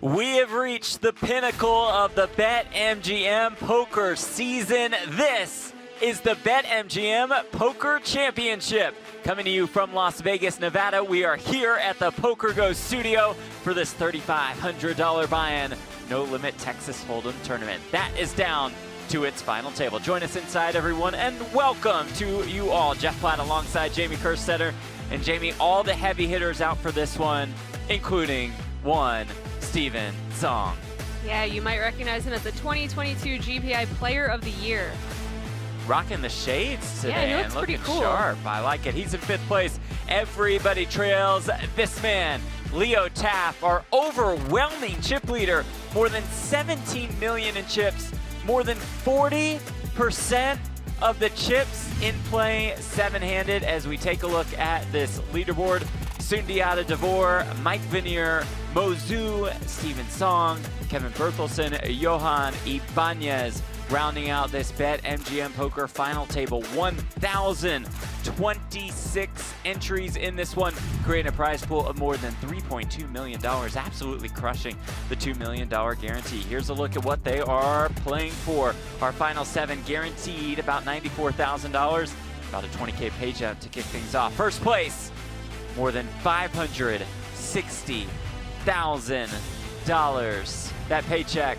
We have reached the pinnacle of the BetMGM poker season. This is the BetMGM Poker Championship. Coming to you from Las Vegas, Nevada. We are here at the PokerGO studio for this $3,500 buy-in no limit Texas Hold'em tournament. That is down to its final table. Join us inside, everyone, and welcome to you all. Jeff Platt alongside Jamie Kerstetter. And Jamie, all the heavy hitters out for this one, including one Steven Song. Yeah, you might recognize him as the 2022 GPI Player of the Year. Rocking the shades today. Yeah, he looks and looking pretty cool. Sharp. I like it. He's in 5th place. Everybody trails this man, Leo Taft, our overwhelming chip leader. More than 17 million in chips. More than 40% of the chips in play seven-handed as we take a look at this leaderboard. Sundiata Devore, Mike Vanier, Mozu, Steven Song, Kevin Berthelsen, Johan Ibanez, rounding out this BetMGM Poker final table. 1,026 entries in this one, creating a prize pool of more than $3.2 million, absolutely crushing the $2 million guarantee. Here's a look at what they are playing for. Our final 7 guaranteed about $94,000, about a 20K page out to kick things off. First place, more than $560,000. That paycheck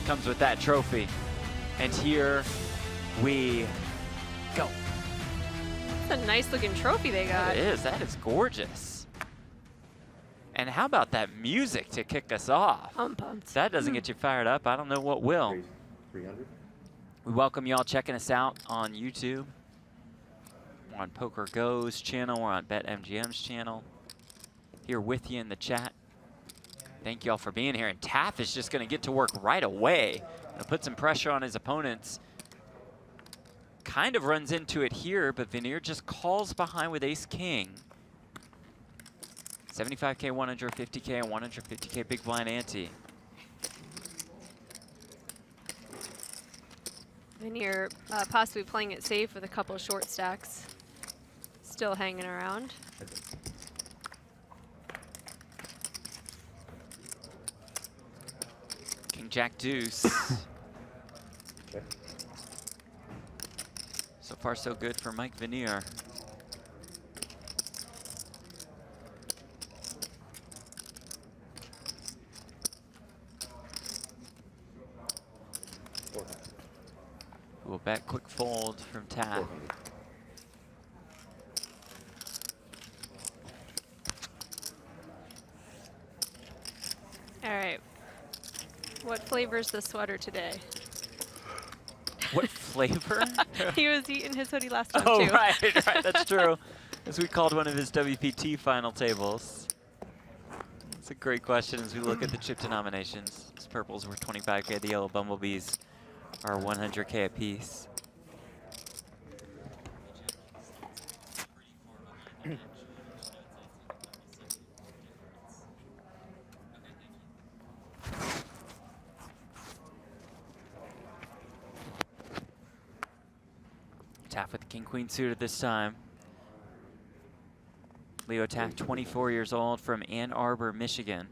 comes with that trophy. And here we go. It's a nice looking trophy they got. It is. That is gorgeous. And how about that music to kick us off? I'm pumped. If that doesn't get you fired up, I don't know what will. 300. We welcome y'all checking us out on YouTube. We're on PokerGo's channel. We're on BetMGM's channel. Here with you in the chat. Thank y'all for being here. And Taft is just going to get to work right away. Gonna put some pressure on his opponents. Kind of runs into it here, but Vanier just calls behind with ace-king. 75K, 150K, and 150K big blind ante. Vanier possibly playing it safe with a couple of short stacks. Still hanging around. King Jack Deuce. Okay. So far so good for Mike Vanier. We'll bet quick fold from Taft. 400. All right. What flavor's the sweater today? What flavor? He was eating his hoodie last time Oh, too. right, that's true. As we called one of his WPT final tables. That's a great question as we look at the chip denominations. These purples were 25K, the yellow bumblebees are 100K apiece. Taft with the king-queen suited this time. Leo Taft, 24 years old, from Ann Arbor, Michigan.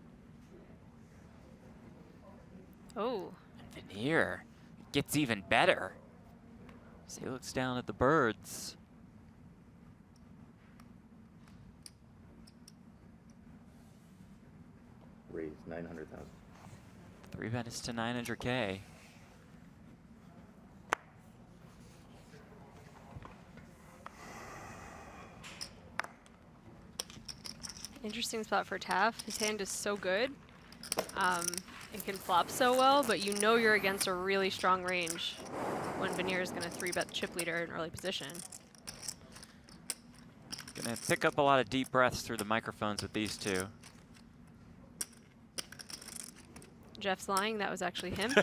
Oh. And Vanier gets even better. So he looks down at the birds. Raise 900,000. 3-bet is to 900K. Interesting spot for Taft. His hand is so good. It can flop so well, but you know you're against a really strong range when Vanier is going to 3-bet the chip leader in early position. Gonna pick up a lot of deep breaths through the microphones with these two. Jeff's lying. That was actually him.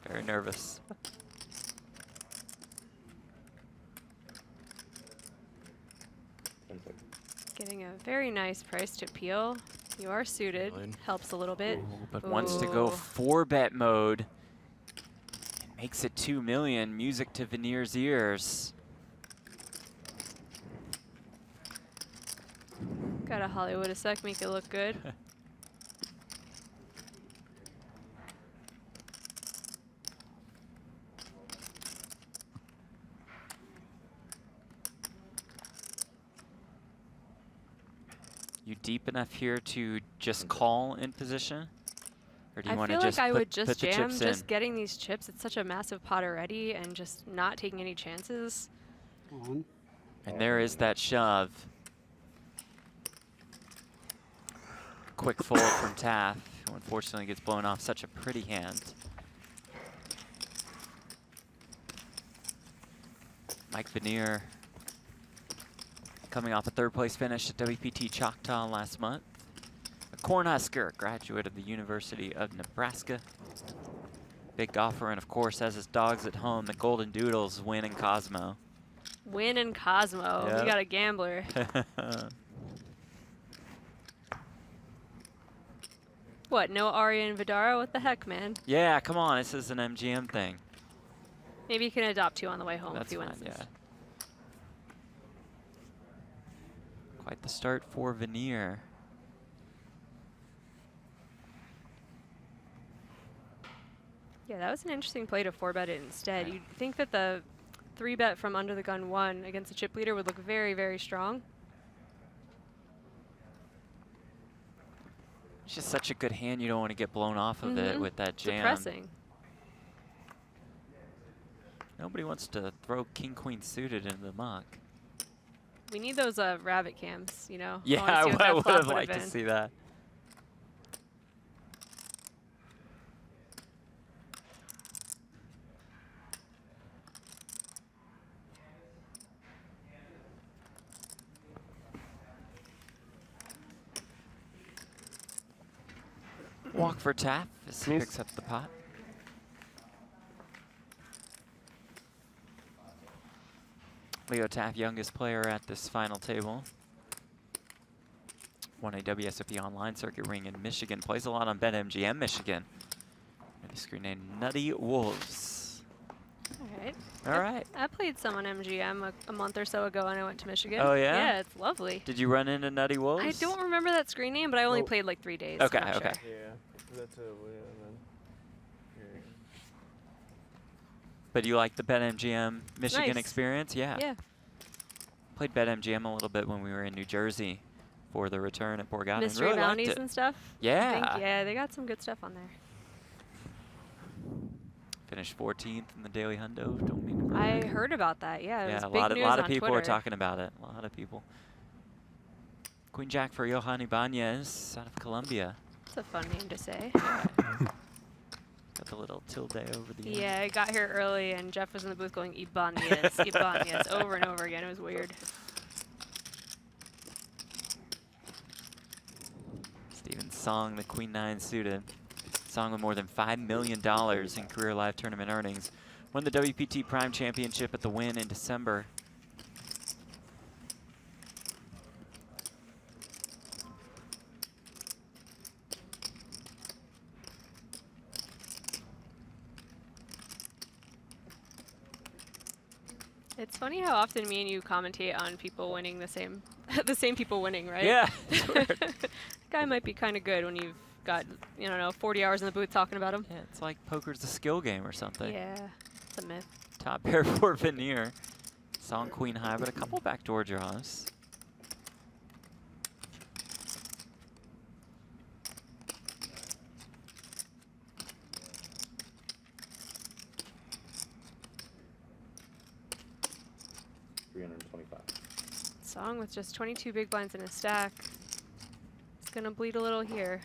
Very nervous. Getting a very nice price to appeal. You are suited. Helps a little bit. But wants to go 4-bet mode. It makes it 2 million. Music to Vanier's ears. Got a Hollywood a sec, make it look good. You deep enough here to just call in position? Or do you I want to feel just like I put, would just put the jam, chips just in? getting these chips. It's such a massive pot already, and just not taking any chances. On. And there is that shove. Quick fold from Taff, who unfortunately gets blown off such a pretty hand. Mike Veneer coming off a third place finish at WPT Choctaw last month. A Cornhusker, graduate of the University of Nebraska. Big golfer, and of course, has his dogs at home, the Golden Doodles, Win and Cosmo. Win and Cosmo. Yep. We got a gambler. What, no Arya and Vidara? What the heck, man? Yeah, come on, this is an MGM thing. Maybe you can adopt two on the way home That's if he fine, wins this. yeah. Quite the start for Veneer. Yeah, that was an interesting play to 4-bet it instead. You'd think that the 3-bet from under the gun 1 against the chip leader would look very, very strong. It's just such a good hand, you don't want to get blown off of it with that jam. Depressing. Nobody wants to throw king-queen suited into the muck. We need those rabbit cams, you know? Yeah, I wanna see what I that would flop have would've liked to been. see that. Walk for Taff as he Yes. picks up the pot. Leo Taff, youngest player at this final table. Won a WSOP online circuit ring in Michigan. Plays a lot on BetMGM Michigan. And the screen name Nutty Wolves. All right. All right. I played some on MGM a month or so ago when I went to Michigan. Oh, yeah? Yeah, it's lovely. Did you run into Nutty Wolves? I don't remember that screen name, but I only Well- played like 3 days. Okay, I'm not okay. sure. Yeah, that's it. And then here. But you like the BetMGM Michigan Nice. experience? Yeah. Yeah. Played BetMGM a little bit when we were in New Jersey for the return at Borgata. Mystery really liked bounties it. and stuff. I Yeah. think, yeah, they got some good stuff on there. Finished 14th in the Daily Hundo. Don't mean to I brag. heard about that. Yeah, it Yeah, was a big lot of news on people Twitter. are talking about it. A lot of people. Queen Jack for Johan Ibanez out of Colombia. It's a fun name to say. Got the little tilde over the Yeah, I got here early and Jeff was in the booth going Ibanez, Ibanez, over and over again. It was weird. Steven Song, the Queen 9 suited. Song with more than $5 million in career live tournament earnings. Won the WPT Prime Championship at the Win in December. It's funny how often me and you commentate on people winning the same, the same people winning, right? Yeah, it's weird. The guy might be kind of good when you've got, you know, 40 hours in the booth talking about him. Yeah, it's like poker's a skill game or something. Yeah, it's a myth. Top pair for Veneer. Song Queen high, but a couple backdoor draws. $325. Song with just 22 big blinds in a stack. It's gonna bleed a little here.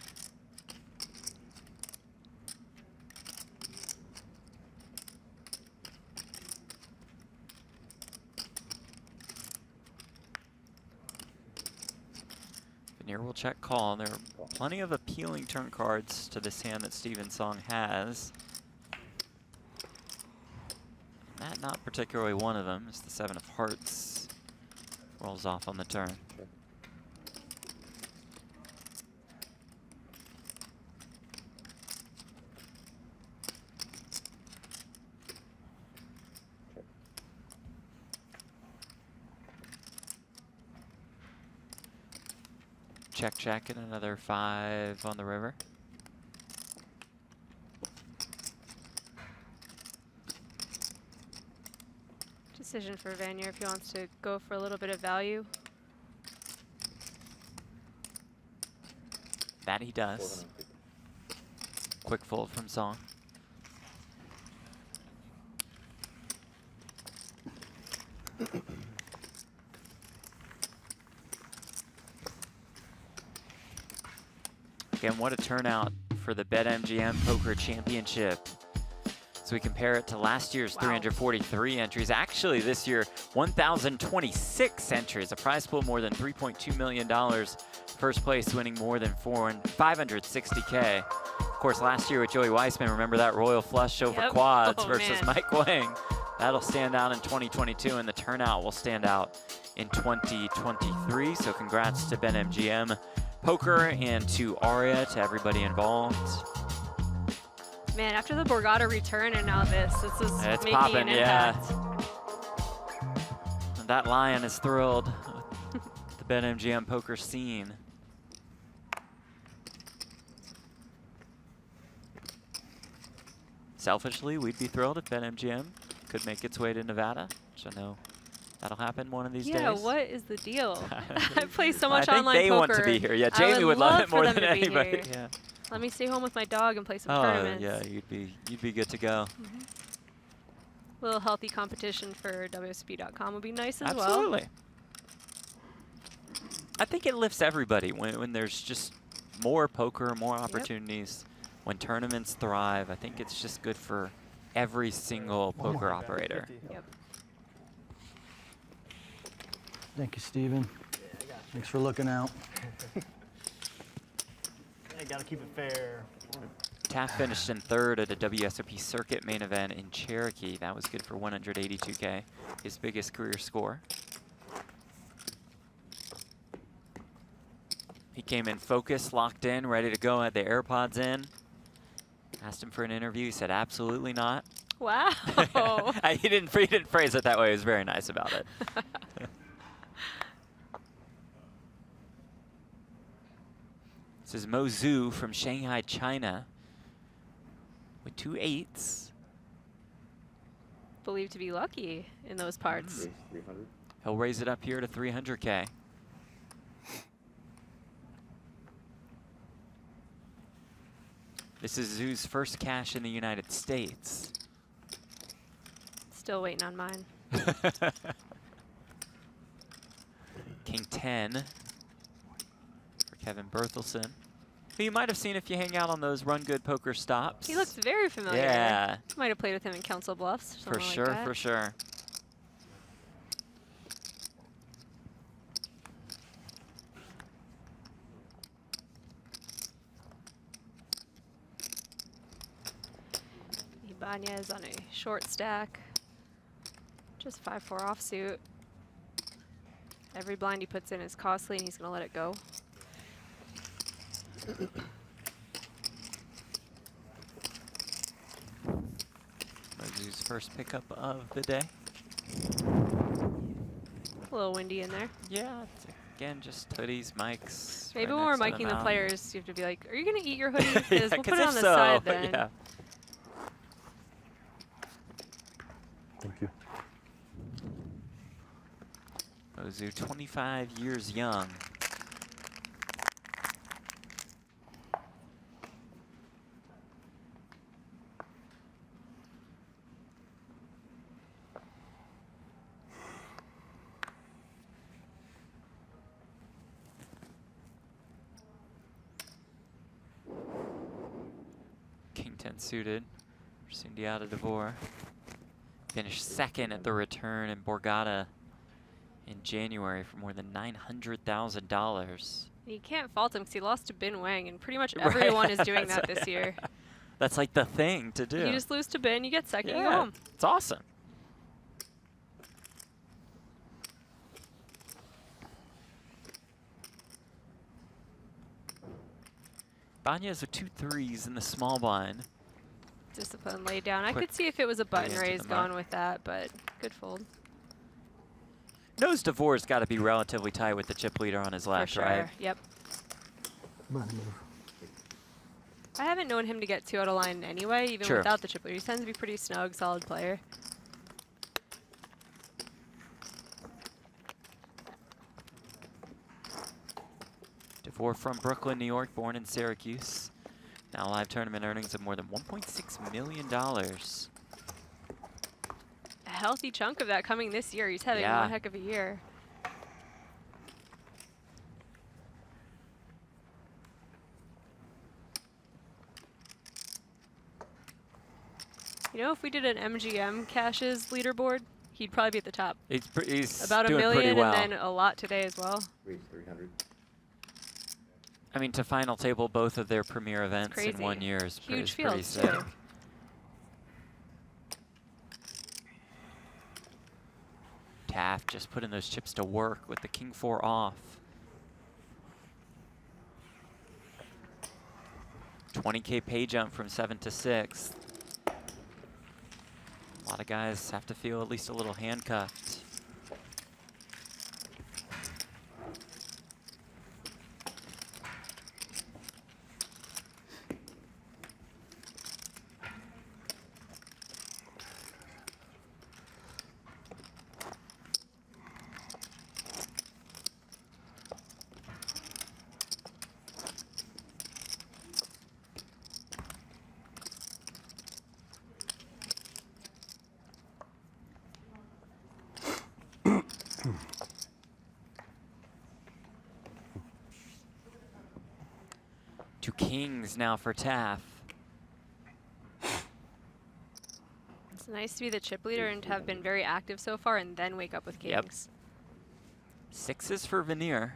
Veneer will check call. There are plenty of appealing turn cards to this hand that Steven Song has. That not particularly one of them. It's the 7 of hearts. Rolls off on the turn. Sure. Check. Check, check, and another 5 on the river. Decision for Vanier if he wants to go for a little bit of value. That he does. 450. Quick fold from Song. Again, what a turnout for the BetMGM Poker Championship. So we compare it to last year's 343 entries. Actually, this year, 1,026 entries. A prize pool more than $3.2 million. First place winning more than 560K. Of course, last year with Joey Weissman, remember that royal flush over quads versus Mike Wang. That'll stand out in 2022, and the turnout will stand out in 2023. So congrats to BetMGM Poker and to Aria, to everybody involved. Man, after the Borgata return and now this is It's making popping, an impact. And that lion is thrilled with the BetMGM Poker scene. Selfishly, we'd be thrilled if BetMGM could make its way to Nevada, which I know that'll happen one of these days. Yeah, what is the deal? I play so much online I think they poker. want to be here. Yeah, I Jamie would love it more for than them to be anybody. here. Yeah. Let me stay home with my dog and play some Oh tournaments. yeah, you'd be good to go. A little healthy competition for WSB.com would be nice as well. Absolutely. I think it lifts everybody when there's just more poker, more opportunities, when tournaments thrive. I think it's just good for every single poker operator. Yep. Thank you, Steven. Thanks for looking out. I gotta keep it fair. Taft finished in third at a WSOP circuit main event in Cherokee. That was good for 182K, his biggest career score. He came in focused, locked in, ready to go, had the AirPods in. Asked him for an interview, he said absolutely not. Wow. he didn't phrase it that way, he was very nice about it. This is Mo Zhu from Shanghai, China, with 2 8s. Believed to be lucky in those parts. Raise 300. He'll raise it up here to 300K. This is Zhu's first cash in the United States. Still waiting on mine. King 10 for Kevin Berthelsen, who you might have seen if you hang out on those Run Good Poker stops. He looks very familiar. Yeah. Might have played with him in Council Bluffs. For sure, like that. for sure. Ibanez on a short stack. Just 5-4 offsuit. Every blind he puts in is costly, and he's going to let it go. Mozu's first pickup of the day. A little windy in there. Yeah, it's, again, just hoodies, mics. Maybe right when we're next to miking the mountain. players, you have to be like, are you going to eat your hoodie? Because Yeah, we'll 'cause put it if on the so, side then. Yeah. Thank you. Mozu, 25 years young. King 10 suited for Sundiata Devore. Finished second at the return in Borgata in January for more than $900,000. You can't fault him because he lost to Bin Wang, and pretty much Right. everyone is doing That's that this year. That's like the thing to do. You just lose to Bin, you get second, you go Yeah, home. it's awesome. Banya's with 2 3s in the small blind. Discipline laid down. I Quick could see if it was a button into raise the mark. going with that, but good fold. Knows Devore's got to be relatively tight with the chip leader on his For left, sure. right? Yep. Money move. I haven't known him to get 2 out of line anyway, even Sure. without the chip leader. He tends to be pretty snug, solid player. DeVore from Brooklyn, New York, born in Syracuse. Now live tournament earnings of more than $1.6 million. A healthy chunk of that coming this year. He's having Yeah. one heck of a year. You know, if we did an MGM cashes leaderboard, he'd probably be at the top. He's About doing $1 pretty million well. and then a lot today as well. Raise 300. I mean, to final table both of their premier events in Crazy. 1 year is Huge pretty fields, sick. too. Taft just putting those chips to work with the king 4 off. 20K pay jump from 7th to 6th. A lot of guys have to feel at least a little handcuffed. Two kings now for Taft. It's nice to be the chip leader and to have been very active so far and then wake up with Yep. kings. 6s for Veneer.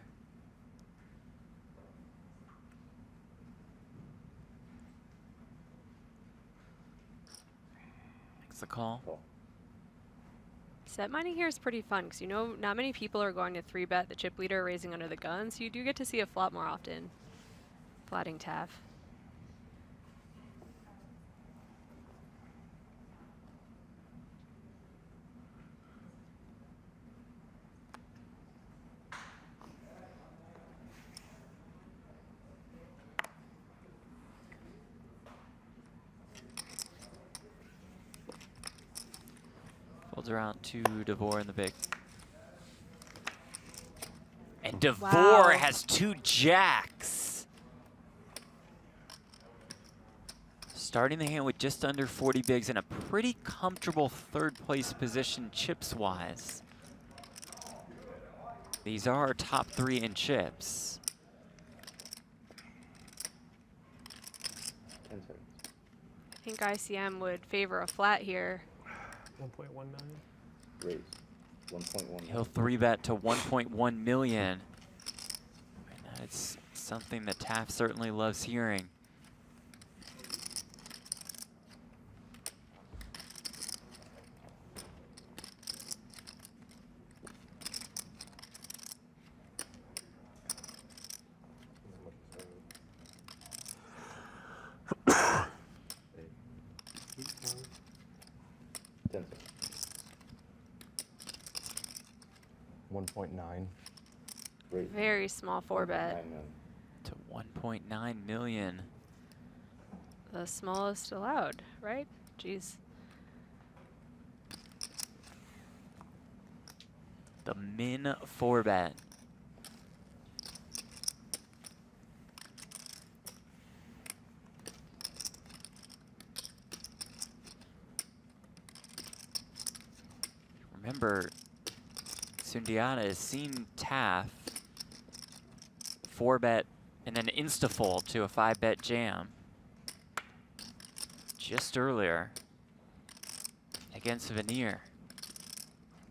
Makes the call. Set mining here is pretty fun because you know not many people are going to 3-bet the chip leader raising under the gun, so you do get to see a flop more often. Flatting Taft. Folds around to DeVore in the big. And DeVore Wow. has 2 jacks. Starting the hand with just under 40 bigs in a pretty comfortable 3rd place position chips-wise. These are our top 3 in chips. 10 seconds. I think ICM would favor a flat here. 1.1 million. Raise 1.1. He'll 3-bet to 1.1 million. And that's something that Taft certainly loves hearing. Seconds. 1.9. Raise Very small 4-bet. 1.9 million. To 1.9 million. The smallest allowed, right? Jeez. The min 4-bet. Remember, Sundiata has seen Taft 4-bet and then insta-fold to a 5-bet jam just earlier against Veneer.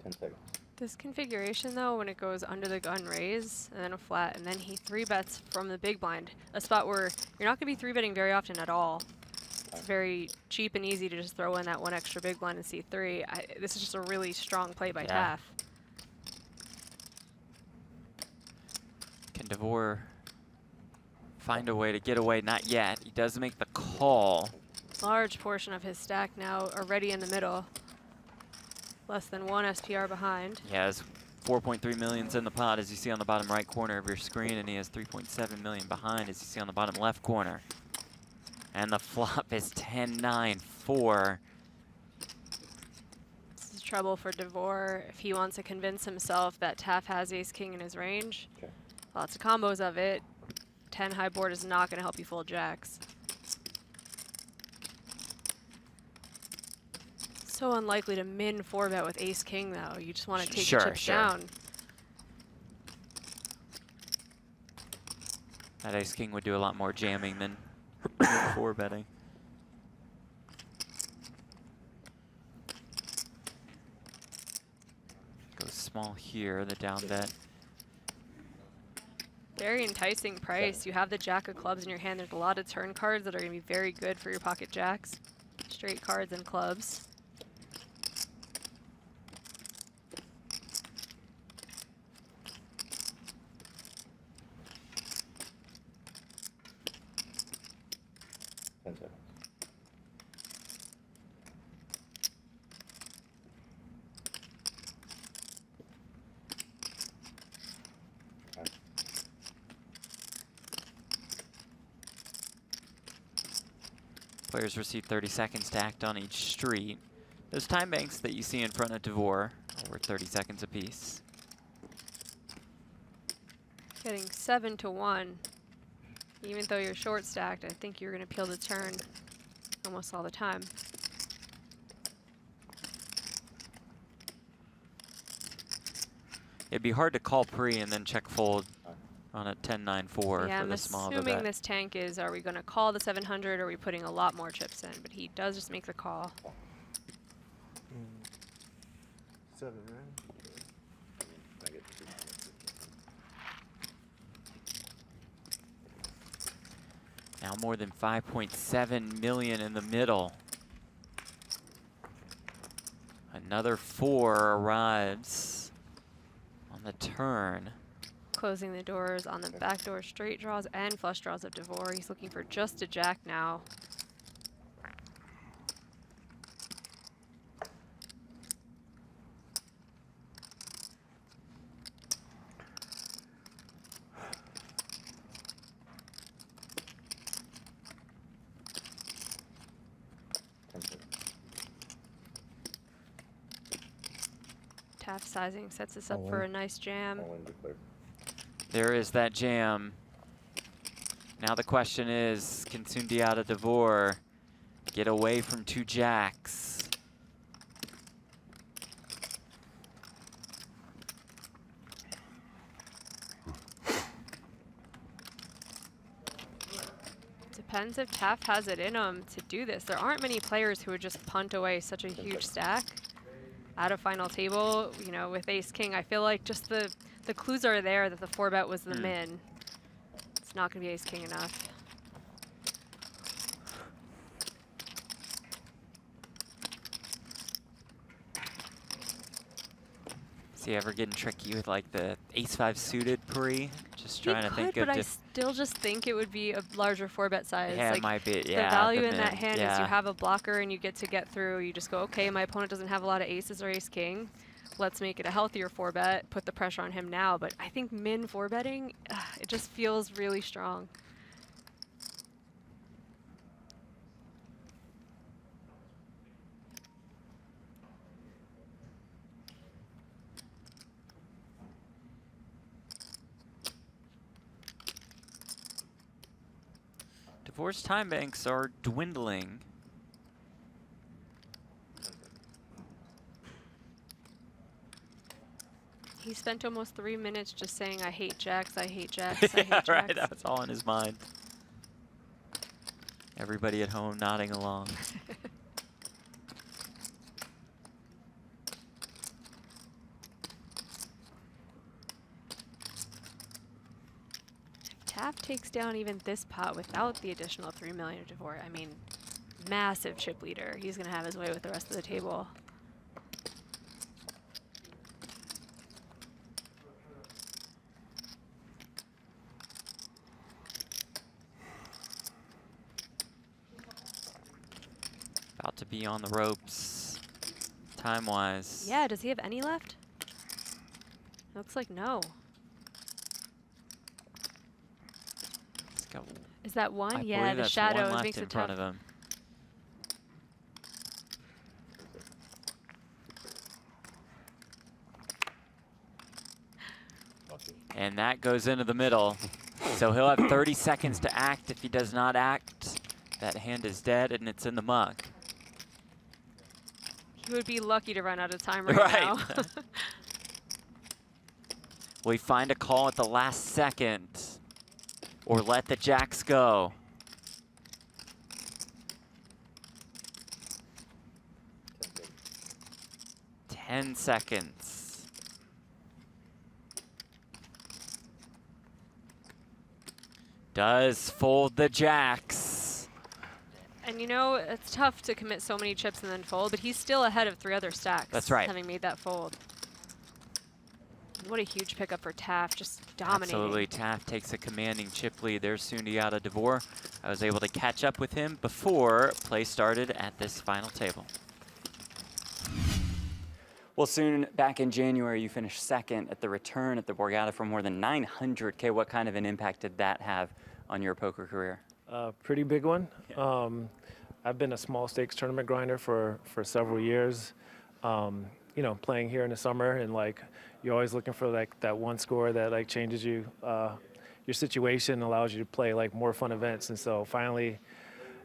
10 seconds. This configuration though, when it goes under the gun raise and then a flat and then he 3-bets from the big blind, a spot where you're not going to be 3-betting very often at all. It's very cheap and easy to just throw in that 1 extra big blind and C3. This is just a really strong play by Yeah. Taft. Can DeVore find a way to get away? Not yet. He does make the call. Large portion of his stack now already in the middle. Less than 1 SPR behind. He has 4.3 millions in the pot, as you see on the bottom right corner of your screen, and he has 3.7 million behind, as you see on the bottom left corner. And the flop is 10-9-4. This is trouble for DeVore if he wants to convince himself that Taft has ace-king in his range. Okay. Lots of combos of it. 10 high board is not going to help you fold jacks. So unlikely to min 4-bet with ace king though. You just want to take the chips down. That ace king would do a lot more jamming than 4-betting. Go small here, the down bet. Very enticing price. You have the jack of clubs in your hand. There's a lot of turn cards that are going to be very good for your pocket jacks. Straight cards and clubs. Players receive 30 seconds to act on each street. Those time banks that you see in front of Devore are worth 30 seconds apiece. Getting 7 to 1. Even though you're short stacked, I think you're going to peel the turn almost all the time. It'd be hard to call pre and then check fold on a 10-9-4 for the small of a bet. Assuming this tank is, are we going to call the 700 or are we putting a lot more chips in? But he does just make the call. 7, right? Now more than 5.7 million in the middle. Another 4 arrives on the turn. Closing the doors on the backdoor straight draws and flush draws of Devore. He's looking for just a jack now. Taft sizing sets us up for a nice jam. There is that jam. Now the question is, can Sundiata Devore get away from 2 jacks? Depends if Taft has it in him to do this. There aren't many players who would just punt away such a huge stack at a final table. You know, with ace king, I feel like just the clues are there that the 4-bet was the min. It's not going to be ace king enough. Is he ever getting tricky with like the ace-5 suited pre? Just trying to think of. But I still just think it would be a larger 4-bet size. Yeah, like, it might be. Yeah, the value the in that min. hand is you have a blocker and you get to get through. You just go, okay, my opponent doesn't have a lot of aces or ace king. Let's make it a healthier 4-bet, put the pressure on him now. But I think min 4-betting, it just feels really strong. Devore's time banks are dwindling. He spent almost 3 minutes just saying, I hate jacks, I hate jacks, I hate Yeah, jacks. right, that's all in his mind. Everybody at home nodding along. Taft takes down even this pot without the additional 3 million of Devore. I mean, massive chip leader. He's going to have his way with the rest of the table. About to be on the ropes, time-wise. Yeah, does he have any left? Looks like no. He's got, Is that one? I Yeah, believe the that's shadow one left makes in it front tough. of him. And that goes into the middle. So he'll have 30 seconds to act. If he does not act, that hand is dead and it's in the mug. He would be lucky to run out of time right, Right. now. Will he find a call at the last second or let the jacks go? Ten 10 seconds. seconds. Does fold the jacks. And you know, it's tough to commit so many chips and then fold, but he's still ahead of 3 other stacks. That's right. Having made that fold. What a huge pickup for Taft, just dominating. Absolutely, Taft takes a commanding chip lead. There's Sundiata DeVore. I was able to catch up with him before play started at this final table. Well, soon, back in January, you finished second at the return at the Borgata for more than 900K. What kind of an impact did that have on your poker career? Pretty big one. Yeah. I've been a small stakes tournament grinder for several years. You know, playing here in the summer, and like you're always looking for like that one score that like changes you, your situation, allows you to play like more fun events. And so finally,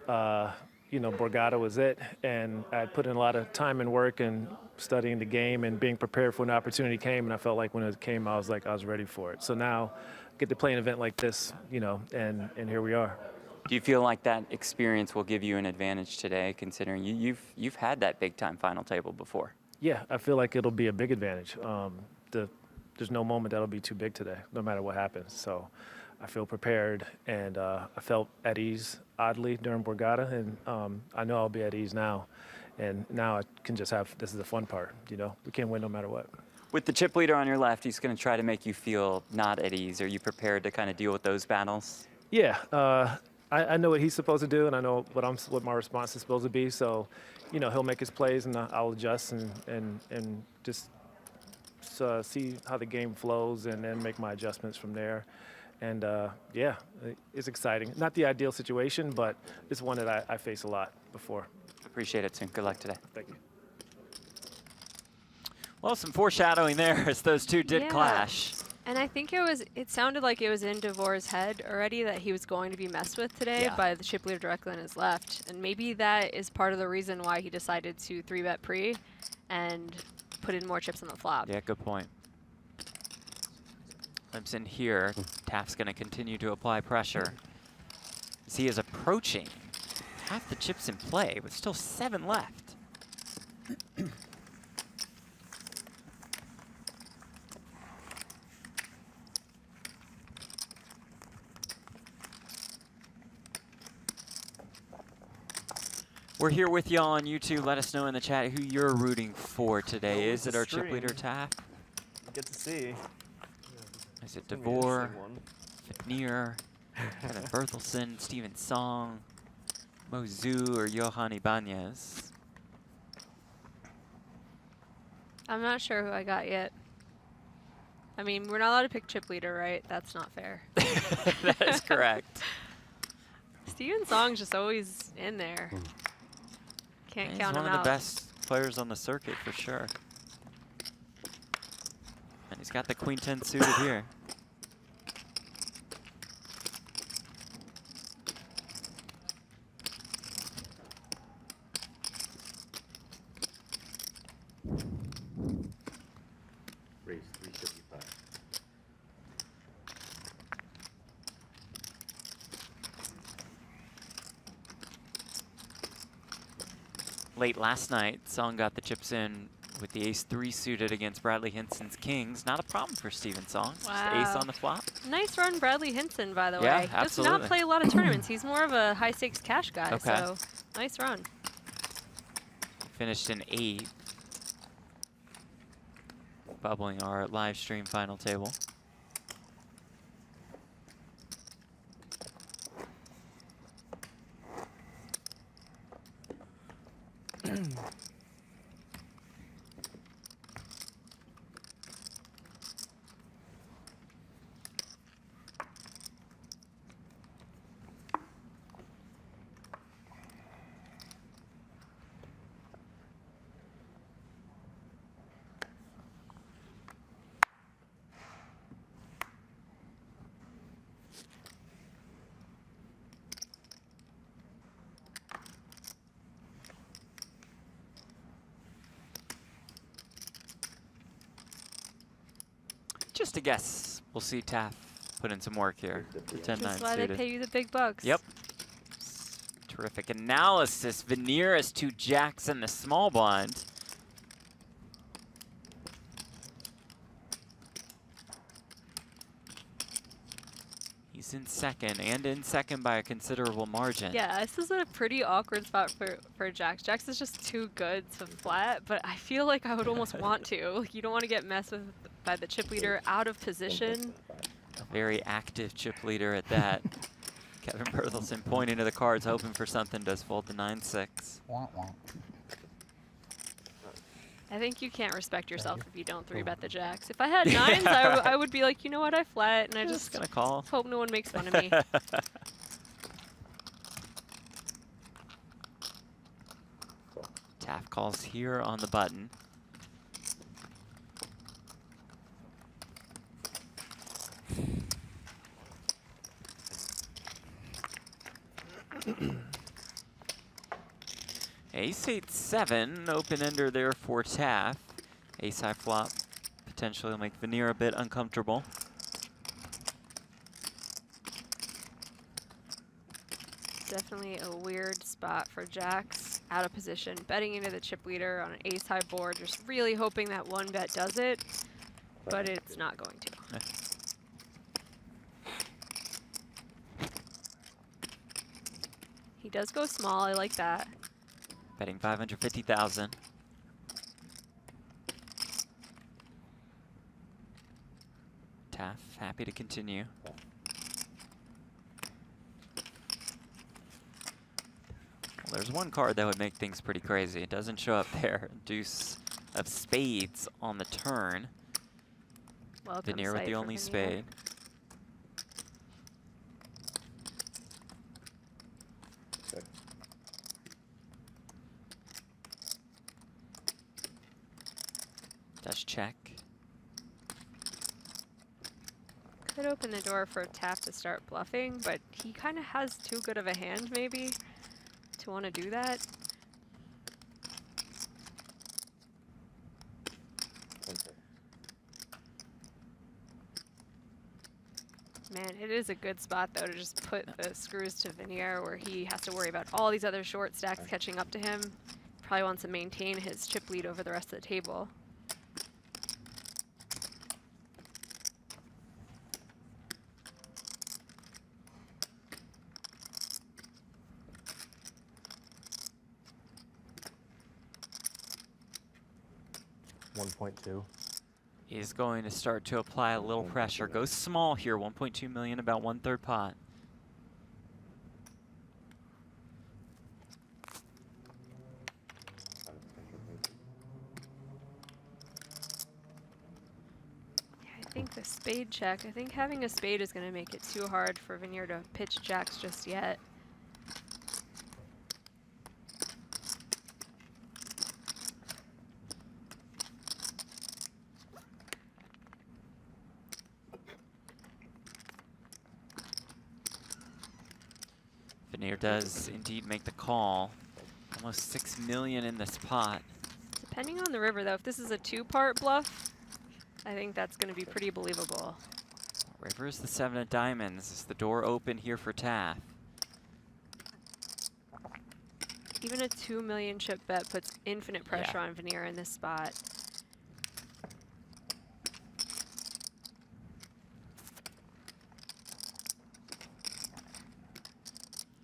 you know, Borgata was it, and I put in a lot of time and work and studying the game and being prepared for when the opportunity came. And I felt like when it came, I was ready for it. So now, I get to play an event like this, you know, and here we are. Do you feel like that experience will give you an advantage today, considering you've had that big time final table before? Yeah, I feel like it'll be a big advantage. There's no moment that'll be too big today, no matter what happens. So I feel prepared, and I felt at ease, oddly, during Borgata, and I know I'll be at ease now. And now I can just have, this is the fun part, you know? We can win no matter what. With the chip leader on your left, he's going to try to make you feel not at ease. Are you prepared to kind of deal with those battles? Yeah, I know what he's supposed to do, and I know what my response is supposed to be. So, you know, he'll make his plays, and I'll adjust and just see how the game flows, and then make my adjustments from there. And yeah, it's exciting. Not the ideal situation, but it's one that I face a lot before. Appreciate it, soon. Good luck today. Thank you. Well, some foreshadowing there as those two did Yeah. clash. And I think it sounded like it was in DeVore's head already that he was going to be messed with today Yeah. by the chip leader directly on his left. And maybe that is part of the reason why he decided to 3-bet pre and put in more chips on the flop. Yeah, good point. Clemson here. Taft's going to continue to apply pressure as he is approaching half the chips in play, with still 7 left. We're here with y'all on YouTube. Let us know in the chat who you're rooting for today. Oh, Is it it's a our chip stream. leader Taft? Get to see. Is it It's gonna be an DeVore, interesting one. Fitneer, Kevin Berthelsen, Steven Song, Mozu, or Johan Ibanez? I'm not sure who I got yet. I mean, we're not allowed to pick chip leader, right? That's not fair. That is correct. Steven Song's just always in there. Can't He's count him one of out. the best players on the circuit for sure. And he's got the queen 10 suited here. Raise 355. Late last night, Song got the chips in with the ace-3 suited against Bradley Hinson's kings. Not a problem for Steven Song. Just ace Wow. on the flop. Nice run, Bradley Hinson, by the Yeah, way. Does absolutely. not play a lot of tournaments. He's more of a high-stakes cash guy, Okay. so nice run. Finished in 8th. Bubbling our live stream final table. just a guess. We'll see Taff put in some work here. 10-9 That's why they suited. pay you the big bucks. Yep. Terrific analysis. Veneer is 2 jacks in the small blind. He's in second, and in second by a considerable margin. Yeah, this is a pretty awkward spot for Jax. Jax is just too good to flat, but I feel like I would almost want to. Like, you don't want to get messed with by the chip leader out of position. A very active chip leader at that. Kevin Berthelsen pointing to the cards, hoping for something, does fold the 9-6. I think you can't respect yourself if you don't 3-bet the jacks. If I had 9s, I would be like, you know what, I flat, and I just gonna call. hope no one makes fun of me. Taff calls here on the button. Ace-8-7, open-ender there for Taff. Ace-high flop potentially will make Veneer a bit uncomfortable. Definitely a weird spot for Jax. Out of position, betting into the chip leader on an ace-high board, just really hoping that 1-bet does it, but it's not going to. He does go small, I like that. Betting 550,000. Taff happy to continue. Well, there's one card that would make things pretty crazy. It doesn't show up there. Deuce of spades on the turn. Welcome Veneer with sight the for only Veneer. spade. Does check. Could open the door for Taff to start bluffing, but he kind of has too good of a hand, maybe, to want to do that. Man, it is a good spot, though, to just put the screws to Veneer, where he has to worry about all these other short stacks catching up to him. Probably wants to maintain his chip lead over the rest of the table. Is going to start to apply a little pressure. Goes small here, 1.2 million, about 1/3 pot. I think the spade check. I think having a spade is going to make it too hard for Veneer to pitch jacks just yet. Veneer does indeed make the call. Almost 6 million in this pot. Depending on the river, though, if this is a 2-part bluff, I think that's going to be pretty believable. River is the 7 of diamonds. Is the door open here for Taff? Even a 2 million chip bet puts infinite pressure on Veneer in this spot.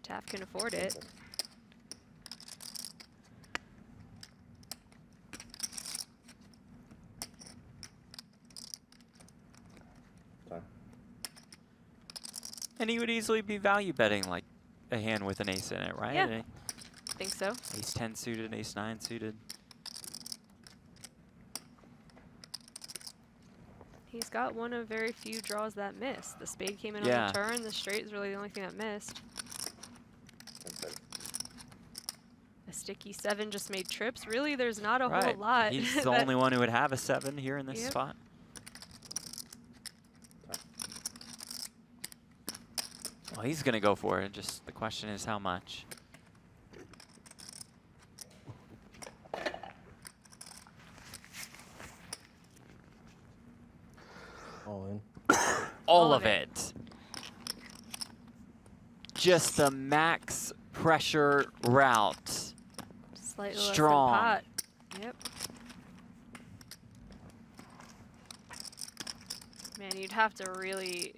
Taff can afford it. And he would easily be value betting like a hand with an ace in it, right? Yeah. I think so. Ace 10 suited, ace 9 suited. He's got one of very few draws that miss. The spade came in Yeah. on the turn. The straight is really the only thing that missed. A sticky 7 just made trips. Really, there's not a whole lot. He's the that- only one who would have a 7 here in this Yep. spot. Well, he's going to go for it. Just the question is how much. Oh all of it. Just the max pressure route. Slightly Strong. less than pot. Yep. Man, you'd have to really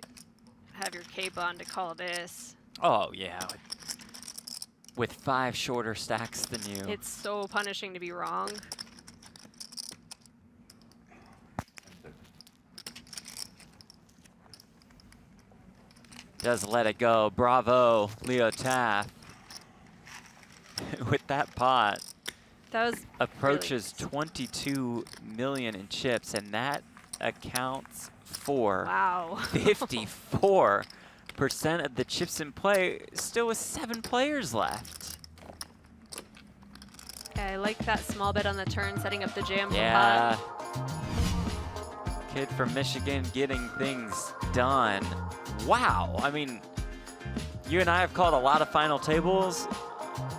have your cape on to call this. Oh, yeah. With 5 shorter stacks than you. It's so punishing to be wrong. Does let it go. Bravo, Leo Taft. With that pot. That was Approaches really 22 million in chips, and that accounts for wow. 54% of the chips in play, still with 7 players left. Yeah, I like that small bet on the turn, setting up the jam Yeah. for pot. Kid from Michigan getting things done. Wow. I mean, you and I have called a lot of final tables.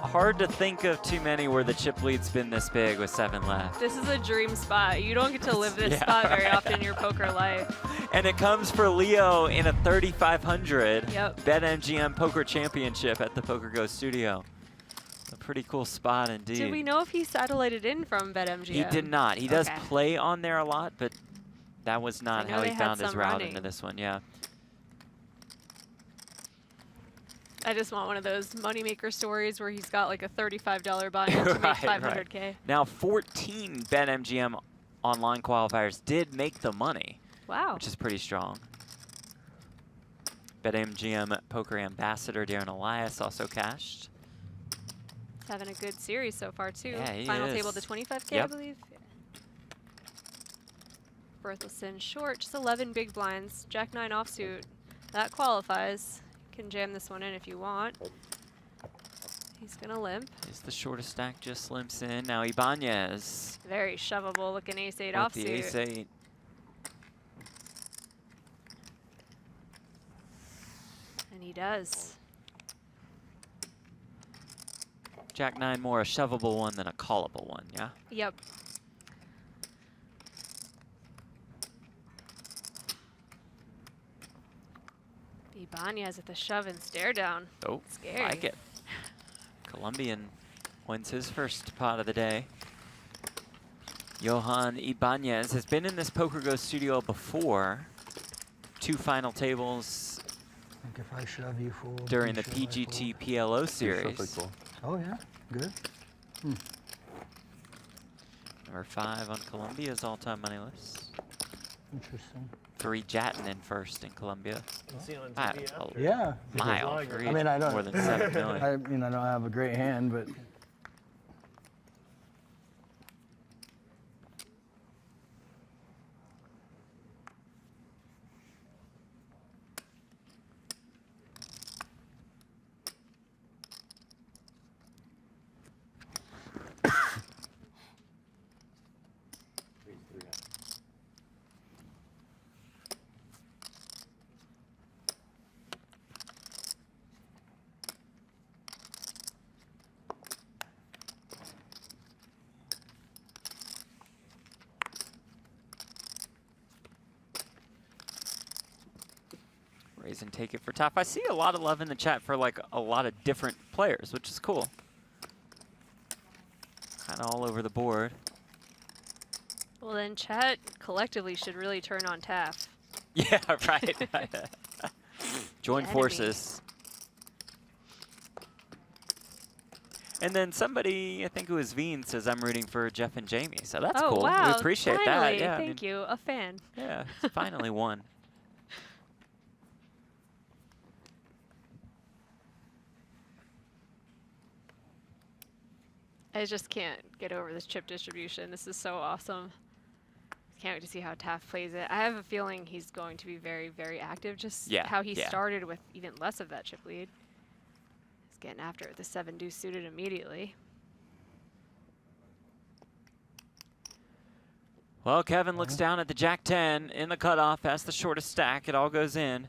Hard to think of too many where the chip lead's been this big with 7 left. This is a dream spot. You don't get to live this Yeah, spot very right. often in your poker life. And it comes for Leo in a 3,500 Yep. BetMGM Poker Championship at the PokerGO studio. A pretty cool spot indeed. Did we know if he satellited in from BetMGM? He did not. He does Okay. play on there a lot, but that was not know how he they had found his some route running. into this one. Yeah. I just want one of those moneymaker stories where he's got like a $35 buy-in to make Right, 500K. Now 14 BetMGM online qualifiers did make the money, Wow. which is pretty strong. BetMGM Poker Ambassador Darren Elias also cashed. He's having a good series so far too. Yeah, he Final is. table to 25K, I Yep. believe. Berthelsen short, just 11 big blinds. Jack 9 offsuit. That qualifies. Can jam this one in if you want. He's gonna limp. Is the shortest stack just limps in. Now Ibanez Very shovable looking ace-8 with the offsuit. ace-8. And he does. Jack 9 more a shovable one than a callable one, yeah? Yep. Ibanez at the shove and stare down. Oh, Scary. like it. Colombian wins his first pot of the day. Johan Ibanez has been in this PokerGo studio before. 2 final tables I think if I shove you fold. during you the shove, I PGT fold. PLO series. Cool. Oh yeah, good. Number 5 on Colombia's all-time money list. Interesting. 3 Jatin in first in Colombia. See on I TV don't after. Yeah. mile. I Three, mean, I don't. more than 7 million. I mean, I don't have a great hand, but Raise and take it for top. I see a lot of love in the chat for like a lot of different players, which is cool. Kind of all over the board. Well, then chat collectively should really turn on Taff. Yeah, right. Join enemy. forces. And then somebody, I think it was Veen, says I'm rooting for Jeff and Jamie. So that's Oh, cool. wow. We appreciate Finally, that. Yeah, thank you. A fan. Yeah, finally won. I just can't get over this chip distribution. This is so awesome. Can't wait to see how Taft plays it. I have a feeling he's going to be very, very active. Just Yeah, how he yeah. started with even less of that chip lead. He's getting after it with the 7 deuce suited immediately. Well, Kevin looks down at the Jack 10 in the cutoff. That's the shortest stack. It all goes in.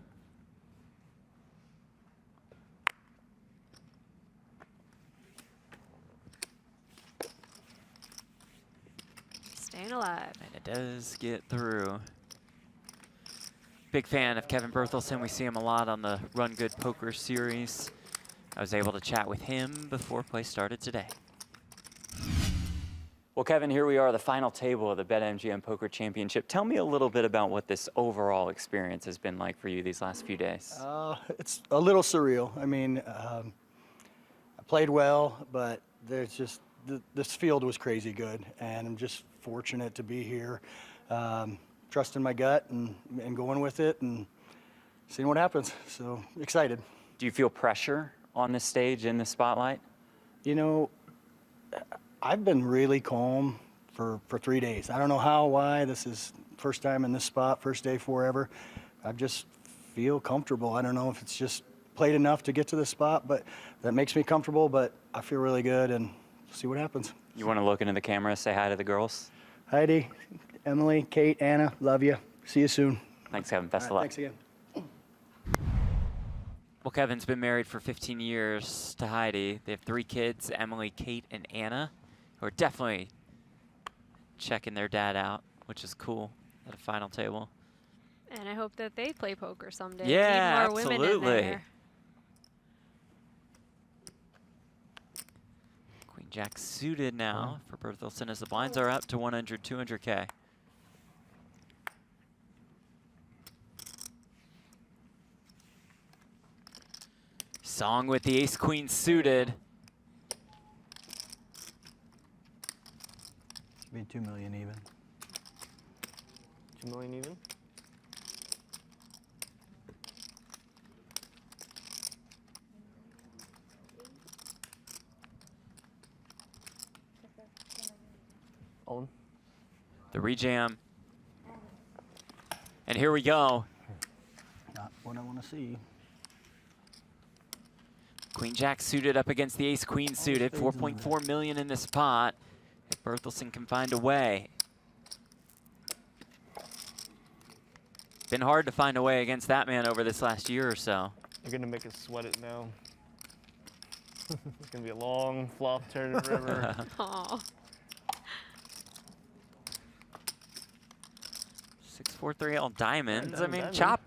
Staying alive. And it does get through. Big fan of Kevin Berthelsen. We see him a lot on the Run Good Poker series. I was able to chat with him before play started today. Well, Kevin, here we are, the final table of the BetMGM Poker Championship. Tell me a little bit about what this overall experience has been like for you these last few days. It's a little surreal. I mean, I played well, but there's just this field was crazy good, and I'm just fortunate to be here, trusting my gut and going with it and seeing what happens. So excited. Do you feel pressure on this stage in the spotlight? You know, I've been really calm for 3 days. I don't know how, why. This is first time in this spot, first day forever. I just feel comfortable. I don't know if it's just played enough to get to this spot, but that makes me comfortable. But I feel really good, and see what happens. You want to look into the camera, say hi to the girls? Heidi, Emily, Kate, Anna, love you. See you soon. Thanks, Kevin. Best of All right, luck. thanks again. Well, Kevin's been married for 15 years to Heidi. They have 3 kids, Emily, Kate, and Anna, who are definitely checking their dad out, which is cool at a final table. And I hope that they play poker someday. Yeah, Need more women in absolutely. there. Queen Jack suited now for Berthelsen as the blinds are up to 100, 200K. Song with the ace queen suited. Should be 2 million even. 2 million even? All in. The rejam. And here we go. Not what I want to see. Queen Jack suited up against the ace queen suited. 4.4 million in this pot. If Berthelsen can find a way. Been hard to find a way against that man over this last year or so. You're gonna make us sweat it now. It's gonna be a long flop turn in river. Aw. 6-4-3 all diamonds. I mean, Diamond. chop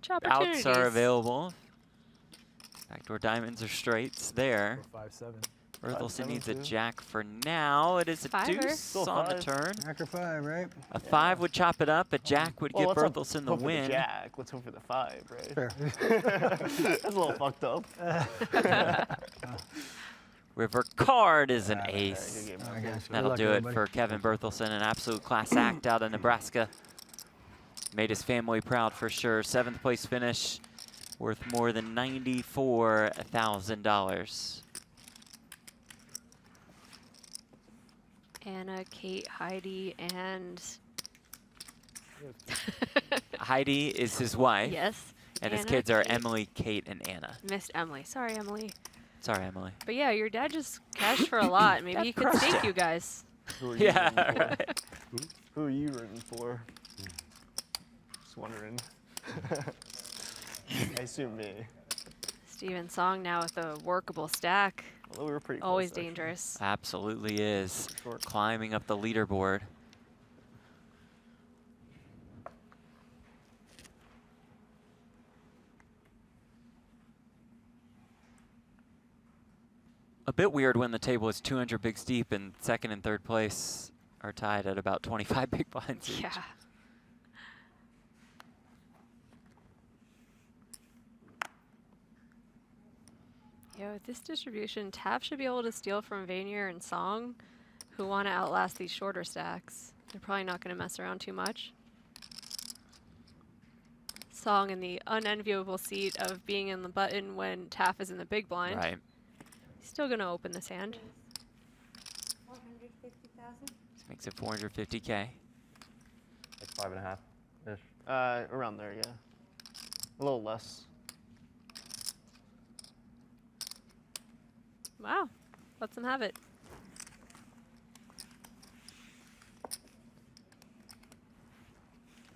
Chop outs opportunities. are available. Backdoor diamonds or straights there. 5-7. Berthelsen 5-7 needs a too. jack for now. It is a Fiver. deuce Still on the 5. turn. After 5, right? A 5 would chop it up. A jack would give let's hope- Berthelsen the hope for win. jack. Let's hope for the 5, right? Fair. That's a little fucked up. River card is an Alright, ace. good game. All right, guys. Good That'll luck, do it everybody. for Kevin Berthelsen, an absolute class act out of Nebraska. Made his family proud for sure. 7th place finish worth more than $94,000. Anna, Kate, Heidi, and Heidi is his wife. yes. And his Anna, kids are Kate. Emily, Kate, and Anna. Missed Emily. Sorry, Emily. Sorry, Emily. But yeah, your dad just cashed for a lot. Maybe he could crushed stake it. you guys. Who are you Yeah, rooting for? right. Who are you rooting for? Just wondering. I assume me. Steven Song now with a workable stack. Although we were pretty close, Always actually. dangerous. Absolutely is. Short. Climbing up the leaderboard. A bit weird when the table is 200 bigs deep and second and third place are tied at about 25 big blinds each. Yeah. Yeah, with this distribution, Taff should be able to steal from Vanier and Song, who want to outlast these shorter stacks. They're probably not going to mess around too much. Song in the unenviable seat of being in the button when Taff is in the big blind. Right. He's still going to open this hand. 450,000? This makes it 450K. Like 5.5 ish. Around there, yeah. A little less. Wow. Lets them have it.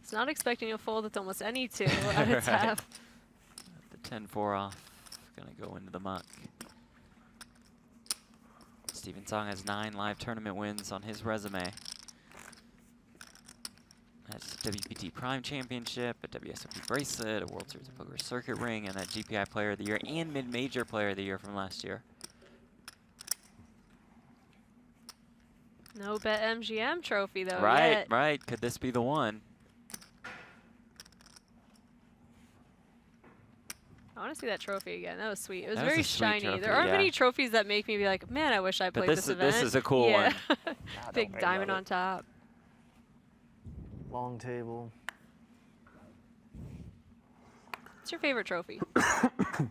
It's not expecting a fold with almost any two out of Right. Taff. The 10-4 off. Gonna go into the muck. Steven Song has 9 live tournament wins on his resume. That's WPT Prime Championship, a WSOP bracelet, a World Series of Poker Circuit ring, and a GPI Player of the Year and Mid-Major Player of the Year from last year. No BetMGM trophy though. Right, yet. right. Could this be the one? I want to see that trophy again. That was sweet. It was That was very a sweet shiny. trophy, There aren't yeah. many trophies that make me be like, man, I wish I But played this this is- event. this is a cool yeah. one. Big I diamond love on top. Long table. What's your favorite trophy?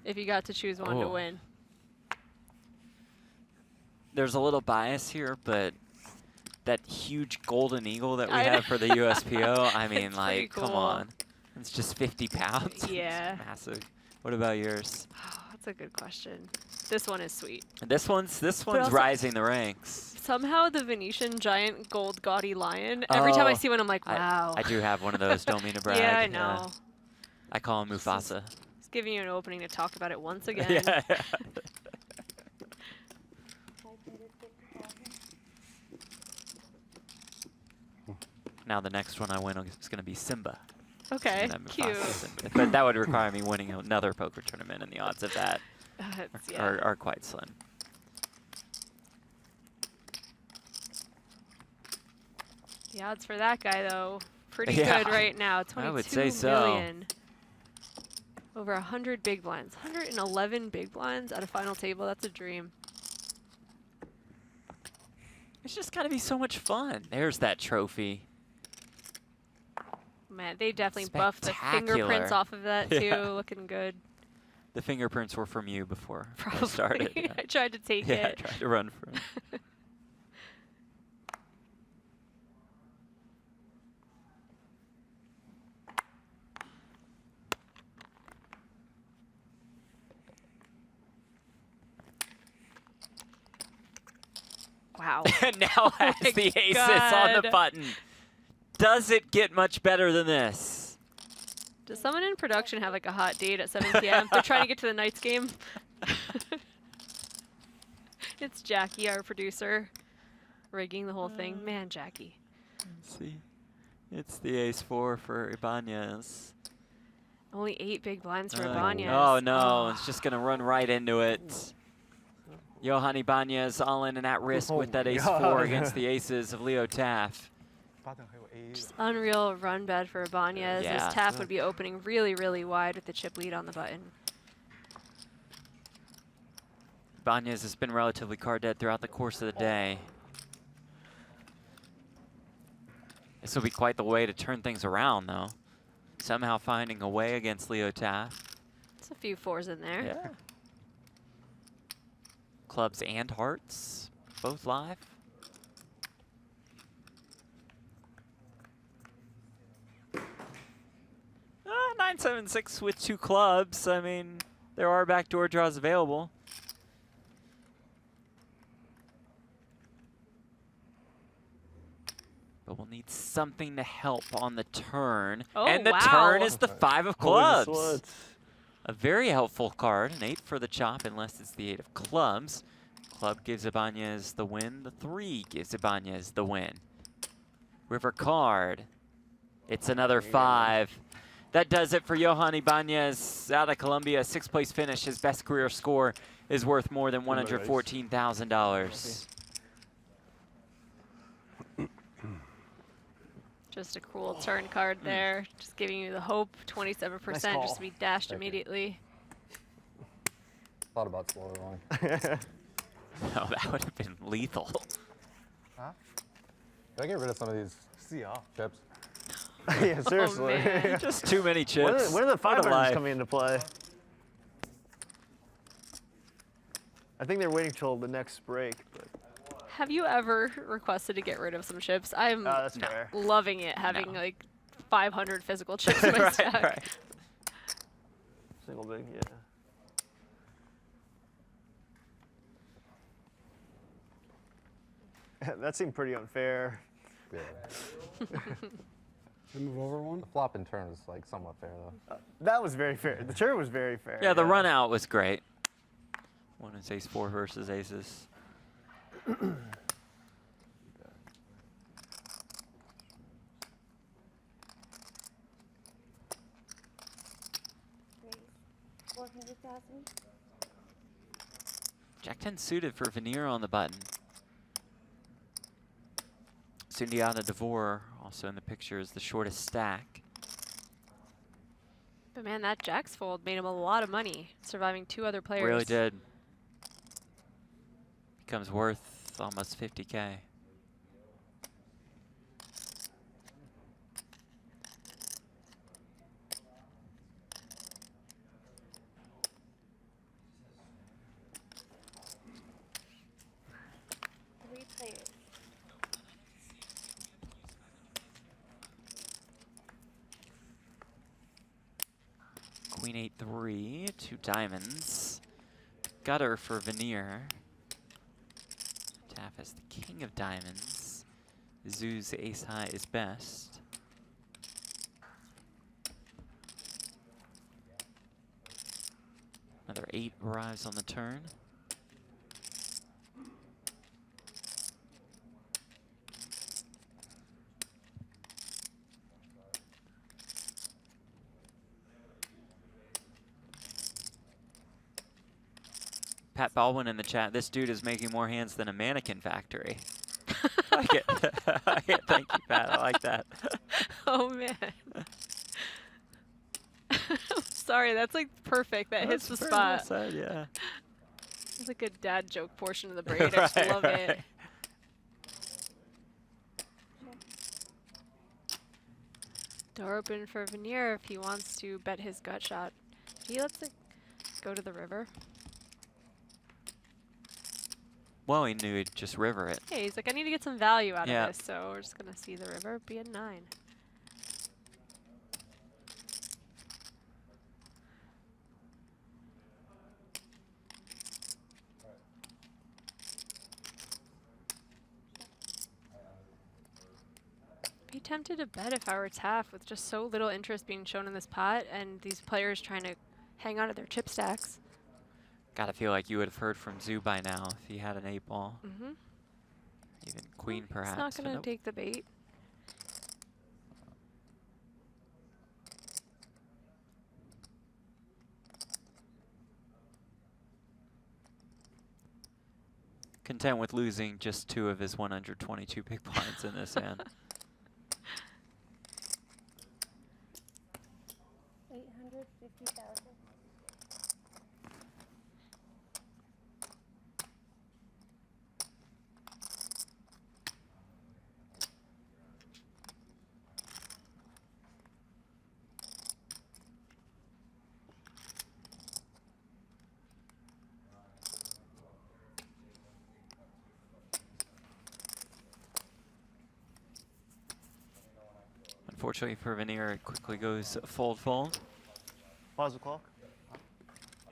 If you got to choose one to Oh. win. There's a little bias here, but that huge golden eagle that we I know. have for the USPO, I mean, It's pretty like, come cool. on. It's just 50 pounds. It's Yeah. massive. What about yours? Oh, that's a good question. This one is sweet. This one's also- rising the ranks. Somehow the Venetian giant gold gaudy lion. Every time I Oh, see one, I'm like, wow. I do have one of those. Don't mean to brag. yeah, I know. I call him Mufasa. It's giving you an opening to talk about it once again. yeah. Now the next one I win is going to be Simba. Okay, And then cute. Mufasa Simba. But that would require me winning another poker tournament, and the odds of that It's- yeah. are quite slim. The odds for that guy, though, pretty Yeah, good right now. 22 I would say so. million. Over 100 big blinds. 111 big blinds at a final table. That's a dream. It's just got to be so much fun. There's that trophy. Man, they definitely buffed the Spectacular. fingerprints off of that, too. Yeah. Looking good. The fingerprints were from you before I Probably. started. Yeah. I tried to take Yeah, I it. tried to run from it. Wow. And now has my the aces on the God. button. Does it get much better than this? Does someone in production have like a hot date at 7 p.m.? They're trying to get to the Knights game. It's Jackie, our producer, rigging the whole thing. Man, Jackie. Let's see. It's the ace-4 for Ibanez. Only 8 big blinds for Oh, Ibanez. Oh, no. It's just going to run right into it. Johan Ibanez all in and at risk Oh with that my ace-4 God. against the aces of Leo Taff. Just unreal run bed for Ibanez, Yeah. as Taff would be opening really, really wide with the chip lead on the button. Ibanez has been relatively card dead throughout the course of the day. This will be quite the way to turn things around, though. Somehow finding a way against Leo Taff. There's a few 4s in there. Yeah. Clubs and hearts, both live. Uh, 9-7-6 with 2 clubs. I mean, there are backdoor draws available. But we'll need something to help on the turn. Oh, and the wow. turn is the 5 of clubs. A very helpful card, an 8 for the chop unless it's the 8 of clubs. Club gives Ibanez the win, the 3 gives Ibanez the win. River card, it's another 5. That does it for Johan Ibanez out of Colombia, 6th place finish. His best career score is worth more than $114,000. Just a cool turn card there. Just giving you the hope. 27% Nice just call. to be dashed Thank you. immediately. Thought about slower rolling. No, that would have been lethal. Huh? Did I get rid of some of these chips? Yeah, seriously. man. Just too many chips. When are the What a 500s life. coming into play? I think they're waiting till the next break. But Have you ever requested to get rid of some chips? I'm that's fair. loving it, having No. like 500 physical chips in my right, stack. right. Single big, yeah. That seemed pretty unfair. Yeah. Should move over one? The flop in turn is like somewhat fair though. That was very fair. The turn was very fair. Yeah, the run out was great. One is ace-4 versus aces. 300,000. Jack 10 suited for Veneer on the button. Sundiata Devore also in the picture is the shortest stack. But man, that Jack's fold made him a lot of money, surviving 2 other players. Really did. Becomes worth almost 50K. Three players. Queen 8-3, 2 diamonds. Gutter for Veneer. Taff has the king of diamonds. Zoo's ace high is best. Another 8 arrives on the turn. Pat Baldwin in the chat. This dude is making more hands than a mannequin factory. I like it. Thank you, Pat. I like that. Oh man. Sorry, that's like perfect. That hits the That's very spot. well said, yeah. It's like a dad joke portion of the braid. I just love it. Door open for Veneer if he wants to bet his gut shot. He lets it go to the river. Well, he knew he'd just river it. Hey, he's like, I need to get some value out Yeah. of this, so we're just gonna see the river be a 9. Be tempted to bet if I were Taff with just so little interest being shown in this pot and these players trying to hang on to their chip stacks. Gotta feel like you would have heard from Zoo by now if he had an 8-ball. Mm-hmm. Even Queen, perhaps. He's not but gonna nope. take the bait. Content with losing just 2 of his 122 big blinds in this hand. 850,000. Unfortunately for Veneer, it quickly goes fold-fold. Pause the clock.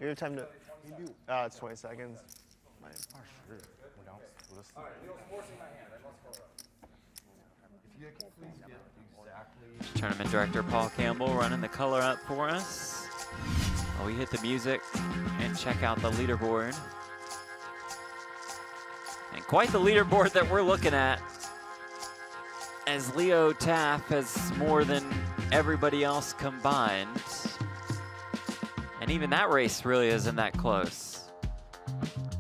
You have time to. It's 20 seconds. Tournament director Paul Campbell running the color up for us. While we hit the music and check out the leaderboard. And quite the leaderboard that we're looking at, as Leo Taff has more than everybody else combined. And even that race really isn't that close.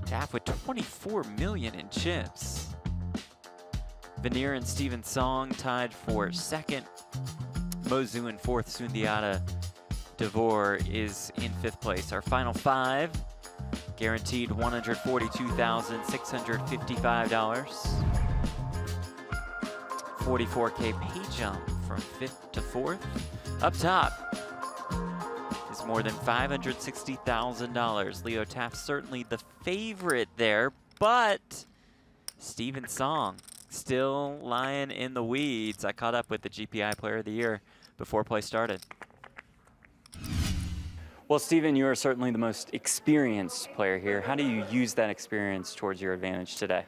Taff with 24 million in chips. Veneer and Steven Song tied for second. Mozu in fourth. Sundiata Devore is in fifth place. Our final 5, guaranteed $142,655. 44K pay jump from 5th to 4th. Up top is more than $560,000. Leo Taff certainly the favorite there, but Steven Song still lying in the weeds. I caught up with the GPI Player of the Year before play started. Well, Steven, you are certainly the most experienced player here. How do you use that experience towards your advantage today?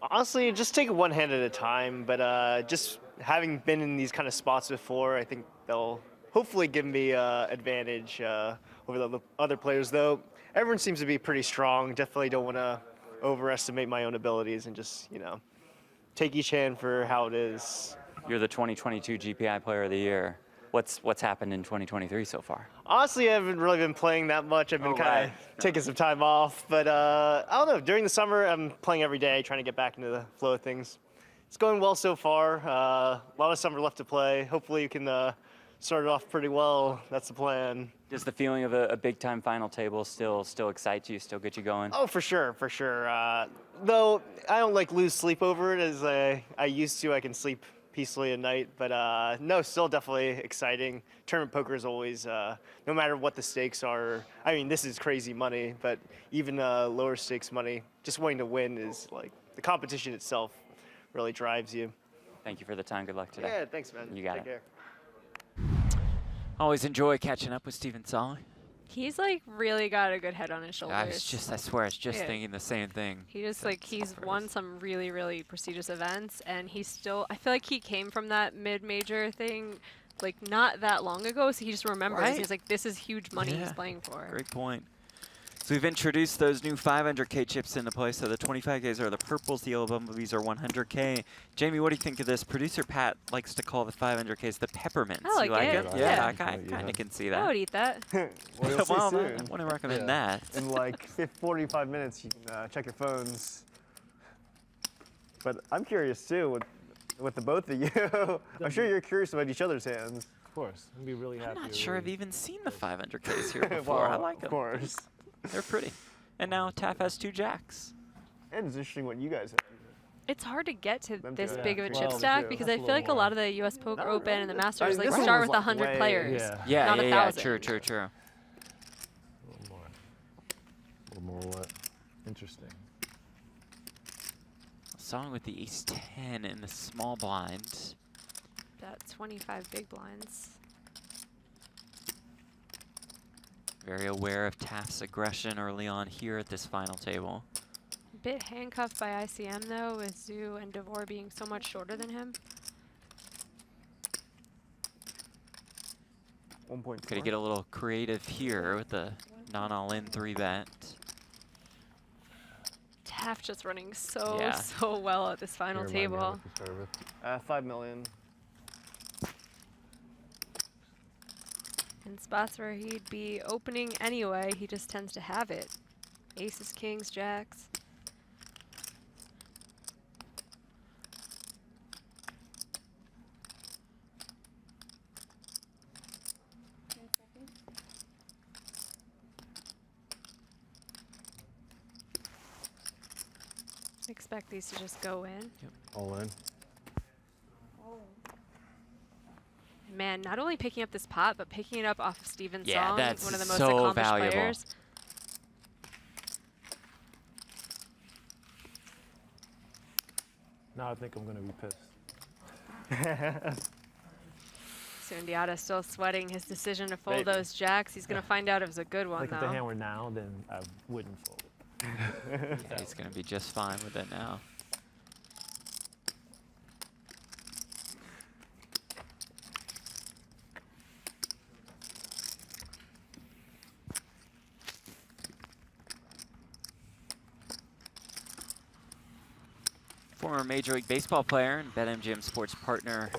Honestly, just take it one hand at a time, but just having been in these kind of spots before, I think they'll hopefully give me advantage over the other players, though. Everyone seems to be pretty strong. Definitely don't want to overestimate my own abilities and just, you know, take each hand for how it is. You're the 2022 GPI Player of the Year. what's happened in 2023 so far? Honestly, I haven't really been playing that much. I've been kind of taking some time off. But I don't know. During the summer, I'm playing every day, trying to get back into the flow of things. It's going well so far. A lot of summer left to play. Hopefully, you can start it off pretty well. That's the plan. Does the feeling of a big-time final table still excite you, still get you going? Oh, for sure, for sure. Though I don't lose sleep over it as I used to. I can sleep peacefully at night, but no, still definitely exciting. Tournament poker is always, no matter what the stakes are. I mean, this is crazy money, but even lower stakes money, just wanting to win is the competition itself really drives you. Thank you for the time. Good luck today. Yeah, thanks, man. You got Take it. care. Always enjoy catching up with Steven Solly. He's really got a good head on his shoulders. I swear, I was just Yeah. thinking the same thing. He just he's won some really, really prestigious events, and he's still, I feel like he came from that mid-major thing not that long ago, so he just remembers. Right? He's like, this is huge money he's Yeah. playing for. Great point. So we've introduced those new 500K chips into play. So the 25Ks are the purples, the yellow bumblebees are 100K. Jamie, what do you think of this? Producer Pat likes to call the 500Ks the peppermints. I like you like it. it? Yeah. I kind of can see that. I would eat that. Well, you'll see Well, I soon. wouldn't recommend Yeah. that. In 45 minutes, you can check your phones. But I'm curious too, with the both of you. I'm sure you're curious about each other's hands. Of course, I'd be really happy. I'm not to sure I've really- even seen the 500Ks here before. I like them. Of course. They're pretty. And now Taff has 2 jacks. And it's interesting what you guys have. It's hard to get to Them this too. big of a Yeah. chip Well, stack too. because That's I a feel little like a lot more. of the U.S. Poker Not Open and the Masters this one start was, with 100 way- players. Yeah. Yeah, Not yeah, 1,000. True. A little more. A little more what? Interesting. Song with the ace-10 in the small blind. That's 25 big blinds. Very aware of Taft's aggression early on here at this final table. Bit handcuffed by ICM though, with Zoo and Devore being so much shorter than him. 1.4. Gonna get a little creative here with the non-all-in 3-bet. Taft just running so, Yeah. so well at this final Can you remind me how table. much you started with? 5 million. In spots where he'd be opening anyway, he just tends to have it. Aces, kings, jacks. Expect these to just go in. All in. Man, not only picking up this pot, but picking it up off of Steven's Yeah, song, that's one of the most so accomplished valuable. players. Now I think I'm gonna be pissed. Sundiata still sweating his decision to fold Maybe. those jacks. He's going to find out it was a good one, Like if the hand though. were now, then I wouldn't fold it. Yeah, he's gonna be just fine with it now. Former Major League Baseball player and BetMGM sports partner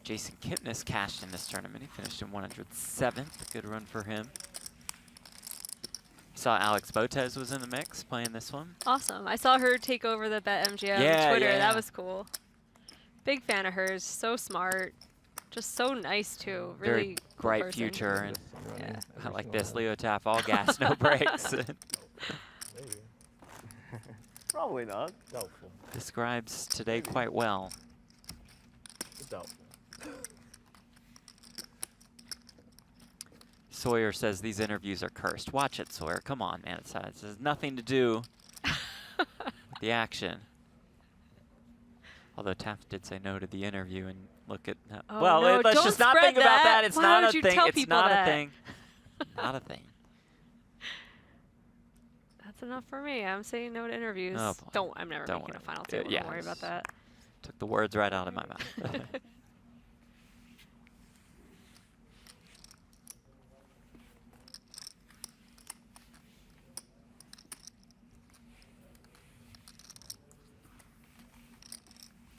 Jason Kipnis cashed in this tournament. He finished in 107th. Good run for him. Saw Alex Botez was in the mix playing this one. Awesome. I saw her take over the BetMGM Yeah, Twitter. yeah. That was cool. Big fan of hers. So smart. Just so nice, too. Really Very cool bright person. future, and Yeah. I like this. Leo Taff, all gas, no brakes. Maybe. Probably not. Doubtful. Describes today quite well. Doubtful. Sawyer says these interviews are cursed. Watch it, Sawyer. Come on, man. It has nothing to do with the action. Although Taft did say no to the interview, and look at Oh, well, no, let's don't just not spread think about that. that. It's Why not would a you thing. tell It's people not that? a thing. Not a thing. That's enough for me. I'm saying no to interviews. Oh, boy. I'm never Don't making worry. a final table. Yeah, Don't worry about that. Took the words right out of my mouth.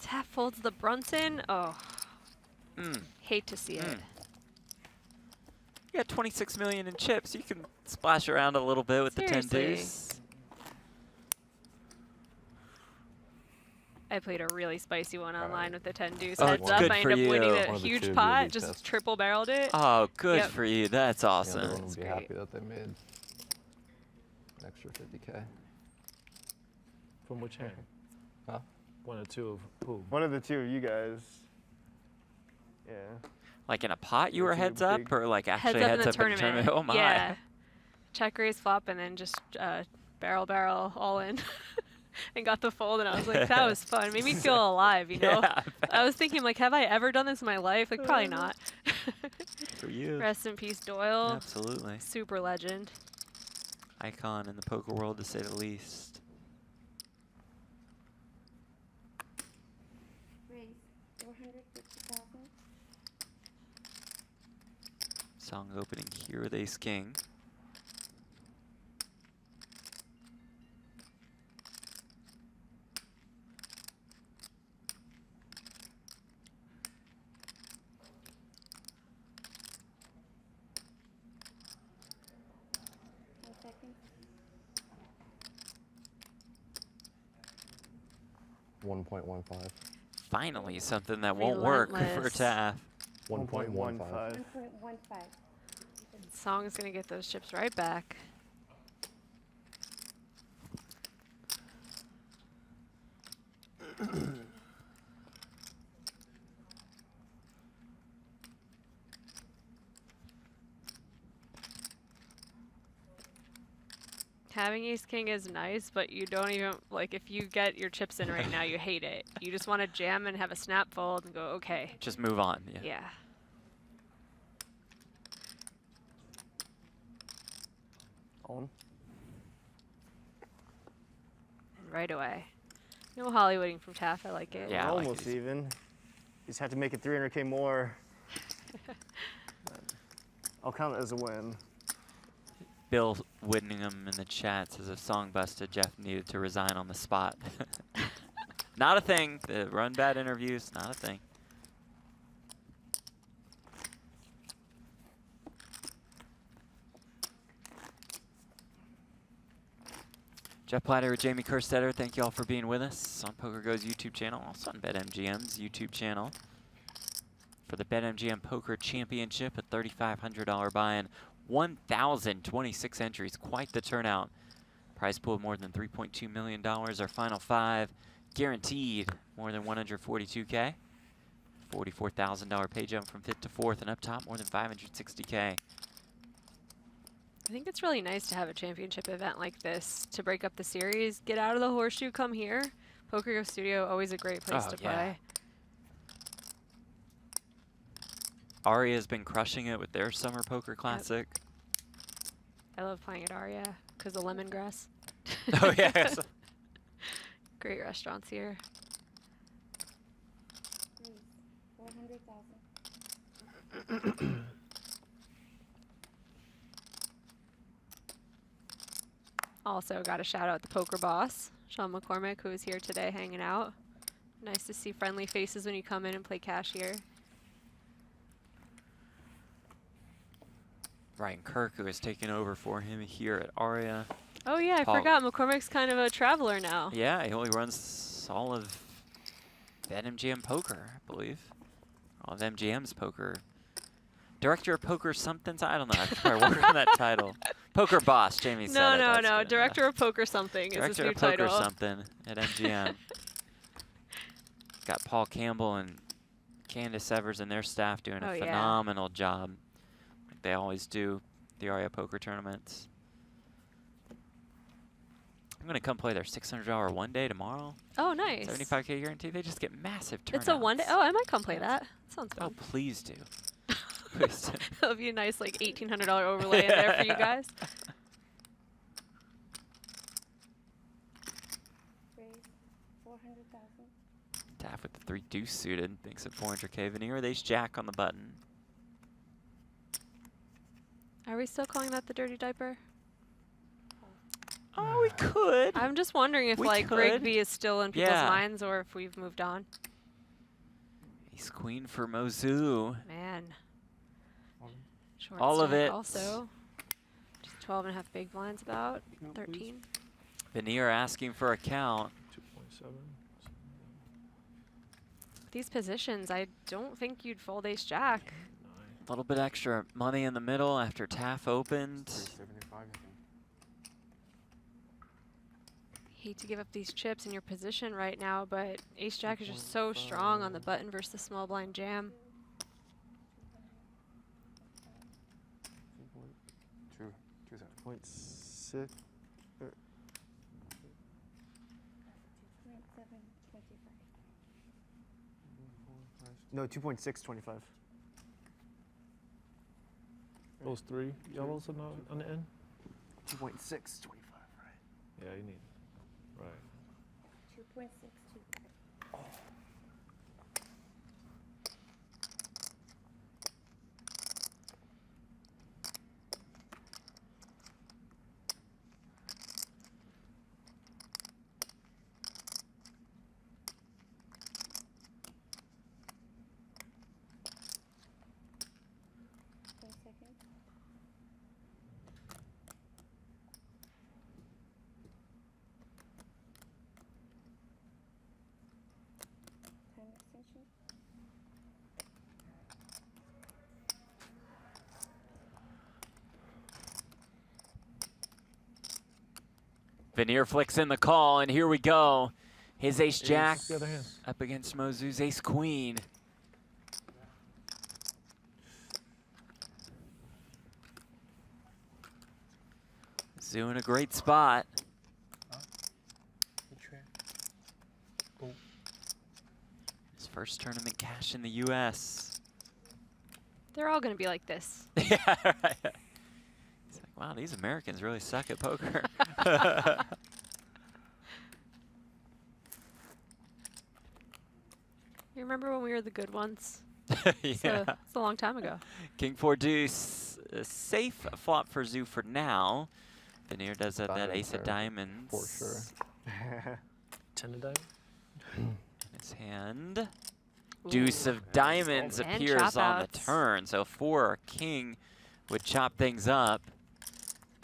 Taft folds the Brunson. Oh, Mm. hate to see it. You got 26 million in chips. You can splash around a little bit with the 10 Seriously. deuce. I played a really spicy one online with the 10 deuce Oh, heads up. good I for ended up winning you. a One of the huge two pot, UV just tests. triple barreled it. Oh, good Yep. for you. That's The awesome. other one would be great. happy that they made an extra 50K. From which hand? Huh? One or two of who? One of the two of you guys. Yeah. Like in a pot, you were Two heads up, big- or like Heads actually up heads in the up in the tournament. tournament? Oh my! Yeah. Check raise flop and then just barrel all in. And got the fold, and I was like, that was fun. Made me feel alive, you know? Yeah, I was thinking, like, have I ever done this in my life? Like, probably not. for you. Rest in peace, Doyle. Absolutely. Super legend. Icon in the poker world, to say the least. Raise 450,000. Song opening here with ace king. Second. 1.15. Finally, something that won't work for Relentless. Taff. 1.15. 1.15. 1.15. Song's going to get those chips right back. Having ace king is nice, but you don't even, like, if you get your chips in right now, you hate it. You just want to jam and have a snap fold and go, okay. Just move on. Yeah. Yeah. On. Right away. No Hollywooding from Taff. I like it. Yeah, I like Almost these. even. You just have to make it 300K more. I'll count it as a win. Bill Whittingham in the chat says if Song busted, Jeff needed to resign on the spot. Not a thing. The run bad interviews, not a thing. Jeff Platter with Jamie Kerstetter, thank you all for being with us on PokerGo's YouTube channel, also on BetMGM's YouTube channel. For the BetMGM Poker Championship, a $3,500 buy-in, 1,026 entries, quite the turnout. Prize pool of more than $3.2 million, our final five, guaranteed more than 142K. $44,000 pay jump from 5th to 4th, and up top more than 560K. I think it's really nice to have a championship event like this to break up the series. Get out of the horseshoe, come here. PokerGo Studio, always a great place Oh, to yeah. play. Aria's been crushing it with their Summer Poker Classic. I love playing at Aria because of lemongrass. Oh, yes. Great restaurants here. Raise 400,000. Also got a shout out the poker boss, Sean McCormick, who is here today hanging out. Nice to see friendly faces when you come in and play cash here. Ryan Kirk, who has taken over for him here at Aria. Oh yeah, I Paul. forgot. McCormick's kind of a traveler now. Yeah, he only runs all of BetMGM Poker, I believe. All of MGM's poker. Director of Poker something? I don't know. I could probably work on that title. Poker Boss, Jamie said No, it. no, That's no. good enough. Director of Poker something is his Director new of Poker title. something at MGM. Got Paul Campbell and Candace Evers and their staff doing Oh, a yeah. phenomenal job. Like they always do, the Aria Poker tournaments. I'm going to come play their $600 one day tomorrow. Oh, nice. 75K guarantee. They just get massive turnouts. It's a one day. Oh, I might come play that. Sounds Oh, fun. please do. Please do. That'll be a nice like $1,800 overlay in there for you guys. Raise 400,000. Taff with the 3 deuce suited. Thinks at 400K. Veneer with ace jack on the button. Are we still calling that the dirty diaper? Oh, we could. I'm just wondering if We like could. Rigby is still in people's Yeah. minds or if we've moved on. Ace queen for Mozu. Man. Short All of stack it. Also, just 12.5 big blinds about 13. Veneer asking for a count. 2.7. These positions, I don't think you'd fold ace jack. A little bit extra money in the middle after Taff opened. 375, I think. Hate to give up these chips in your position right now, but ace jack is just so strong on the button versus the small blind jam. 2.6. 2.725. No, 2.625. Those 3 yellows on the end? 2.625, right? Yeah, you need. Right. 2.625. Time extension. Veneer flicks in the call, and here we go. His ace jack The other hand. up against Mozu's ace queen. Zoo in a great spot. His first tournament cash in the U.S. They're all going to be like this. Yeah, right. He's like, wow, these Americans really suck at poker. You remember when we were the good ones? Yeah. It's a long time ago. King 4 deuce, a safe flop for Zoo for now. Veneer does have that Diamond ace of pair, diamonds. for sure. 10 to diamond. In his hand. Deuce of diamonds And appears chop on the outs. turn. So 4 king would chop things up.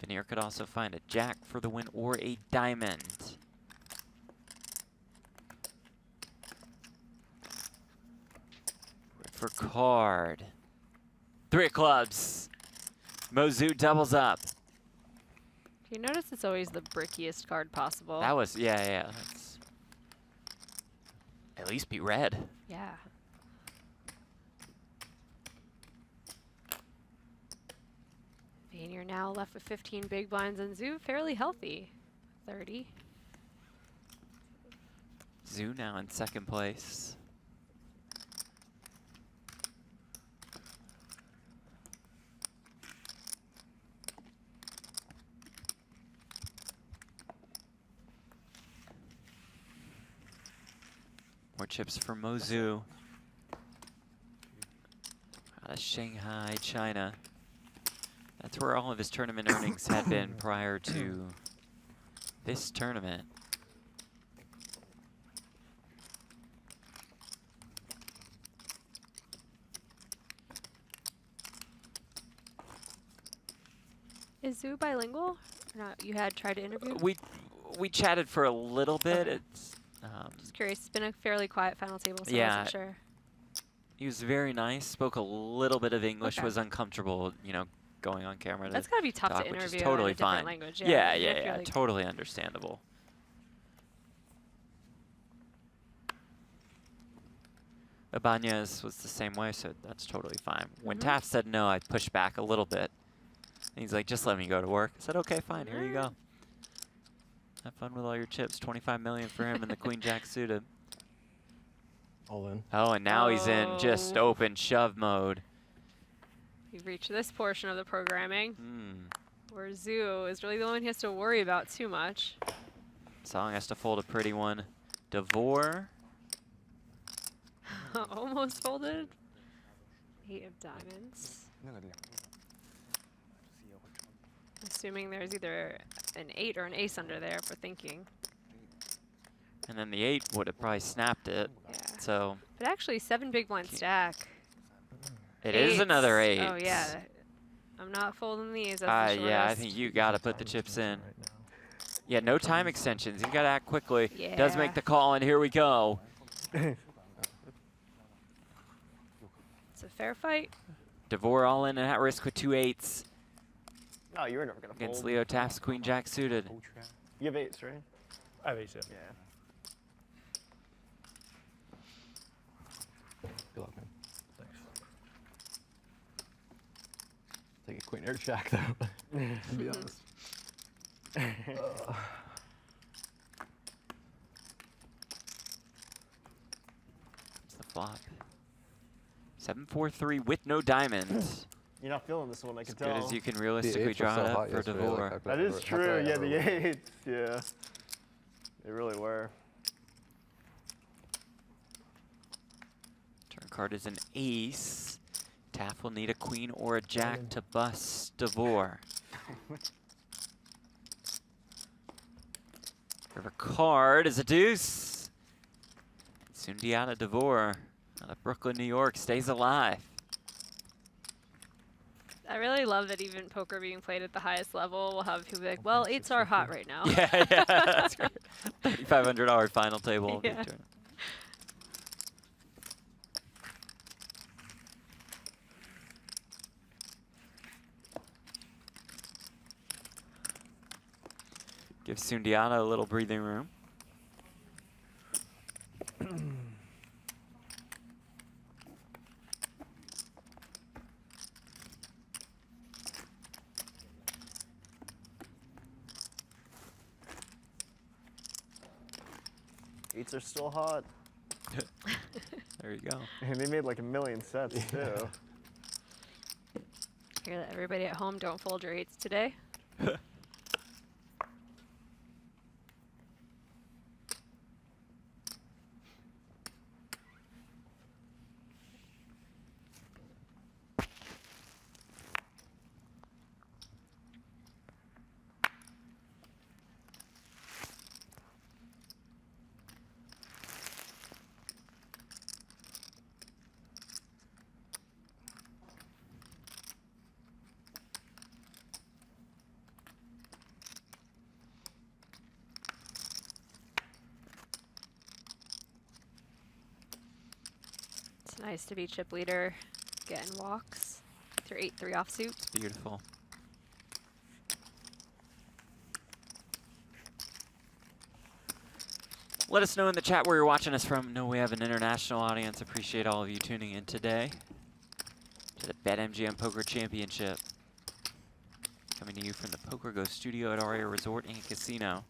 Veneer could also find a jack for the win or a diamond. For card. 3 of clubs. Mozu doubles up. You notice it's always the brickiest card possible. That was, yeah. That's at least be red. Yeah. You're now left with 15 big blinds and Zoo fairly healthy. 30. Zoo now in second place. More chips for Mozu. Out of Shanghai, China. That's where all of his tournament earnings had been prior to this tournament. Is Zoo bilingual? Or not? You had tried to interview? We chatted for a little bit. Okay. It's Just curious. It's been a fairly quiet final table, so I Yeah. wasn't sure. he was very nice. Spoke a little bit of English. Okay. Was uncomfortable, going on camera. That's gotta be tough talk, to which is interview totally in a different fine. language. Yeah, you feel like- totally understandable. Ibanez was the same way, so that's totally fine. When Mhm. Taft said no, I pushed back a little bit. And he's like, just let me go to work. I said, okay, fine, here you go. Have fun with all your chips. 25 million for him and the Queen Jack suited. All in. Oh, and now he's in just Oh. open shove mode. We've reached this portion of the programming Hmm. where Zoo is really the one he has to worry about too much. Song has to fold a pretty one. Devore. Almost folded. 8 of diamonds. Assuming there's either an 8 or an ace under there for thinking. And then the 8 would have probably snapped it. Yeah. So But actually, 7 big blind stack. it is another 8. Oh, yeah. I'm not folding these. That's the Yeah, I shortest. think you got to put the Time chips in. extension right now. Yeah, no time extensions. You got to act quickly. Yeah. Does make the call, and here we go. It's a fair fight. DeVore all in and at risk with 2-8s. Oh, you were never gonna Against fold. Leo taps Queen Jack suited. You have 8s, right? I have ace, yeah. Yeah. Good luck, man. Thanks. Take a queen or jack though. To be honest. It's the flop. 7-4-3 with no diamonds. You're not feeling this one, I As can good tell. as you can The realistically eights were draw so it up hot for yesterday, like, DeVore. how could That I is ever- how could true. I Yeah, ever the win? 8s. Yeah. They really were. Turn card is an ace. Taff will need a queen or a jack to bust DeVore. River card is a deuce. Sundiata DeVore out of Brooklyn, New York, stays alive. I really love that even poker being played at the highest level will have people be like, well, 8s are hot right now. Yeah, that's great. $3,500 final table. Yeah. Victor. Give Sundiata a little breathing room. Eights are still hot. There you go. And they made like 1,000,000 sets too. Hear that, everybody at home, don't fold your 8s today. It's nice to be chip leader, getting walks with your 8-3 offsuit. It's beautiful. Let us know in the chat where you're watching us from. Know we have an international audience. Appreciate all of you tuning in today to the BetMGM Poker Championship. Coming to you from the PokerGo studio at Aria Resort and Casino.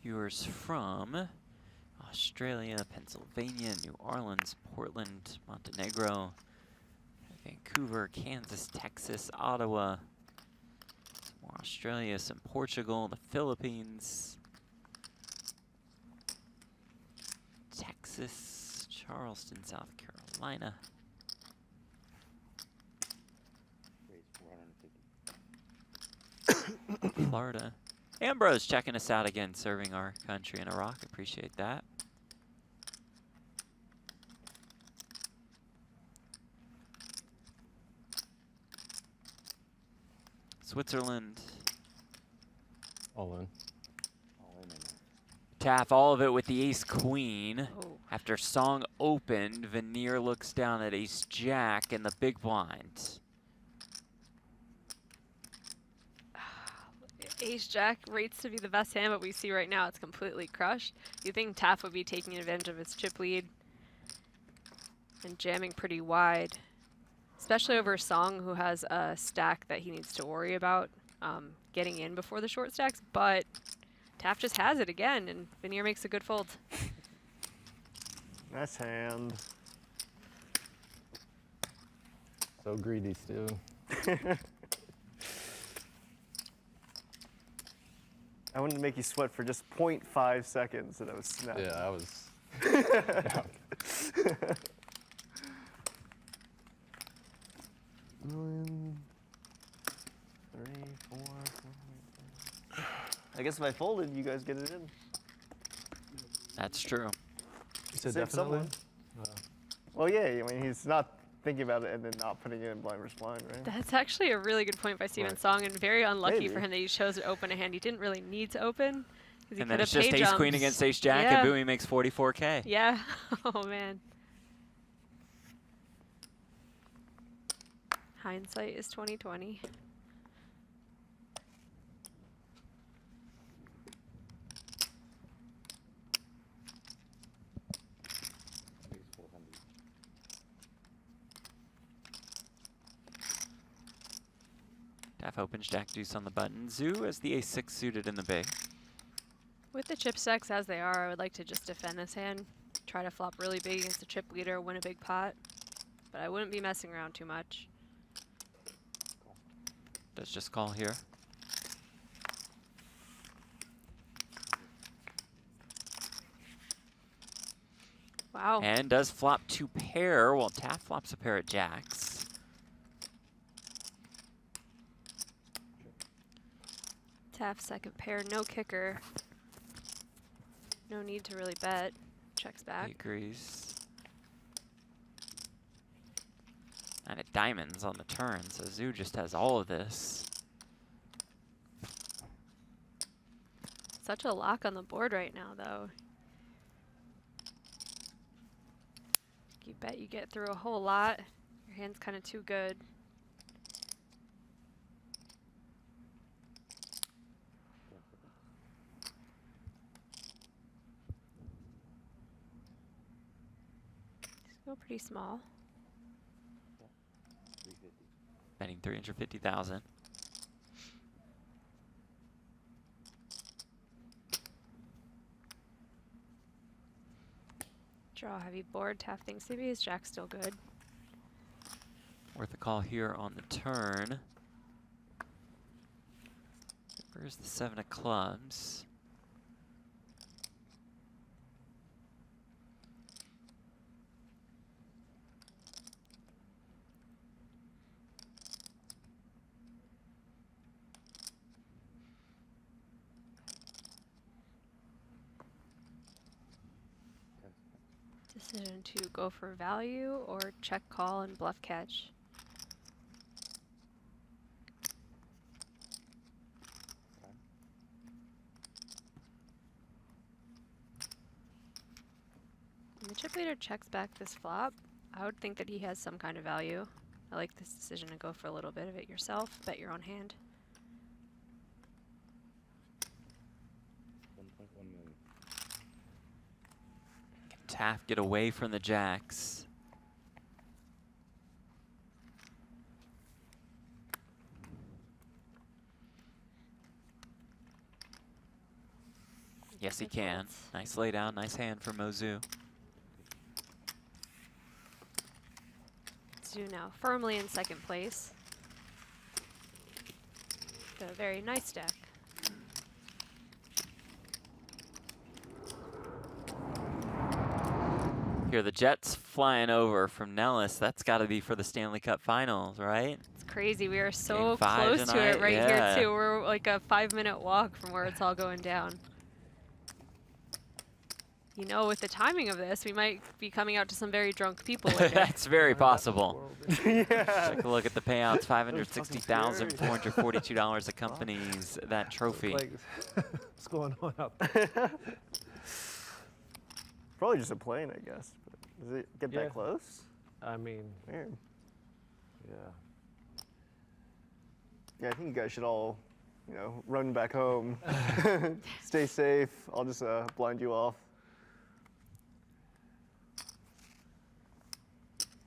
Viewers from Australia, Pennsylvania, New Orleans, Portland, Montenegro, Vancouver, Kansas, Texas, Ottawa, some more Australia, some Portugal, the Philippines, Texas, Charleston, South Carolina. Florida. Ambrose checking us out again, serving our country in Iraq. Appreciate that. Switzerland. All in. Taff all of it with the ace-queen. Oh. After song opened, Veneer looks down at ace-jack in the big blind. Ace-jack rates to be the best hand, but we see right now it's completely crushed. You think Taff would be taking advantage of his chip lead and jamming pretty wide, especially over Song, who has a stack that he needs to worry about getting in before the short stacks, but Taff just has it again, and Veneer makes a good fold. Nice hand. So greedy, Stu. I wanted to make you sweat for just 0.5 seconds, and I was snapping. Yeah, I was. Million, 3, 4, 4. I guess if I folded, you guys get it in. That's true. You said Save definitely? someone. Well, yeah. I mean, he's not thinking about it and then not putting it in blind versus blind, right? That's actually a really good point by Steven Right. Song, and very unlucky Maybe. for him that he chose to open a hand he didn't really need to open. 'Cause he And then could it's have just pay ace queen jumps. against ace jack, Yeah. and boom, he makes 44K. Yeah. Oh man. Hindsight is 2020. Taff opens jack deuce on the button. Zoo has the ace-6 suited in the big. With the chip stacks as they are, I would like to just defend this hand. Try to flop really big against the chip leader, win a big pot. But I wouldn't be messing around too much. Does just call here. Wow. And does flop 2 pair while Taff flops a pair of jacks. Taff second pair, no kicker. No need to really bet. Checks He back. agrees. And it diamonds on the turn, so Zoo just has all of this. Such a lock on the board right now, though. You bet you get through a whole lot. Your hand's kind of too good. Still pretty small. Betting 350,000. Draw heavy board. Taff thinks maybe his jack's still good. Worth a call here on the turn. Where's the 7 of clubs? Decision to go for value or check call and bluff catch. When the chip leader checks back this flop, I would think that he has some kind of value. I like this decision to go for a little bit of it yourself, bet your own hand. Can Taff get away from the jacks? Yes, he Good can. folds. Nice laydown, nice hand for Mozu. Zoo now firmly in second place. The very nice deck. Here, the Jets flying over from Nellis. That's got to be for the Stanley Cup Finals, right? It's crazy. We are so Game 5 close to it tonight, right yeah. here too. We're like a 5-minute walk from where it's all going down. You know, with the timing of this, we might be coming out to some very drunk people later. That's very possible. Yeah. Take a look at the payouts. $560,442 accompanies that trophy. Like, what's going on out there? Probably just a plane, I guess. But does it get Yeah. that close? I mean, Weird. yeah. Yeah, I think you guys should all, run back home. Stay safe. I'll just blind you off.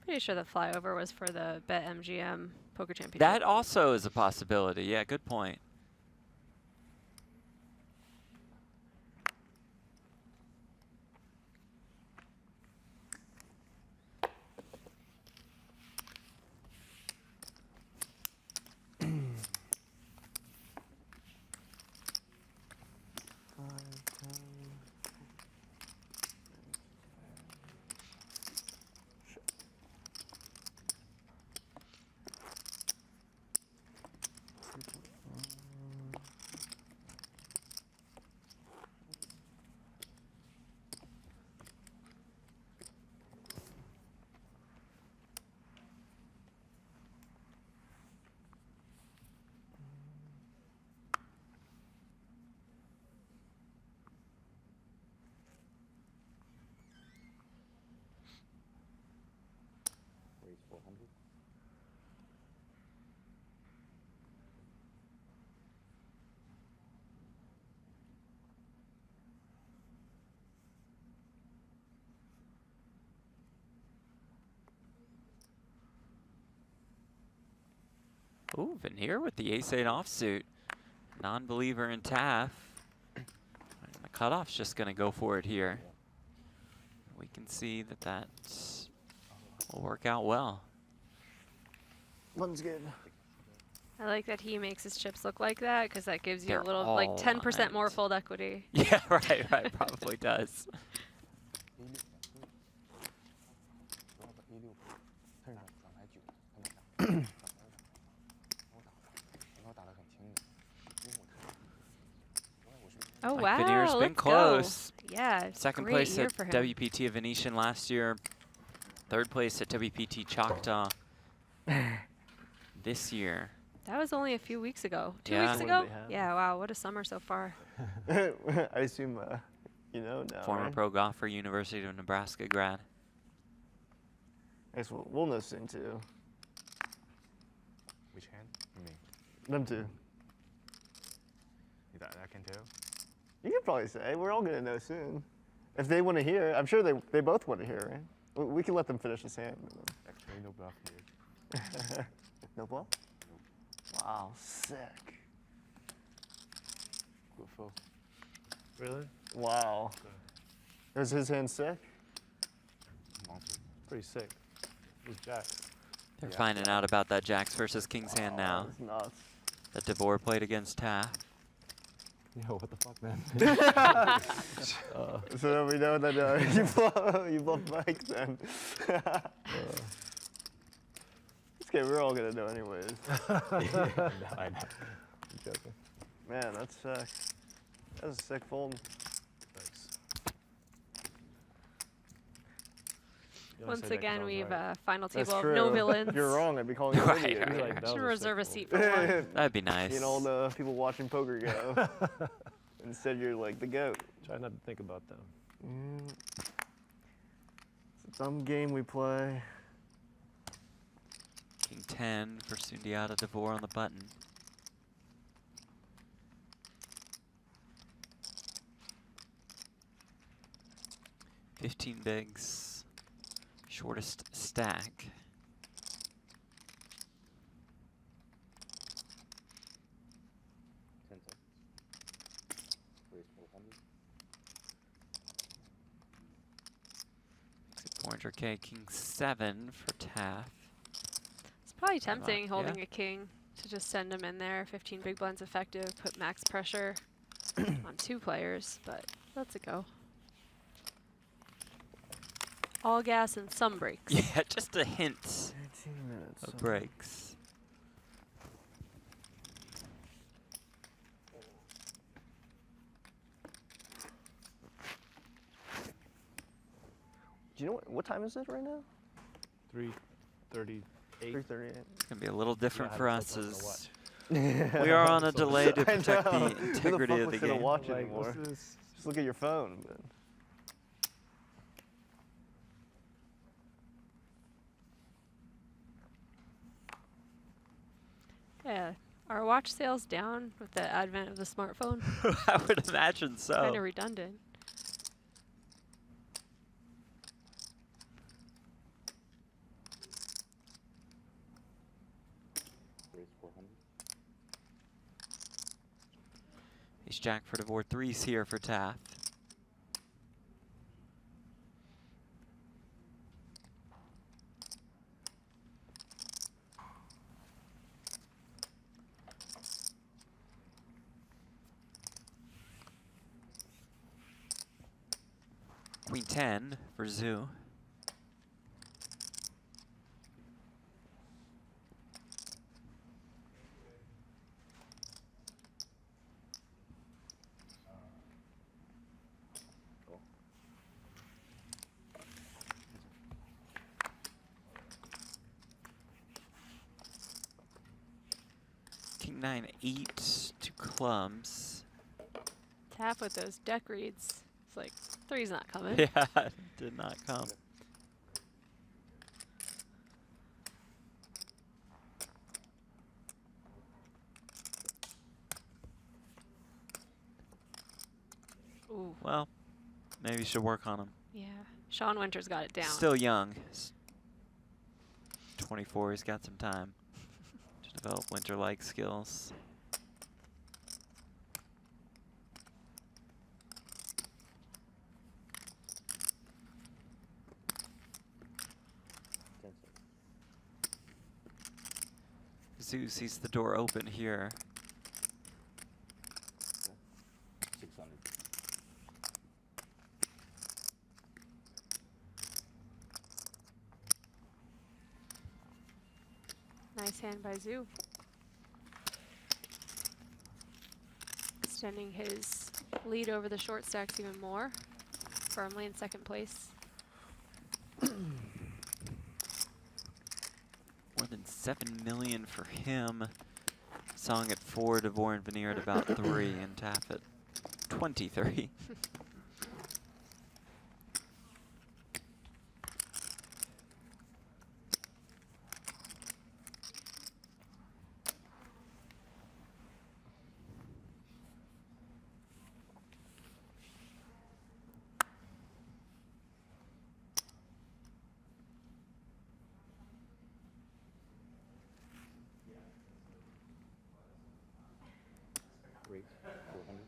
Pretty sure the flyover was for the BetMGM Poker Championship. That also is a possibility. Yeah, good point. Ooh, Veneer with the ace-8 offsuit. Non-believer in Taff. And the cutoff's just going to go for it here. We can see that that will work out well. One's good. I like that he makes his chips look like that because that gives you They're a little, like all 10% more lined. fold equity. Yeah, right, probably does. Oh, Mike wow. Veneer's been let's close. Go. Yeah. Second great place year at for him. WPT of Venetian last year. Third place at WPT Choctaw this year. That was only a few weeks ago. 2 Yeah. weeks What ago? did they have? Yeah, wow. What a summer so far. I assume, you know now, Former right? pro golfer, University of Nebraska grad. I guess we'll know soon, too. Which hand? You mean? Them too. That I can tell. You can probably say. We're all going to know soon. If they want to hear. I'm sure they both want to hear, right? We can let them finish this hand. Actually, no bluff here. No ball? Wow, sick. Good fold. Really? Wow. Is his hand sick? Pretty sick. Who's jacks? They're Yeah. finding out about that Jacks versus Kings hand now. That's nuts. That DeVore played against Taff. Yo, what the fuck, man? So then we know that you bluff Mike then. It's okay, we're all gonna know anyways. No, I know. I'm joking. Man, that's sick. That's a sick fold. Thanks. You only Once say that 'cause I again, was we've right. final That's table true. of no villains. If you're wrong, I'd be calling you an Right, idiot. right. You're like, that Should was sick reserve a fold. seat for one. That'd be nice. You know, all the people watching PokerGo. Instead, you're like the GOAT. Try not to think about them. It's a dumb game we play. King 10 for Sundiata DeVore on the button. $15 bigs, shortest stack. $400K, King 7 for Taff. It's probably tempting yeah. holding a king to just send him in there. 15 big blinds effective, put max pressure on 2 players, but let's it go. All gas and some brakes. Yeah, just a hint 18 minutes. of breaks. Do you know what time is it right now? 3:38. 3:38. It's going to be a little different have for a us cell phone to as watch. we are on a delay to I protect know. the Who integrity fuck of the was gonna game. watch Like, anymore? what's this? Just look at your phone. Man. Yeah. Are watch sales down with the advent of the smartphone? I would imagine so. Kind of redundant. Ace Jack for DeVore, 3's here for Taff. Queen 10 for Zoo. King 9, 8 to clubs. Tap with those deck reads. It's like 3's not coming. Yeah, did not come. Ooh. Well, maybe you should work on him. Yeah. Sean Winters got it down. Still young. 24, he's got some time to develop Winter-like skills. Zoo sees the door open here. 600. Nice hand by Zoo. Extending his lead over the short stacks even more. Firmly in second place. More than 7 million for him. Song at 4, DeVore and Veneer at about 3, and Taff at 23. Raise 400.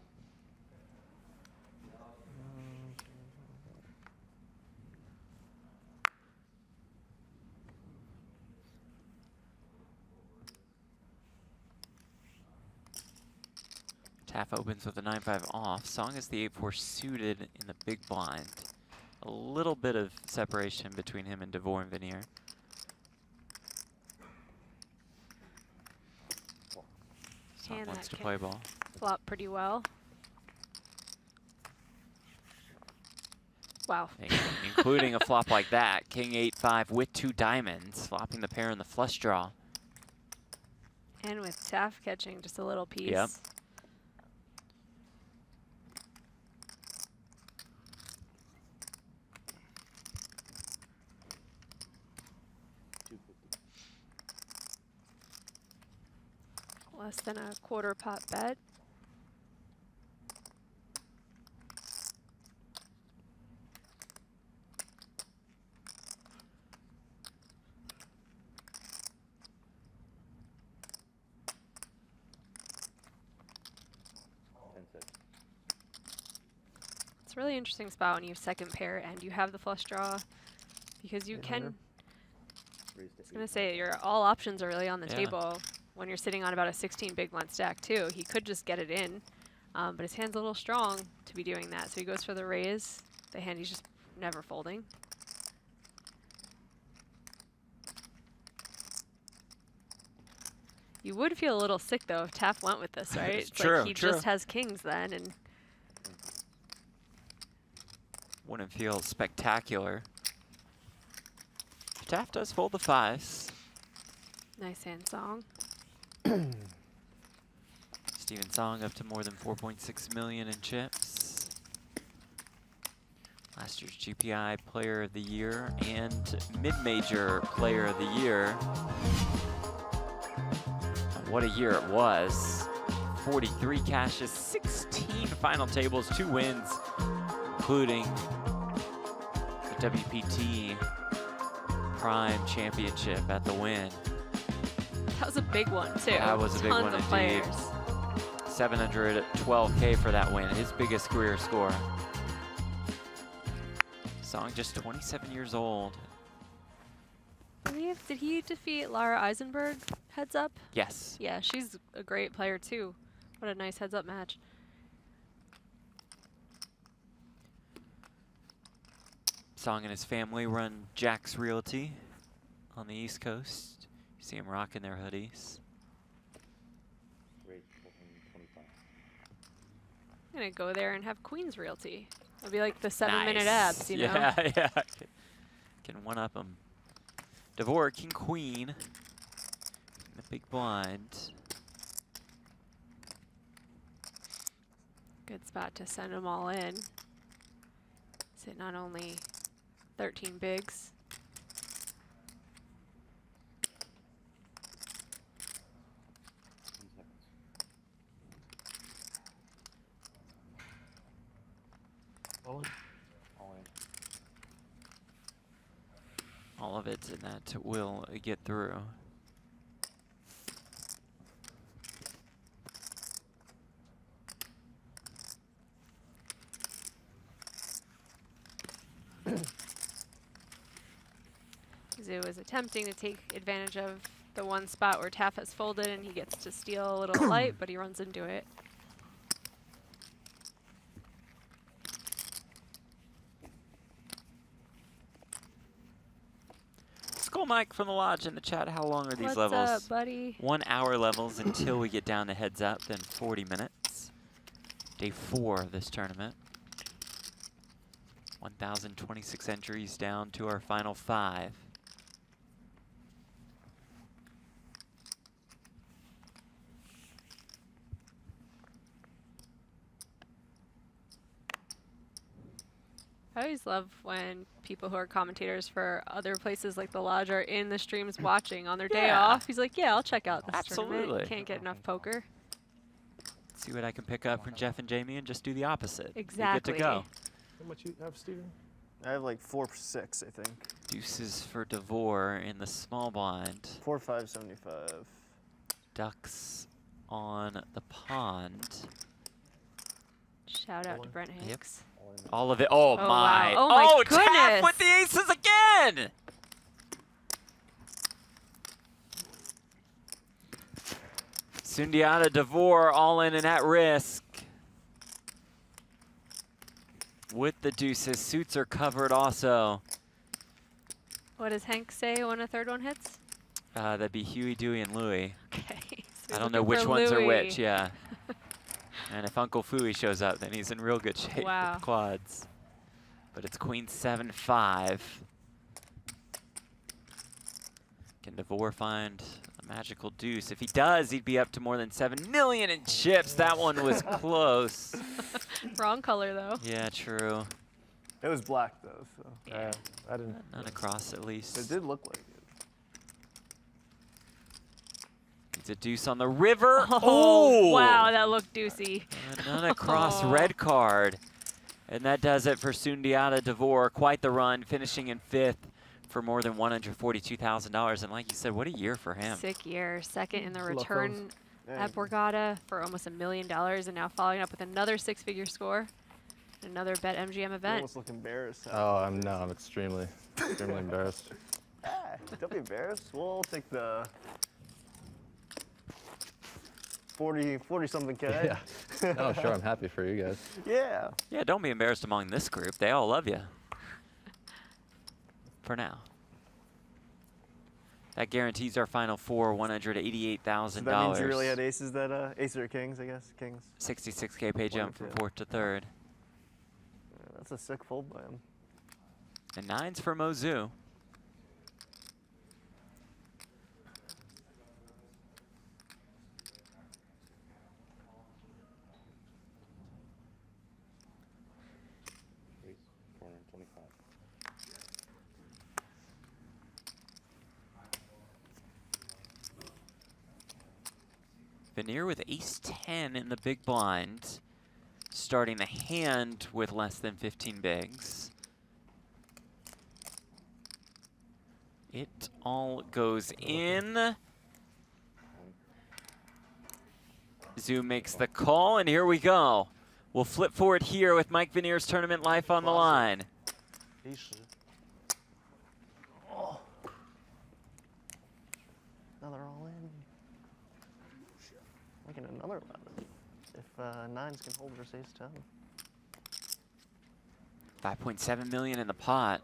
Taff opens with a 9-5 off. Song is the 8-4 suited in the big blind. A little bit of separation between him and DeVore and Veneer. Song Hand wants that to play ball. Flop pretty well. Wow. Including a flop like that. King 8-5 with 2 diamonds, flopping the pair in the flush draw. And with Taff catching just a little piece. Yep. Less than a quarter pot bet. It's a really interesting spot when you have second pair and you have the flush draw, because you can, I was going to say, all options are really on the Yeah. table when you're sitting on about a 16 big blind stack too. He could just get it in, but his hand's a little strong to be doing that. So he goes for the raise, the hand he's just never folding. You would feel a little sick though if Taff went with this, right? It's It's true, like he true. just has kings then, and Wouldn't feel spectacular. Taff does fold the 5s. nice hand Song. Steven Song up to more than 4.6 million in chips. Last year's GPI Player of the Year and Mid-Major Player of the Year. What a year it was. 43 cashes, 16 final tables, 2 wins, including the WPT Prime Championship at the Win. That was a big one too. That was a big Tons one of indeed. players. 712K for that win, his biggest career score. Song just 27 years old. Did he defeat Lara Eisenberg heads up? Yes. Yeah, she's a great player too. What a nice heads up match. Song and his family run Jack's Realty on the East Coast. You see him rocking their hoodies. Rate 425. I'm gonna go there and have Queen's Realty. It'll be like the 7-minute Nice. abs, you know? Yeah, yeah. Can one-up him. DeVore, King Queen. In the big blind. Good spot to send them all in. Sitting on only 13 bigs. All in. All of it, and that will get through. Zoo is attempting to take advantage of the one spot where Taff has folded, and he gets to steal a little light, but he runs into it. Skull Mike from the Lodge in the chat. How long are these What's levels? up, buddy? 1 hour levels until we get down to heads up, then 40 minutes. Day 4 of this tournament. 1,026 entries down to our final 5. I always love when people who are commentators for other places like the Lodge are in the streams watching on their day Yeah. off. He's like, yeah, I'll check out this Absolutely. tournament. Can't get enough poker. See what I can pick up from Jeff and Jamie and just do the opposite. Exactly. You're good to go. How much you have, Steven? I have like 4-6, I think. Deuces for DeVore in the small blind. 4-5-75. Ducks on the pond. Shout out to Brent Hanks. All of it. Oh, Oh, my. wow. Oh, my Taff goodness. with the aces again. Sundiata DeVore all in and at risk. With the deuces. Suits are covered also. What does Hank say when a third one hits? That'd be Huey, Dewey, and Louie. Okay. So I he's don't know looking which for ones are Louis. which, yeah. And if Uncle Fooey shows up, then he's in real good shape Wow. with the quads. But it's Queen 7-5. Can DeVore find a magical deuce? If he does, he'd be up to more than 7 million in chips. That one was close. Wrong color, though. Yeah, true. It was black, though, so. Yeah, I didn't. None across, at least. It did look like it. It's a deuce on the river. Oh, wow, that looked deucey. None across, Oh. red card. And that does it for Sundiata DeVore. Quite the run, finishing in 5th for more than $142,000. And like you said, what a year for him. Sick year. Second in the Love return Yeah. at Borgata for almost $1 million, and now following up with another 6-figure score. Another BetMGM You event. almost look embarrassed. Oh, I'm extremely embarrassed. Ah, don't be embarrassed. We'll take the 40-something K. Yeah. Oh, sure. I'm happy for you guys. Yeah. Yeah, don't be embarrassed among this group. They all love you. For now. That guarantees our final 4, $188,000. So that means you really had aces that, aces or kings, I guess? Kings. 66K pay jump from 4th to 3rd. Yeah, that's a sick fold by him. And 9s for Mozu. Raise 425. Veneer with ace-10 in the big blind. Starting the hand with less than 15 bigs. It all goes in. Zoo makes the call, and here we go. We'll flip forward here with Mike Veneer's tournament life on the line. Oh. Now they're all in. Making another 11. If nines can hold versus ace 10. 5.7 million in the pot.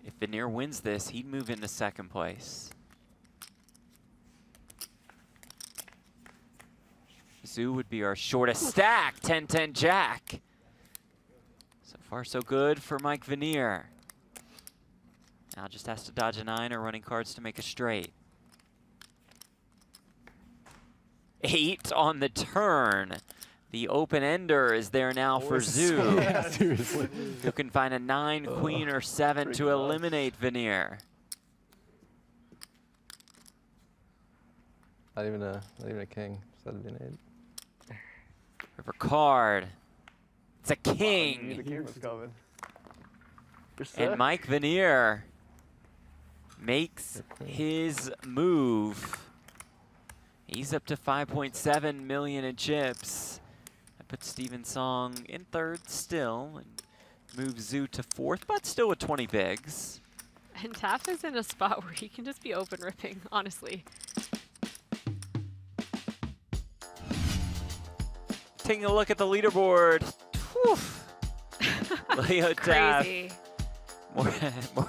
If Veneer wins this, he'd move into 2nd place. Zoo would be our shortest stack, 10-10 jack. So far, so good for Mike Veneer. Now just has to dodge a 9 or running cards to make a straight. 8 on the turn. The open-ender is there now for Zoo. Seriously. Who can find a 9, queen, or 7 to eliminate Veneer. Not even a king. Just had to be an 8. River card. It's a You knew king. the king was coming. You're And sick. Mike Veneer makes his move. He's up to 5.7 million in chips. I put Steven Song in third still and move Zoo to fourth, but still with 20 bigs. And Taff is in a spot where he can just be open ripping, honestly. Taking a look at the leaderboard. Whew. Leo Taff, Crazy. more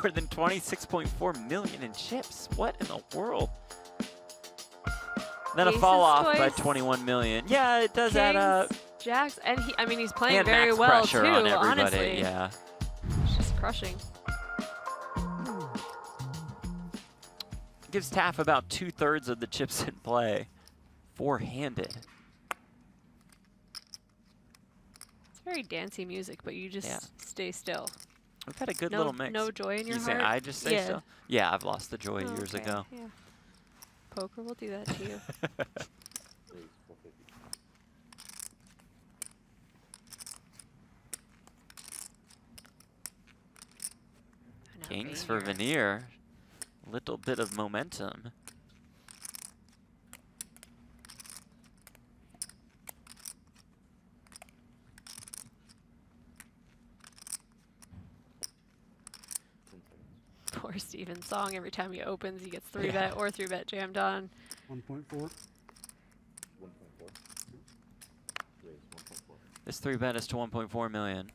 than 26.4 million in chips. What in the world? Then a Aces fall off by twice. 21 million. Yeah, it does add up. Jacks, and I mean, he's playing And very max well pressure too. on everybody. Honestly, Yeah. He's just crushing. Gives Taff about 2/3 of the chips in play, four-handed. It's very dancey music, but you just Yeah. stay still. We've had a good No, little mix. no joy in your You heart. saying I just say Yeah. so? Yeah, I've lost the joy Oh, years okay, ago. Yeah. Poker will do that to you. Raise 450. I know, Kings for Veneer. Veneer. Little bit of momentum. Poor Steven Song. Every time he opens, he gets 3 Yeah. bet or 3 bet jammed on. 1.4. 1.4. Raise 1.4. This 3-bet is to 1.4 million.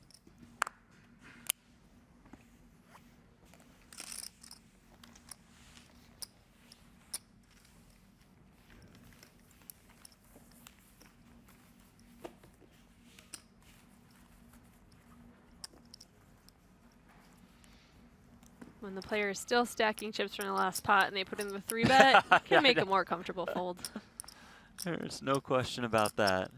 When the player is still stacking chips from the last pot and they put in the 3 bet, Yeah, can I make know. a more comfortable fold. There's no question about that.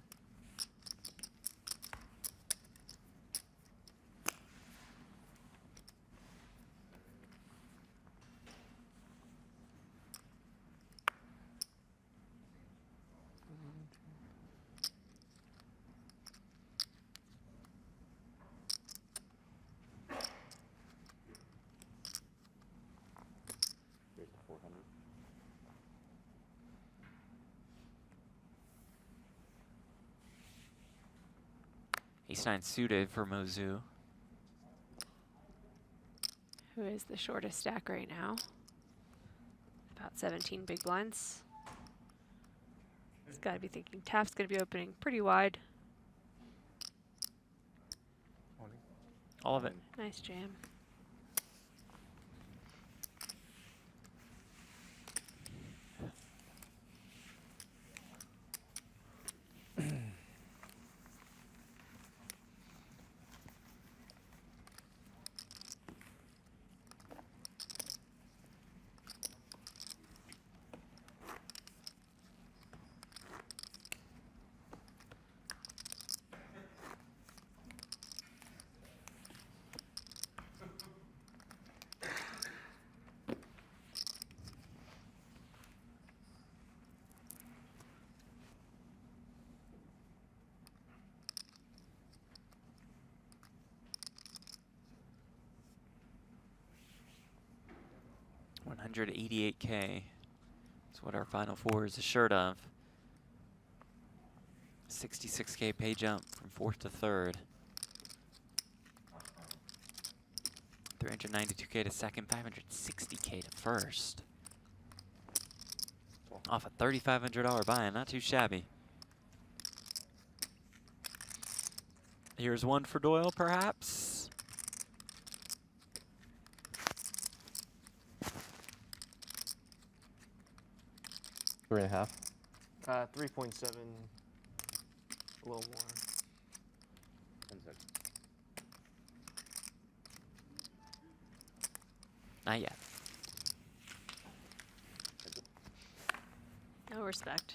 Raise to 400. Ace-9 suited for Mozu. Who is the shortest stack right now? About 17 big blinds. He's got to be thinking Taft's going to be opening pretty wide. All of it. Nice jam. $188K. That's what our final four is a shirt of. 66K pay jump from fourth to third. 392K to second, 560K to first. Off a $3,500 buy-in, not too shabby. Here's one for Doyle, perhaps. Three and a half. 3.7. A little more. 10 seconds. Not yet. No respect.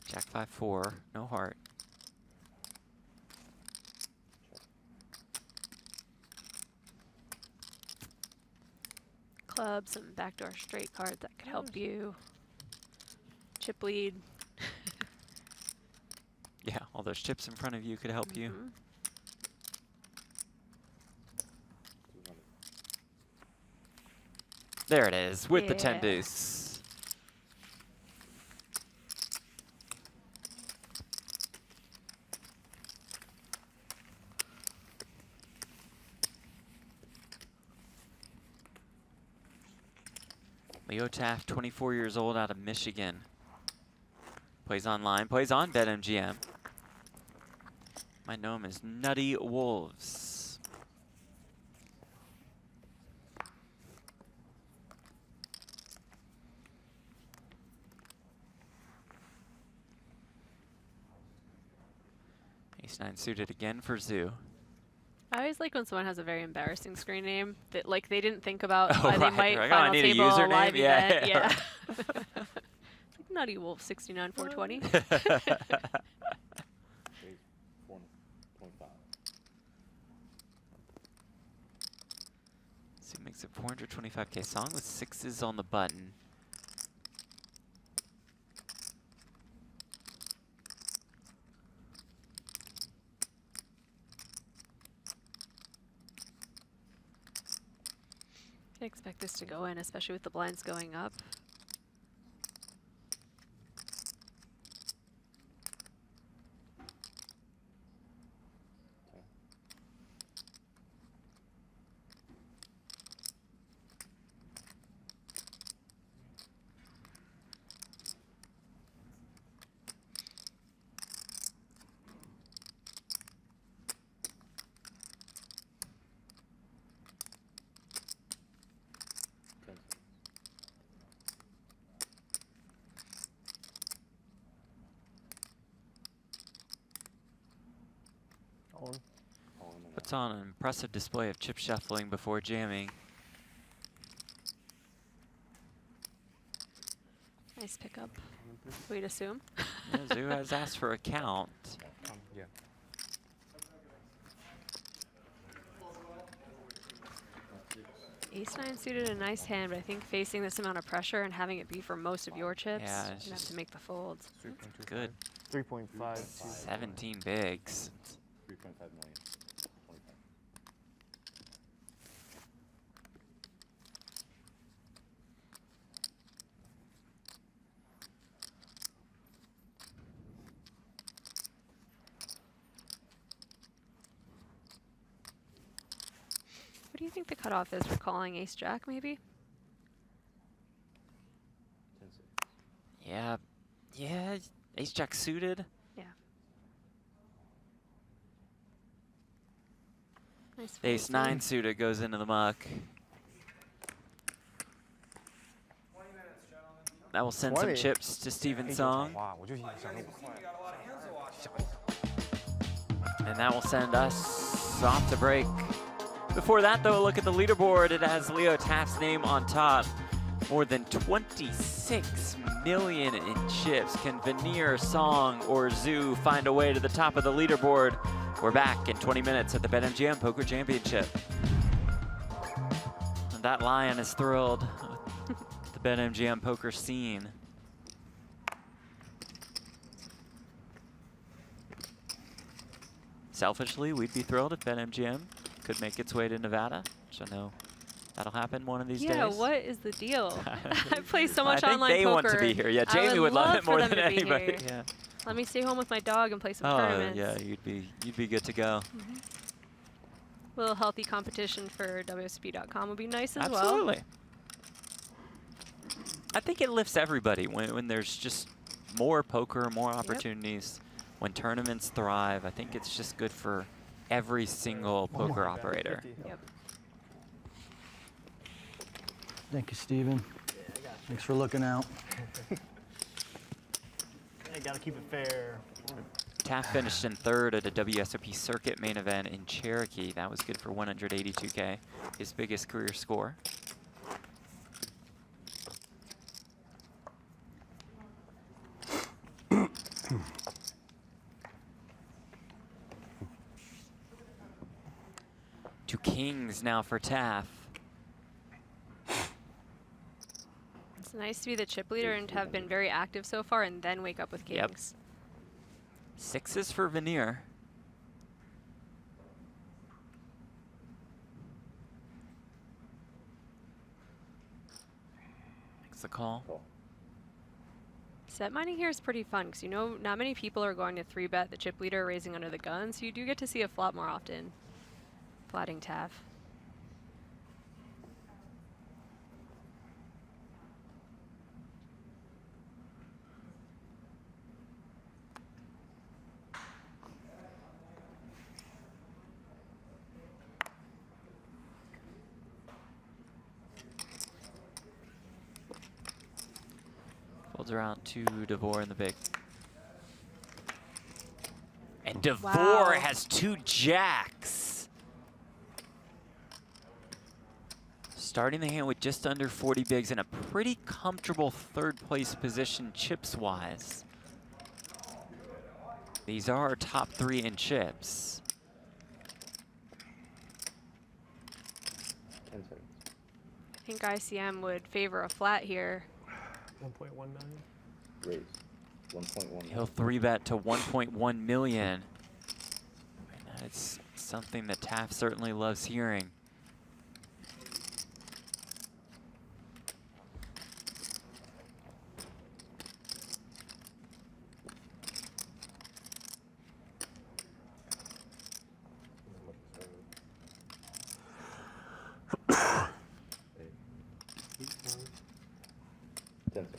Jack 5-4, no heart. Club, some backdoor straight cards that could help you. Chip lead. Yeah, All those chips in front of you could help you. 200. There it is with the 10 Yeah. deuce. Leo Taft, 24 years old, out of Michigan. Plays online, plays on BetMGM. Might know him as Nutty Wolves. Ace-9 suited again for Zoo. I always like when someone has a very embarrassing screen name that like they didn't think about Oh, why they right. might Like, oh, I final need a table username? live Yeah, event. yeah, Yeah. It's like Nutty Wolf 69420. Raise 425. Zoo makes it 425K. Song with 6s on the button. I expect this to go in, especially with the blinds going up. Puts on an impressive display of chip shuffling before jamming. Nice pickup, we'd assume. Yeah, Zoo has asked for a count. Yeah. Ace-9 suited a nice hand, but I think facing this amount of pressure and having it be for most of your chips, Yeah, you're it's gonna have just to make the folds. Good. 3.5. 17 bigs. 3.5 million. 25. What do you think the cutoff is for calling Ace-Jack, maybe? 10-6. Yeah. Yeah. Ace-Jack suited. Yeah. Nice fold, Ace-9 Zoo. suited goes into the muck. That will send some 20. chips to Steven Song. 哇，我就想说， And that will send us off to break. Before that, though, a look at the leaderboard. It has Leo Taft's name on top. More than 26 million in chips. Can Veneer, Song, or Zoo find a way to the top of the leaderboard? We're back in 20 minutes at the BetMGM Poker Championship. And that lion is thrilled with the BetMGM poker scene. Selfishly, we'd be thrilled if BetMGM could make its way to Nevada, which I know that'll happen one of these days. Yeah, what is the deal? I play so much I think online they poker. want to be here. Yeah, I Jamie would love it for more them than to be anybody. here. Yeah. Let me stay home with my dog and play some Oh tournaments. yeah, you'd be good to go. A little healthy competition for WSP.com would be nice as well. Absolutely. I think it lifts everybody when there's just more poker, more opportunities, when tournaments thrive. I think it's just good for every single poker operator. Yep. Thank you, Steven. Thanks for looking out. I gotta keep it fair. Taft finished in third at a WSOP circuit main event in Cherokee. That was good for 182K, his biggest career score. Two kings now for Taft. It's nice to be the chip leader and to have been very active so far and then wake up with Yep. kings. Sixes for Veneer. Makes the call. Call. Set mining here is pretty fun because you know not many people are going to 3-bet the chip leader raising under the gun, so you do get to see a flop more often. Flatting Taff. Folds around to DeVore in the big. And DeVore Wow. has 2 jacks. Starting the hand with just under 40 bigs in a pretty comfortable third place position chips-wise. These are our top 3 in chips. 10 seconds. I think ICM would favor a flat here. 1.19. Raise. 1.1. He'll 3-bet to 1.1 million. And it's something that Taft certainly loves hearing. Seconds.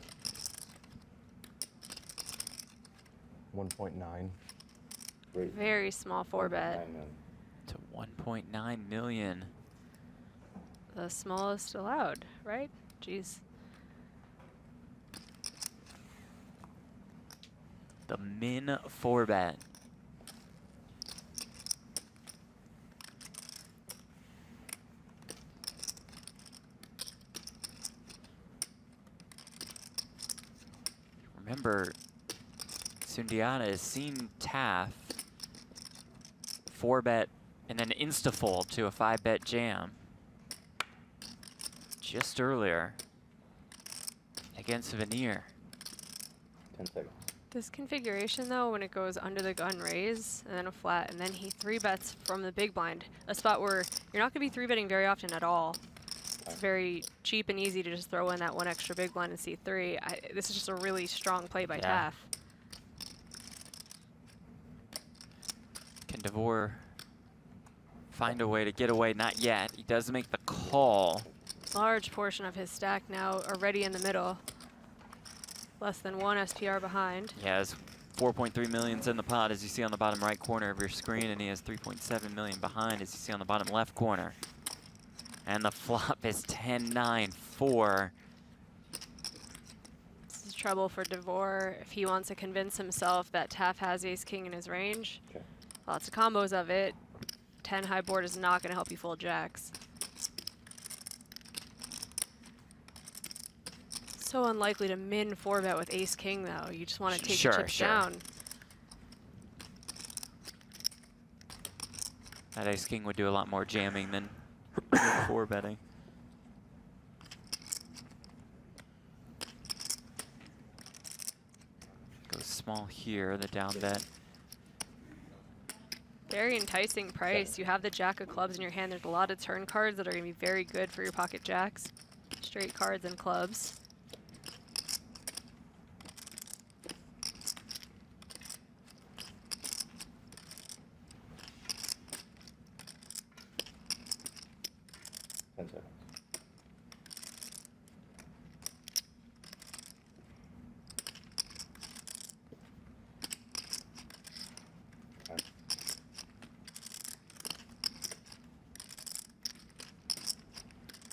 1.9. Raise. Very small 4-bet. 9 million. To 1.9 million. The smallest allowed, right? Jeez. The min 4-bet. Remember, Sundiata has seen Taff 4-bet and then insta-fold to a 5-bet jam just earlier against Veneer. 10 seconds. This configuration though, when it goes under the gun raise and then a flat and then he 3-bets from the big blind, a spot where you're not going to be 3-betting very often at all. It's very cheap and easy to just throw in that 1 extra big blind and C3. This is just a really strong play by Yeah. Taff. Can DeVore find a way to get away? Not yet. He does make the call. Large portion of his stack now already in the middle. Less than 1 SPR behind. He has 4.3 millions in the pot, as you see on the bottom right corner of your screen, and he has 3.7 million behind, as you see on the bottom left corner. And the flop is 10-9-4. This is trouble for DeVore if he wants to convince himself that Taff has ace-king in his range. Okay. Lots of combos of it. 10 high board is not going to help you fold jacks. So unlikely to min 4-bet with ace-king though. You just want to take Sure, the chips sure. down. That ace-king would do a lot more jamming than 4-betting. Goes small here, the down bet. Very enticing price. You have the jack of clubs in your hand. There's a lot of turn cards that are going to be very good for your pocket jacks. Straight cards and clubs.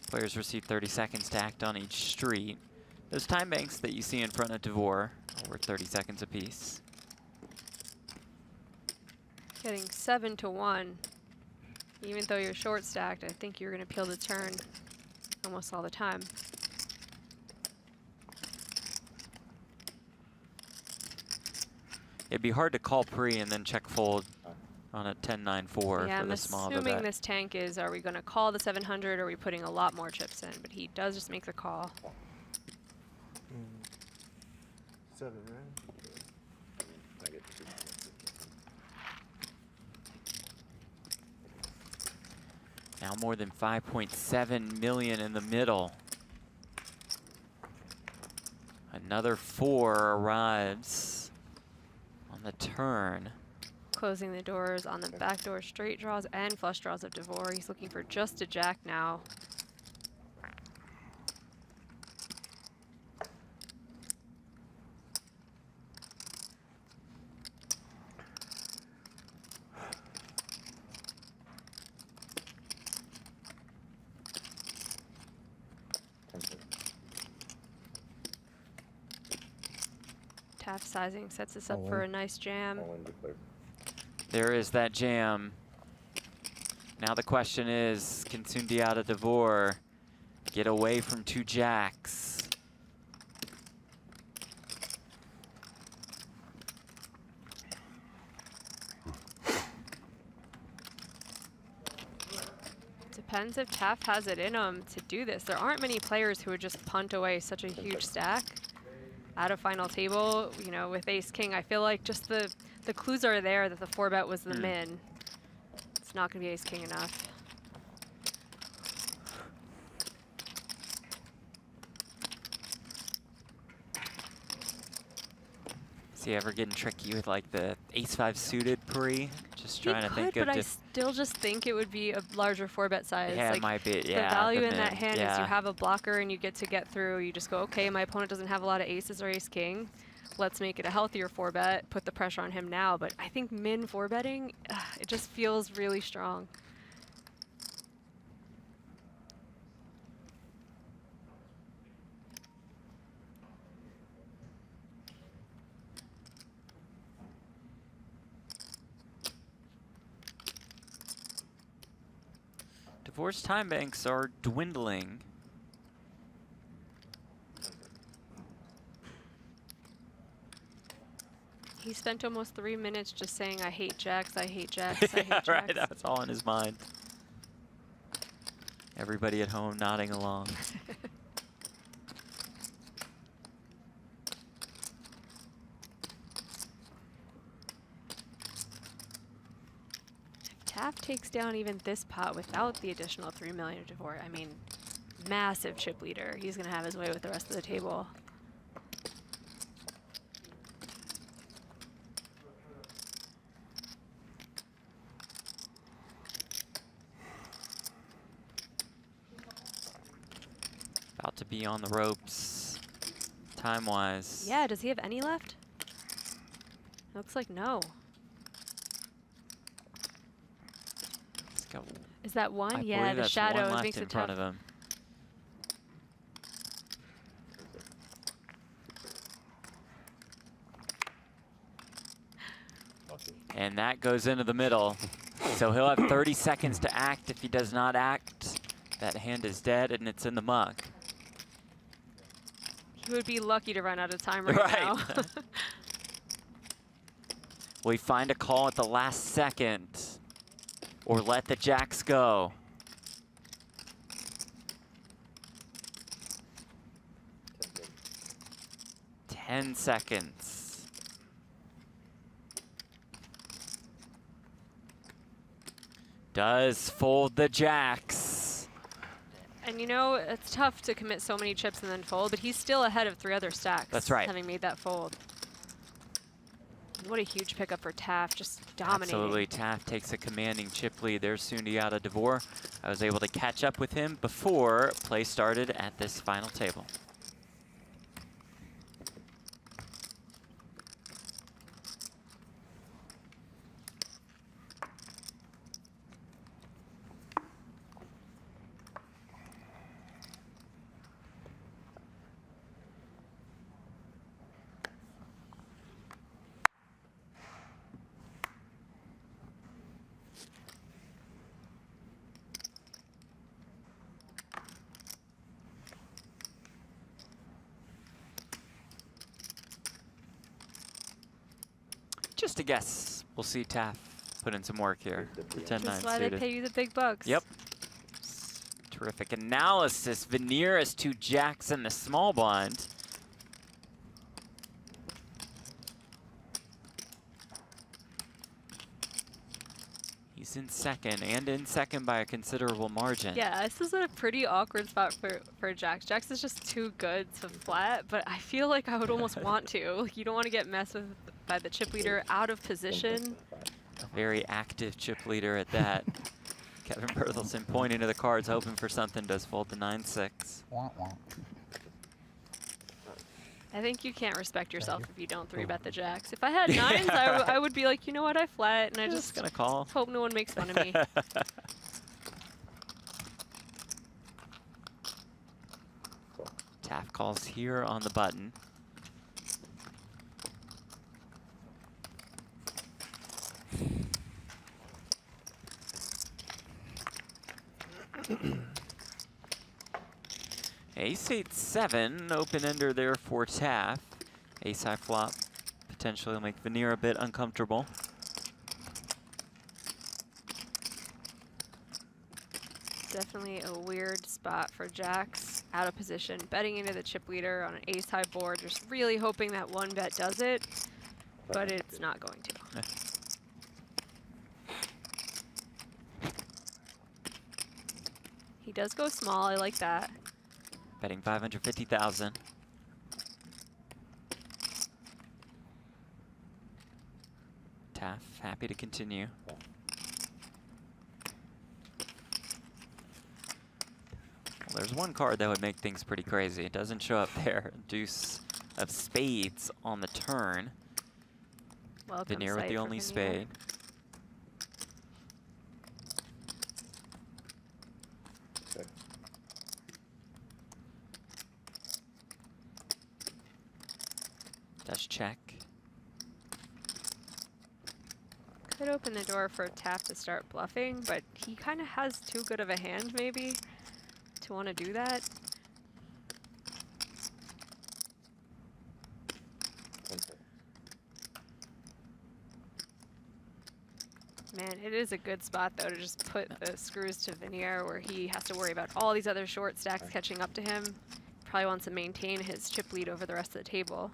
Players receive 30 seconds to act on each street. Those time banks that you see in front of DeVore are worth 30 seconds apiece. Getting 7-1. Even though you're short stacked, I think you're going to peel the turn almost all the time. It'd be hard to call pre and then check fold on a 10-9-4 for Yeah, I'm this small of a assuming bet. this tank is, are we going to call the 700 or are we putting a lot more chips in? But he does just make the call. 7, right? Now more than 5.7 million in the middle. Another 4 arrives on the turn. Closing the doors on the backdoor straight draws and flush draws of DeVore. He's looking for just a jack now. Taft sizing sets us up for a nice jam. All in declare. There is that jam. Now the question is, can Sundiata DeVore get away from 2 jacks? Depends if Taft has it in him to do this. There aren't many players who would just punt away such a huge stack at a final table. You know, with ace king, I feel like just the clues are there that the 4-bet was the min. It's not going to be ace king enough. Is he ever getting tricky with like the ace-5 suited pre? Just trying to think of. But I still just think it would be a larger 4-bet size. Yeah, like, it might be. The Yeah, value the in that min, hand is yeah. you have a blocker and you get to get through. You just go, okay, my opponent doesn't have a lot of aces or ace king. Let's make it a healthier 4-bet. Put the pressure on him now. But I think min 4-betting, it just feels really strong. DeVore's time banks are dwindling. He spent almost 3 minutes just saying, I hate jacks, I hate jacks, I hate jacks. Right, that's all in his mind. Everybody at home nodding along. Taft takes down even this pot without the additional 3 million of DeVore. I mean, massive chip leader. He's going to have his way with the rest of the table. About to be on the ropes, time-wise. Yeah, does he have any left? Looks like no. He's got, Is that one? I Yeah, believe the that's shadow one left makes in it front tough. of him. And that goes into the middle. So he'll have 30 seconds to act. If he does not act, that hand is dead and it's in the muck. He would be lucky to run out of time right, Right. now. Will he find a call at the last second or let the jacks go? Ten seconds. Does fold the jacks. And you know, it's tough to commit so many chips and then fold, but he's still ahead of 3 other stacks. That's right. Having made that fold. What a huge pickup for Taft, just dominating. Absolutely, Taft takes a commanding chip lead. There's Sundiata DeVore. I was able to catch up with him before play started at this final table. Just a guess. We'll see Taft put in some work here. The 10-9 That's why they suited. pay you the big bucks. Yep. Terrific analysis. Veneer 2 jacks in the small blind. He's He's in second, and in second by a considerable margin. Yeah, this is a pretty awkward spot for Jax. Jax is just too good to flat, but I feel like I would almost want to. Like, you don't want to get messed with by the chip leader out of position. A very active chip leader at that. Kevin Berthelsen pointing to the cards, hoping for something, does fold to 9-6. Wah, wah. I think you can't respect yourself if you don't 3-bet the jacks. If I had 9s, I would be like, you know what, I flat, and I just Gonna call. hope no one makes fun of me. Taft calls here on the button. Ace 8-7, open ender there for Taft. Ace high flop potentially will make Veneer a bit uncomfortable. Definitely a weird spot for Jax. Out of position, betting into the chip leader on an ace high board, just really hoping that 1-bet does it, but it's not going to. He does go small, I like that. Betting 550,000. Taft happy to continue. Well, there's one card that would make things pretty crazy. It doesn't show up there. Deuce of spades on the turn. Welcome Veneer with sight the for only Veneer. spade. Check. Does check. Could open the door for Taft to start bluffing, but he kind of has too good of a hand, maybe, to want to do that. 10 seconds. Man, it is a good spot, though, to just put the screws to Veneer, where he has to worry about all these other short stacks catching up to him. Probably wants to maintain his chip lead over the rest of the table.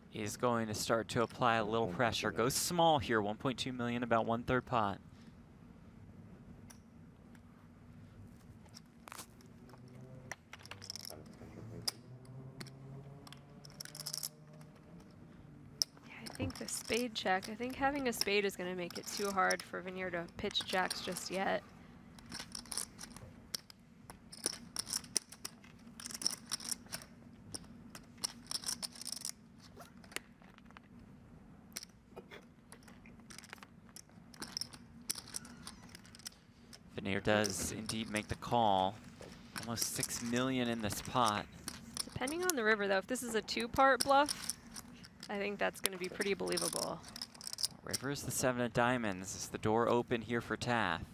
He's going to start to apply a little pressure. Goes small here, 1.2 million, about 1/3 pot. I think the spade check, I think having a spade is going to make it too hard for Veneer to pitch jacks just yet. Veneer does indeed make the call. Almost 6 million in this pot. Depending on the river, though, if this is a 2-part bluff, I think that's going to be pretty believable. River's the 7 of diamonds. Is the door open here for Taft?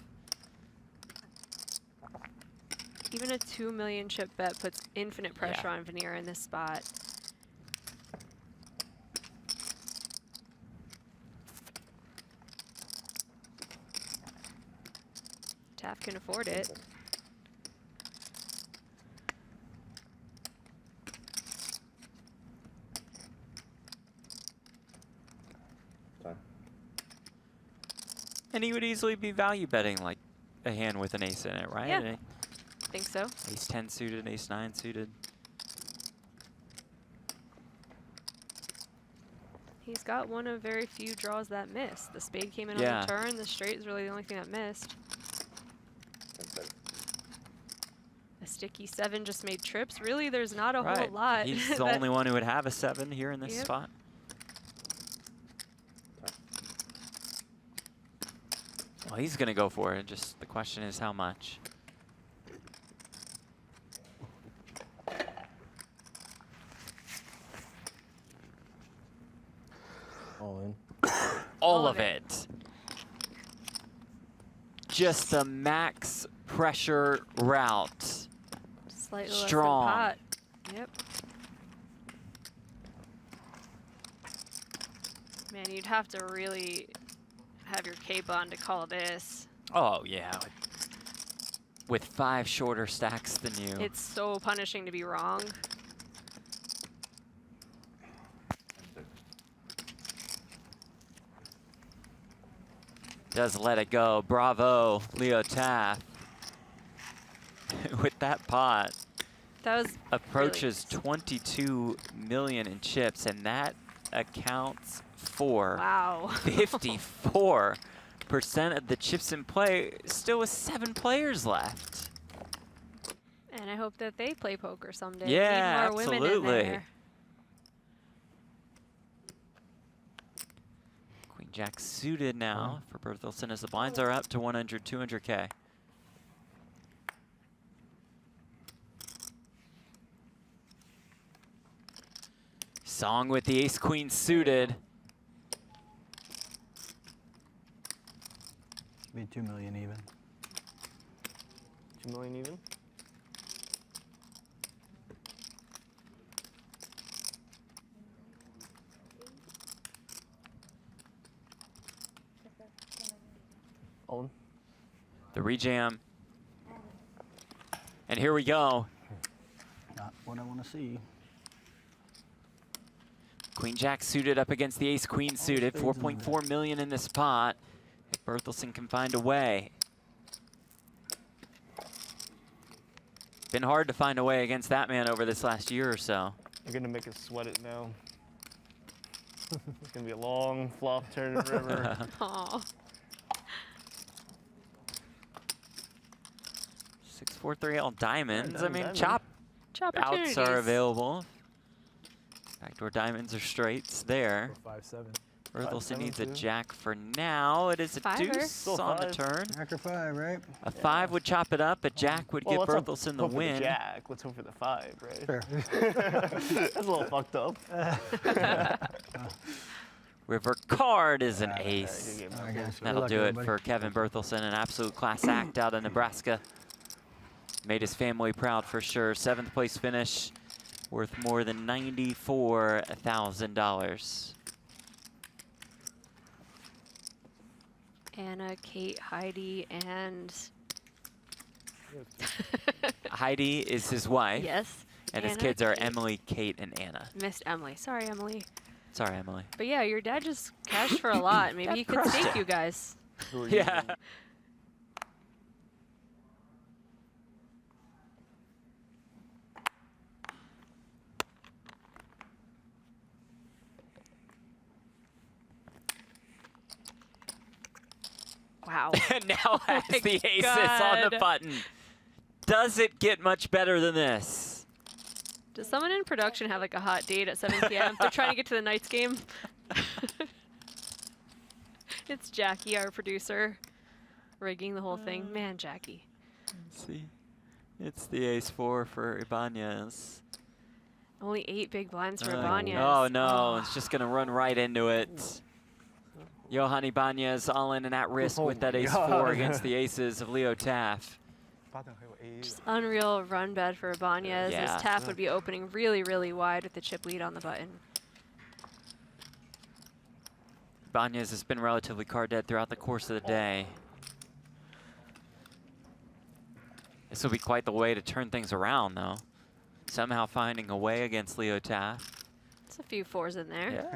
Even a 2 million chip bet puts infinite pressure on Veneer in this spot. Taft can afford it. Time. And he would easily be value betting like a hand with an ace in it, right? Yeah. I think so. Ace 10 suited, ace 9 suited. He's got one of very few draws that miss. The spade came in Yeah. on the turn. The straight is really the only thing that missed. 10 seconds. A sticky 7 just made trips. Really, there's not a Right. whole lot. He's the that- only one who would have a 7 here in this Yep. spot. Well, he's going to go for it. Just the question is how much. All in. All of it. Just the max pressure route. Slightly Strong. less than pot. Yep. Man, you'd have to really have your cape on to call this. Oh, yeah. With 5 shorter stacks than you. It's so punishing to be wrong. Does let it go. Bravo, Leo Taft. With that pot. That was Approaches really 22 million in chips, and that accounts for wow. 54% of the chips in play, still with 7 players left. And I hope that they play poker someday. Yeah, Need more women in absolutely. there. Queen Jack suited now for Berthelsen as the blinds are up to 100, 200K. Song with the ace queen suited. Be 2 million even. 2 million even. Owen. The rejam. And here we go. Not what I want to see. Queen Jack suited up against the ace queen suited. spades in 4.4 million in this pot. If Berthelsen can find a way. Been hard to find a way against that man over this last year or so. You're gonna make us sweat it now. It's gonna be a long flop turn in river. Aw. 6-4-3 all diamonds. I mean, Diamond. chop Chop outs opportunities. are available. Backdoor diamonds are straights there. 5-7. Berthelsen 5-7 needs a too. jack for now. It is a Fiver. deuce Still on the 5. turn. After 5, right? A 5 would chop it up. A jack would give let's hope- Berthelsen the hope for win. jack. Let's hope for the 5, right? Fair. That's a little fucked up. River card is an Good ace. game, I okay. guess. Good That'll luck, do it everybody. for Kevin Berthelsen, an absolute class act out of Nebraska. Made his family proud for sure. 7th place finish, worth more than $94,000. Anna, Kate, Heidi, and Heidi is his wife, yes. and his Anna, kids are Kate. Emily, Kate, and Anna. Missed Emily. Sorry, Emily. Sorry, Emily. But yeah, your dad just cashed for a lot. Maybe he could crushed stake it. you guys. Who are Yeah. you? Wow. And now has my the aces on the God. button. Does it get much better than this? Does someone in production have like a hot date at 7 p.m.? They're trying to get to the Knights game. It's Jackie, our producer, rigging the whole thing. Man, Jackie. Let's see. It's the ace-4 for Ibanez. Only 8 big blinds for Oh, Ibanez. Oh, no. It's just going to run right into it. Johan Ibanez all in and at risk Oh with that my ace-4 God. against the aces of Leo Taft. Just unreal run bet for Ibanez, Yeah. as Taft would be opening really, really wide with the chip lead on the button. Ibanez has been relatively card dead throughout the course of the day. This will be quite the way to turn things around, though. Somehow finding a way against Leo Taft. There's a few 4s in there. Yeah.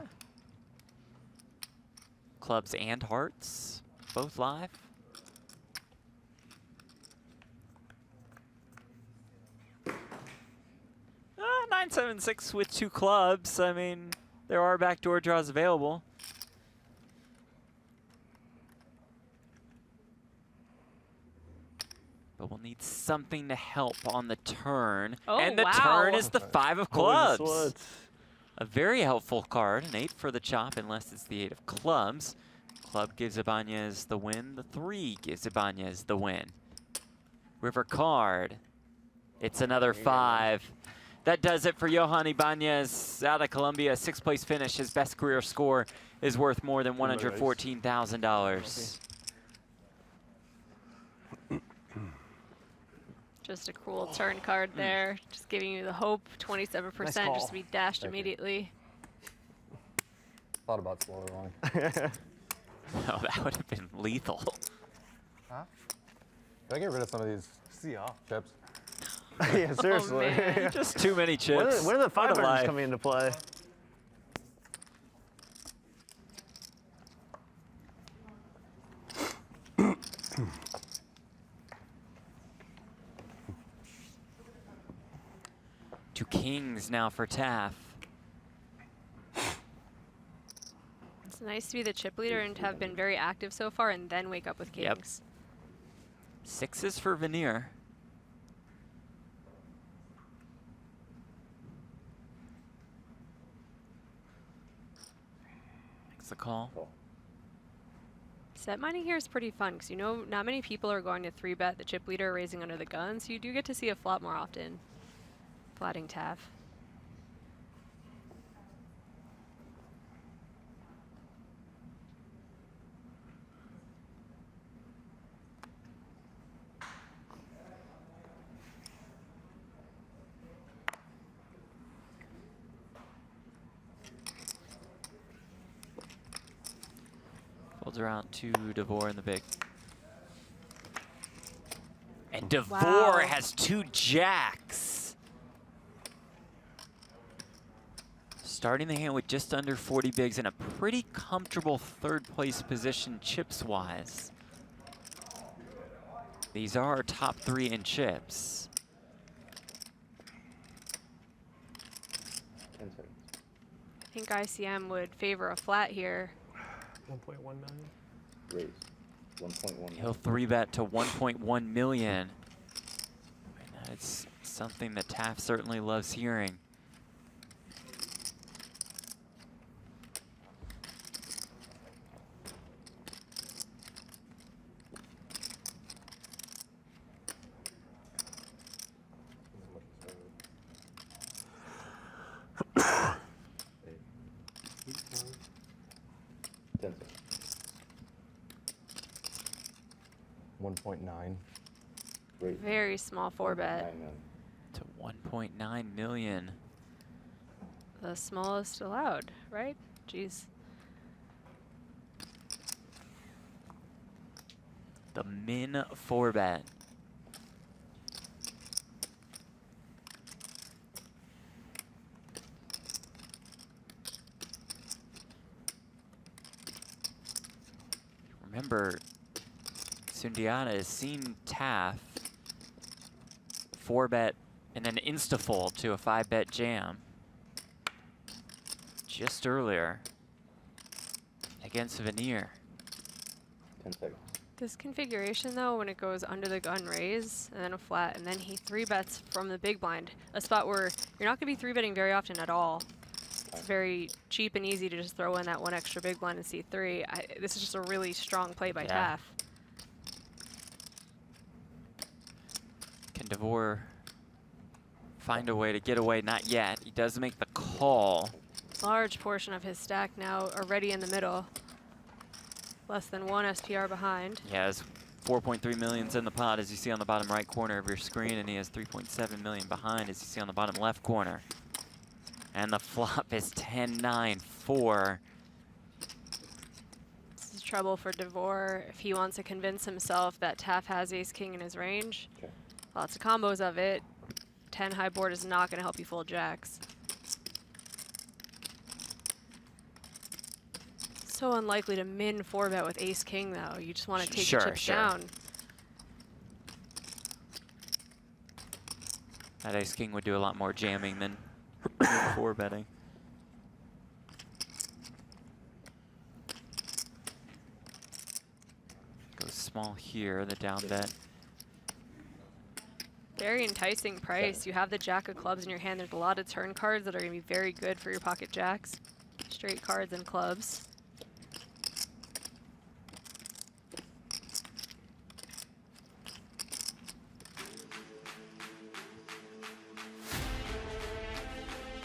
Clubs and hearts, both live. Uh, 9-7-6 with 2 clubs. I mean, there are backdoor draws available. But we'll need something to help on the turn. Oh, and the wow. turn is the 5 of Holy clubs. sweats. A very helpful card, an 8 for the chop unless it's the 8 of clubs. Club gives Ibanez the win, the 3 gives Ibanez the win. River card, it's another 5. That does it for Johan Ibanez out of Colombia. 6th place finish, his best career score is worth more than $114,000. Just a cool turn card there. Just giving you the hope. 27% Nice call. just to be dashed Thank you. immediately. Thought about slower rolling. No, that would have been lethal. Huh? Did I get rid of some of these chips? Yeah, seriously. man. Just too many chips. When are the What a 500s life. coming into play? Two kings now for Taff. It's nice to be the chip leader and to have been very active so far and then wake up with Yep. kings. Sixes for Veneer. Makes the call. Call. Set mining here is pretty fun because you know not many people are going to 3-bet the chip leader raising under the gun, so you do get to see a flop more often. Flatting Taff. Folds around to DeVore in the big. And DeVore Wow. has two jacks. Starting the hand with just under 40 bigs in a pretty comfortable third place position chips wise. These are our top 3 in chips. 10 seconds. I think ICM would favor a flat here. 1.1 million. Raise. 1.1. He'll 3-bet to 1.1 million. And that's something that Taft certainly loves hearing. Ten seconds. 1.9. Raise. Very small 4-bet. 9 million. To 1.9 million. The smallest allowed, right? Jeez. The min 4-bet. Remember, Sundiata has seen Taff 4-bet and then insta-fold to a 5-bet jam just earlier against Veneer. 10 seconds. This configuration though, when it goes under the gun raise and then a flat and then he 3-bets from the big blind, a spot where you're not gonna be 3-betting very often at all. It's very cheap and easy to just throw in that one extra big blind and C3. This is just a really strong play by Yeah. Taff. Can DeVore find a way to get away? Not yet. He does make the call. Large portion of his stack now already in the middle. Less than 1 SPR behind. He has 4.3 millions in the pot, as you see on the bottom right corner of your screen, and he has 3.7 million behind, as you see on the bottom left corner. And the flop is 10-9-4. This is trouble for DeVore if he wants to convince himself that Taff has ace-king in his range. Okay. Lots of combos of it. 10 high board is not going to help you fold jacks. So unlikely to min 4-bet with ace-king, though. You just want to take Sure, the chips sure. down. That ace-king would do a lot more jamming than 4-betting. Goes small here, the down bet. Very enticing price. You have the jack of clubs in your hand. There's a lot of turn cards that are going to be very good for your pocket jacks. Straight cards and clubs.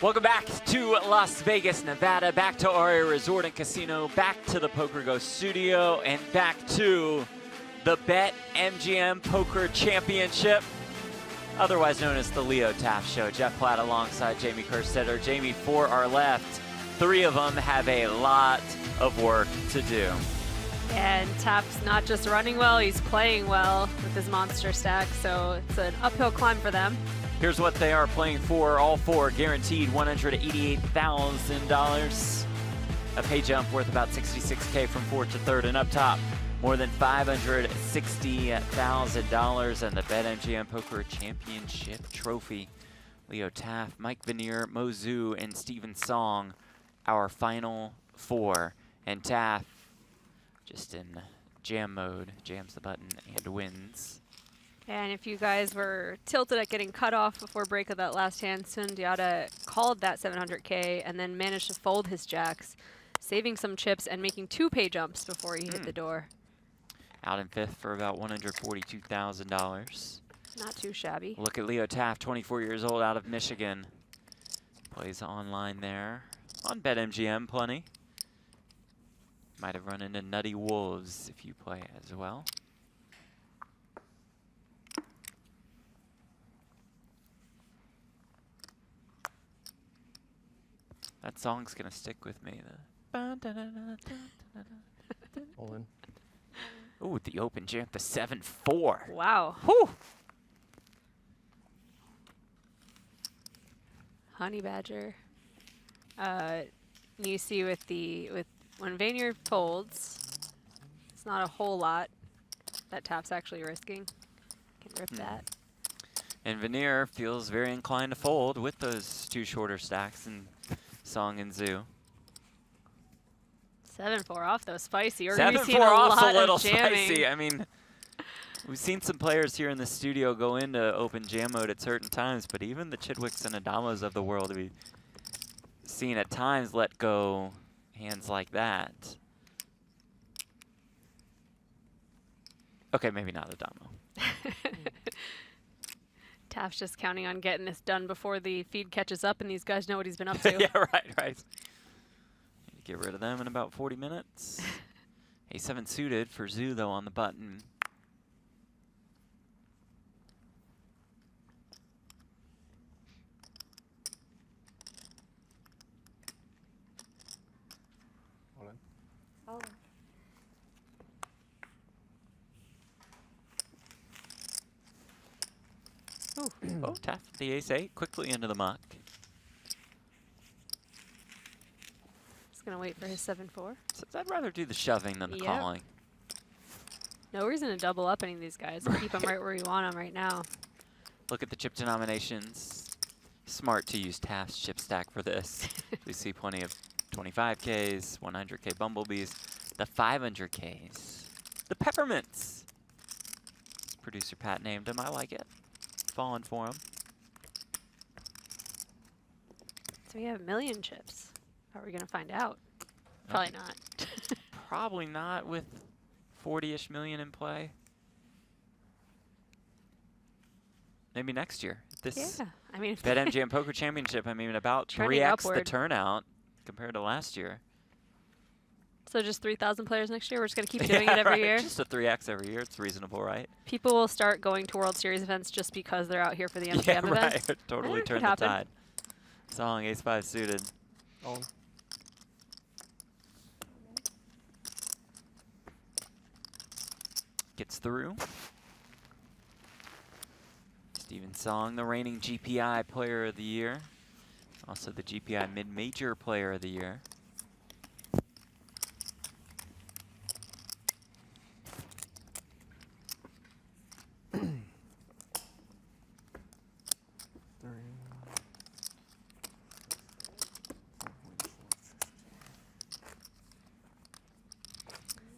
Welcome back to Las Vegas, Nevada, back to Aria Resort and Casino, back to the PokerGo studio, and back to the BetMGM Poker Championship, otherwise known as the Leo Taft Show. Jeff Platt alongside Jamie Kerstetter. Jamie, for our left, 3 of them have a lot of work to do. And Taft's not just running well, he's playing well with his monster stack, so it's an uphill climb for them. Here's what they are playing for. All four guaranteed $188,000. A pay jump worth about $66K from fourth to third, and up top, more than $560,000 and the BetMGM Poker Championship Trophy. Leo Taft, Mike Vanier, Mo Zhu, and Steven Song, our final four. And Taft, just in jam mode, jams the button and wins. And if you guys were tilted at getting cut off before break of that last hand, Sundiata called that 700K and then managed to fold his jacks, saving some chips and making 2 pay jumps before he hit the door. Out in fifth for about $142,000. Not too shabby. Look at Leo Taft, 24 years old, out of Michigan. Plays online there. On BetMGM, plenty. Might have run into Nutty Wolves if you play as well. That song's gonna stick with me. All in. Ooh, the open jam, the 7-4. Wow. Whew. Honey Badger. You see with when Vanier folds, it's not a whole lot that Taft's actually risking. Can rip that. And Vanier feels very inclined to fold with those 2 shorter stacks and Song and Zhu. 7-4 off though, spicy. Or 7-4 off's a little spicy. I mean, we've seen some players here in the studio go into open jam mode at certain times, but even the Chidwicks and Adamos of the world we've seen at times let go hands like that. Okay, maybe not Adamo. Taft's just counting on getting this done before the feed catches up and these guys know what he's been up to. Yeah, right. Need to get rid of them in about 40 minutes. A7 suited for Zhu, though, on the button. All in. Oh, Oh, Taft, the ace-8, quickly into the muck. He's going to wait for his 7-4. So I'd rather do the shoving than the Yep. calling. No reason to double up any of these guys. Keep them right where you want them right now. Look at the chip denominations. Smart to use Taft's chip stack for this. We see plenty of 25Ks, 100K bumblebees, the 500Ks, the peppermints. Producer Pat named them. I like it. Falling for him. So we have a million chips. How are we going to find out? Probably not. Probably not with 40-ish million in play. Maybe next year. This Yeah. I mean, BetMGM Poker Championship, I mean, about Trending 3x the upward. turnout compared to last year. so just 3,000 players next year? We're just going to keep doing it every right. year? Just a 3x every year. It's reasonable, right? People will start going to World Series events just because they're out here for the MGM Yeah, events. right. Totally Could turn the happen. tide. Song, ace-5 suited. All in. Gets through. Steven Song, the reigning GPI Player of the Year. Also the GPI Mid-Major Player of the Year.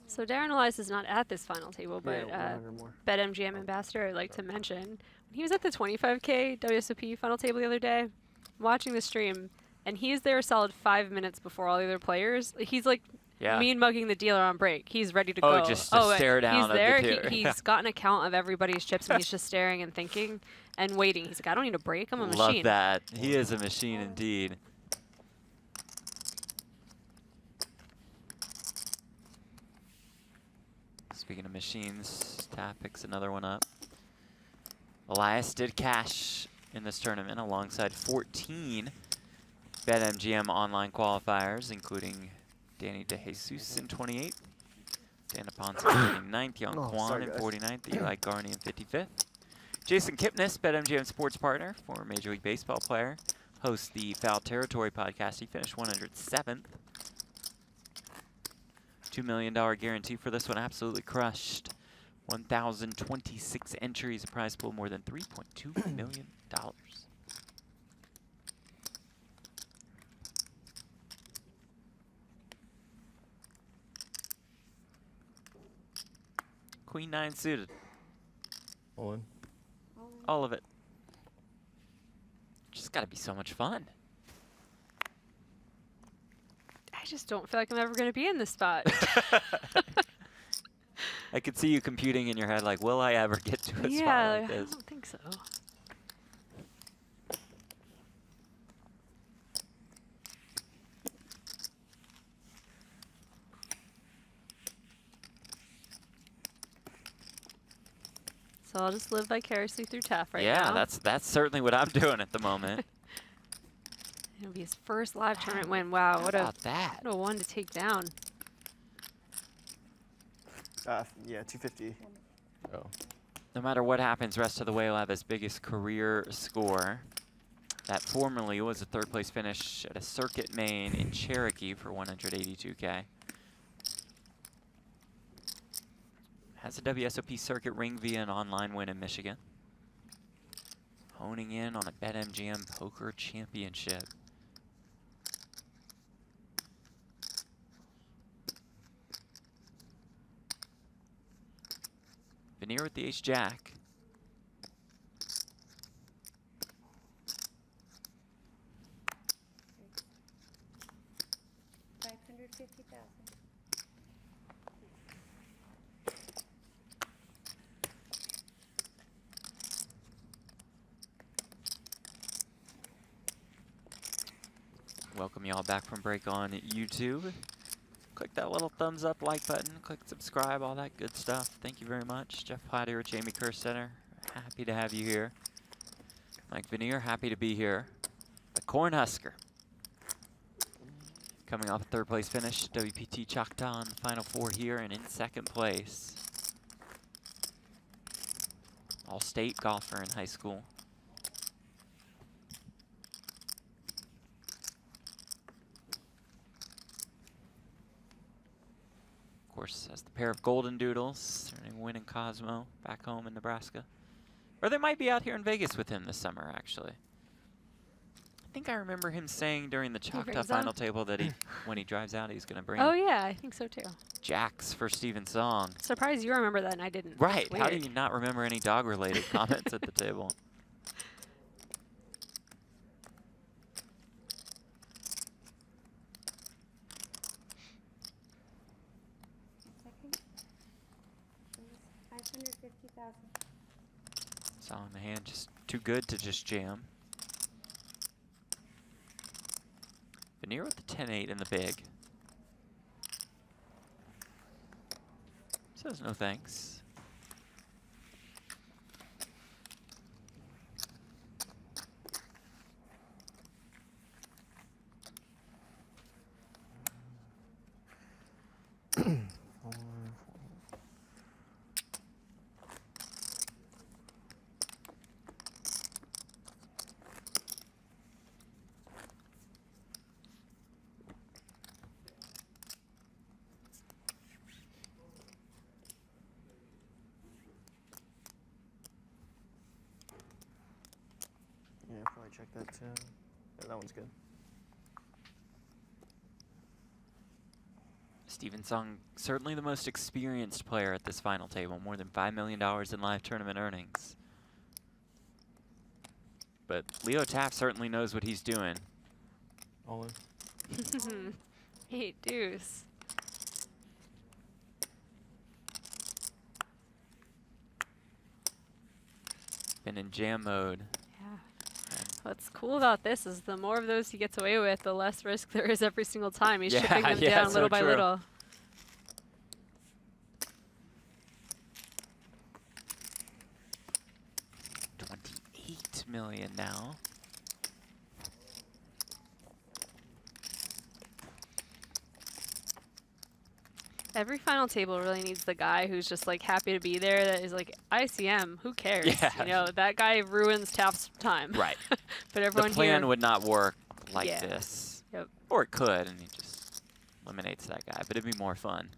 So Darren Elias is not at this final table, but Yeah, 100 more. BetMGM ambassador, I'd like to mention, when he was at the 25K WSOP final table the other day, watching the stream, and he's there a solid 5 minutes before all the other players. He's like Yeah. mean mugging the dealer on break. He's ready to Oh, go. just to stare down he's at the there. dealer. He's got an account of everybody's chips, and he's just staring and thinking and waiting. He's like, I don't need a break. I'm a Love machine. that. He is a machine indeed. Speaking of machines, Taft picks another one up. Elias did cash in this tournament alongside 14 BetMGM online qualifiers, including Danny DeJesus in 28, Tana Ponce in 39th, Young Oh, Kwan sorry, in guys. 49th, Eli Garney in 55th. Jason Kipnis, BetMGM sports partner, former Major League Baseball player, hosts the Foul Territory podcast. He finished 107th. $2 million guarantee for this one, absolutely crushed. 1,026 entries, a prize pool more than $3.2 million. Queen 9 suited, All in. all of it. Just gotta be so much fun. I just don't feel like I'm ever going to be in this spot. I could see you computing in your head, like, will I ever get to a yeah, spot like I this? don't think so. So I'll just live vicariously through Taff right now. Yeah, that's certainly what I'm doing at the moment. It'll be his first live tournament win. Wow, How what about that? a one to take down. Yeah, 250. Oh. No matter what happens, rest of the way will have his biggest career score. That formerly was a third place finish at a circuit main in Cherokee for 182K. Has a WSOP circuit ring via an online win in Michigan. Honing in on a BetMGM Poker Championship. Veneer with the ace-jack. $550,000. Welcome y'all back from break on YouTube. Click that little thumbs up, like button, click subscribe, all that good stuff. Thank you very much. Jeff Platt here with Jamie Kerstetter. Happy to have you here. Mike Veneer, happy to be here. The Cornhusker. Coming off a third place finish, WPT Choctaw in the final four here and in second place. All-state golfer in high school. Of course, has the pair of Golden Doodles, turning Win and Cosmo back home in Nebraska. Or they might be out here in Vegas with him this summer, actually. I think I remember him saying during the Choctaw brings final up? table that when he drives out, he's going to bring Oh yeah, I think so too. Jacks for Steven Song. Surprised you remember that and I didn't. Right. How do Weird. you not remember any dog-related comments at the table? Second. Please, $550,000. Saw in the hand, just too good to just jam. Veneer with the 10-8 in the big. Says no thanks. Yeah, probably check that too. Yeah, that one's good. Steven Song, certainly the most experienced player at this final table, more than $5 million in live tournament earnings. But Leo Taft certainly knows what he's doing. All in. 8 deuce. Been in jam mode. Yeah. What's cool about this is the more of those he gets away with, the less risk there is every single time. He's Yeah, chipping them yeah, down so little by true. little. $28 million now. Every final table really needs the guy who's just like happy to be there. That is like ICM. Who cares? Yeah. You know, that guy ruins Taft's time. Right. But everyone The plan here, would not work like Yeah. this. Yep. Or it could, and he just eliminates that guy. But it'd be more fun.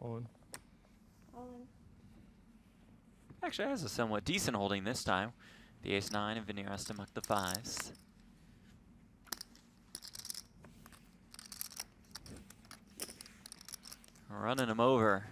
All in. All in. Actually, has a somewhat decent holding this time. The ace-9 and Veneer has to muck the 5s. Running him over.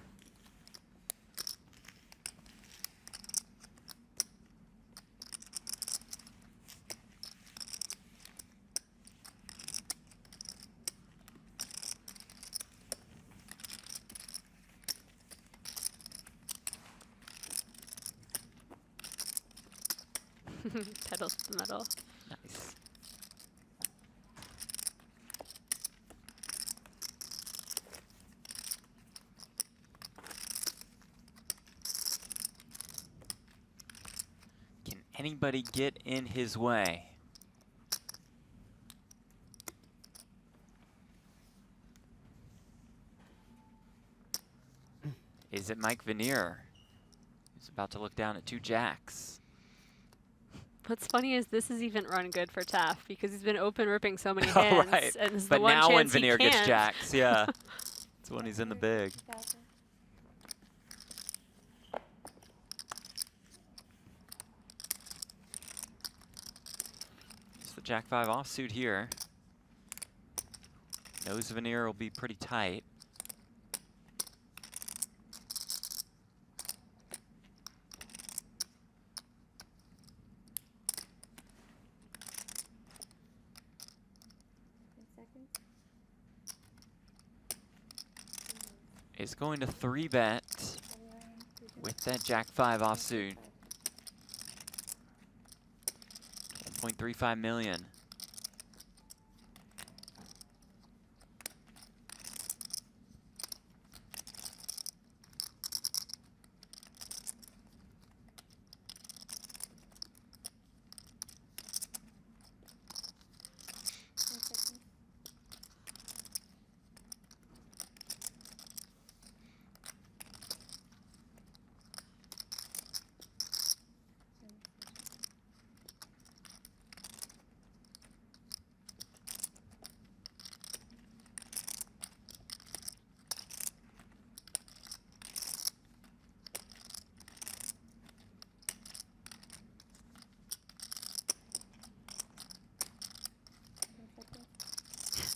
pedals to the metal. Nice. Can anybody get in his way? Is it Mike Veneer? He's about to look down at 2 jacks. What's funny is this is even run good for Taft because he's been open ripping so many Oh, hands, right. and this is But the one now when chance he Veneer gets can't. jacks, yeah. It's when he's in the big. 50,000. It's the Jack-5 offsuit here. Knows Veneer will be pretty tight. Is going to 3-bet with that Jack-5 offsuit. 1.35 million.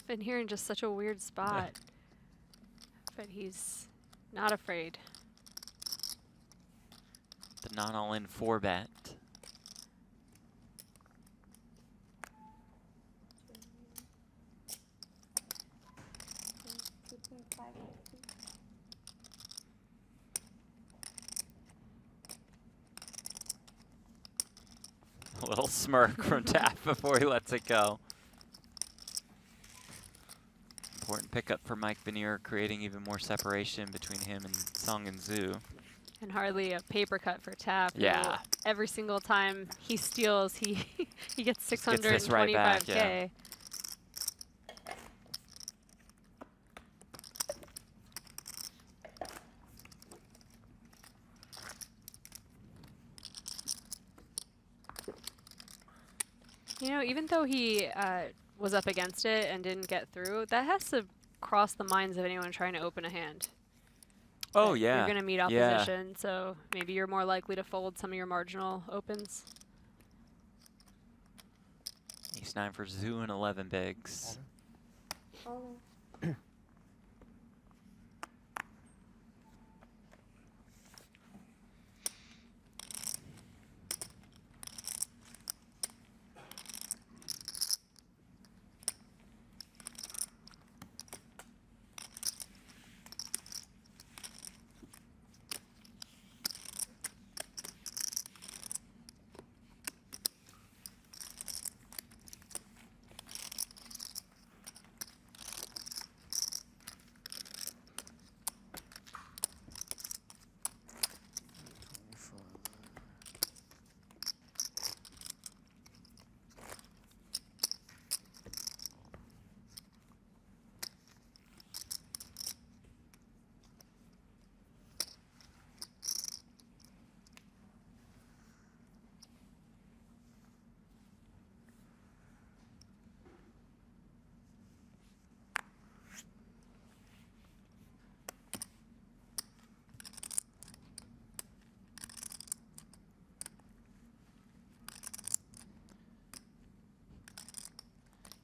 Been here in just such a weird spot, but he's not afraid. The non-all-in 4-bet. A little smirk from Taft before he lets it go. Important pickup for Mike Veneer, creating even more separation between him and Sung and Zhu. And hardly a paper cut for Taft. Yeah. Every single time he steals, he he gets Just gets this right 625K. back, yeah. You know, even though he was up against it and didn't get through, that has to cross the minds of anyone trying to open a hand. Oh, That yeah. You're going to meet Yeah. opposition, so maybe you're more likely to fold some of your marginal opens. Ace-9 for Zhu and 11 bigs. All in.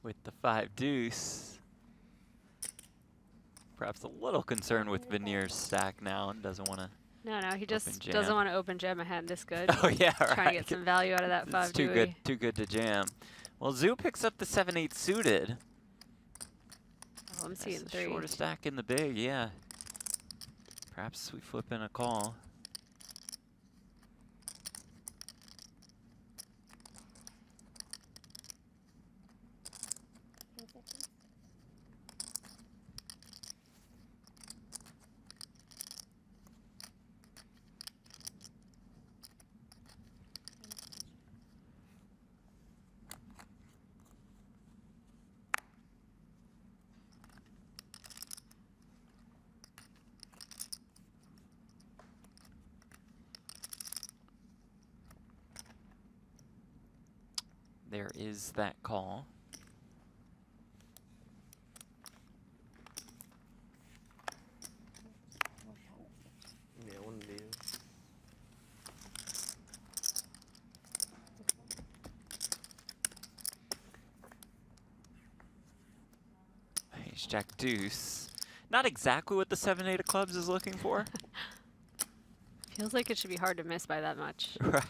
with the 5 deuce. Perhaps a little concerned with Veneer's stack now and doesn't want to. No, he just jam. doesn't want to open jam a hand this good. Oh yeah, right. Trying to get some value out of that 5 It's too good to jam. Well, Zoo picks up the 7-8 suited. Oh, I'm That's seeing the 3. shortest stack in the big, yeah. Perhaps we flip in a call. There is that call. Yeah, one of these. Ace Jack deuce. Not exactly what the 7-8 of clubs is looking for. Feels like it should be hard to miss by that much. Right.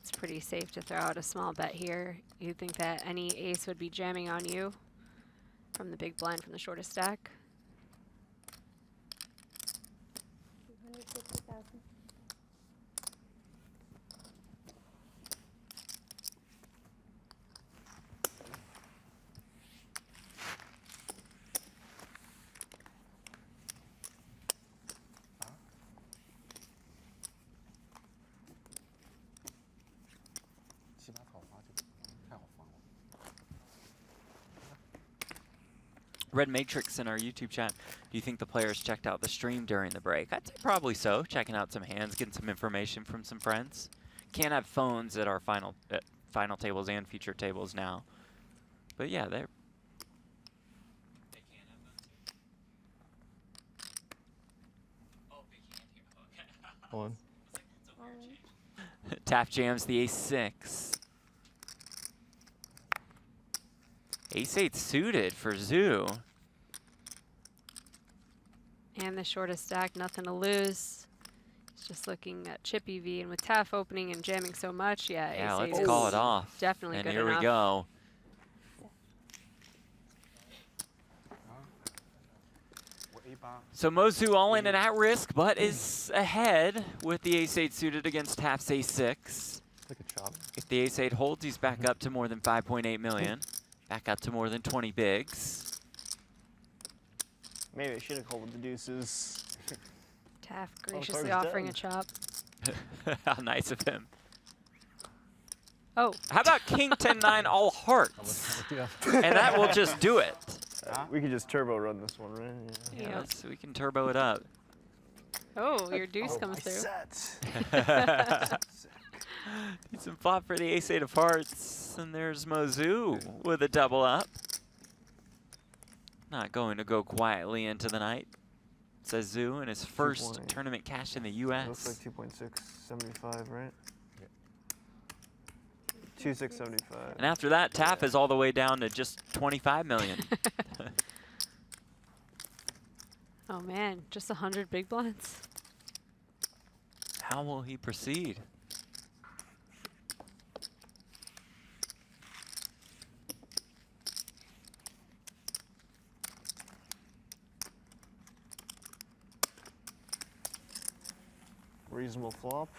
It's pretty safe to throw out a small bet here. You'd think that any ace would be jamming on you from the big blind from the shortest stack. 250,000. Red Matrix in our YouTube chat. Do you think the players checked out the stream during the break? I'd say probably so. Checking out some hands, getting some information from some friends. Can't have phones at our final tables and feature tables now. But yeah, they're. They can have phones too. Oh, On. Tap jams the ace-6. Ace-8 suited for Zoo. And the shortest stack, nothing to lose. He's just looking at chip EV, and with Taff opening and jamming so much, Yeah, ace-8 let's is call it off. definitely and good here enough. we go. So Mozu all in and at risk, but is ahead with the ace-8 suited against Taft's ace-6. Like a chop. If the ace-8 holds, he's back up to more than 5.8 million. Back up to more than 20 bigs. Maybe I should have called with the deuces. Taff Oh, graciously card's offering dead. a chop. How nice of him. Oh, How about King 10-9 all hearts? Yeah. And that will just do it. We could just turbo run this one, right? Yeah, Yep. so we can turbo it up. oh, your deuce comes through. Set. Decent flop for the ace-8 of hearts. And there's Mozu with a double up. Not going to go quietly into the night, says Zoo in his first 2.8. tournament cash in the U.S. Looks like 2.675, right? 2.675. And after that, Taff is all the way down to just 25 million. Oh man, just 100 big blinds. How will he proceed? Reasonable flop.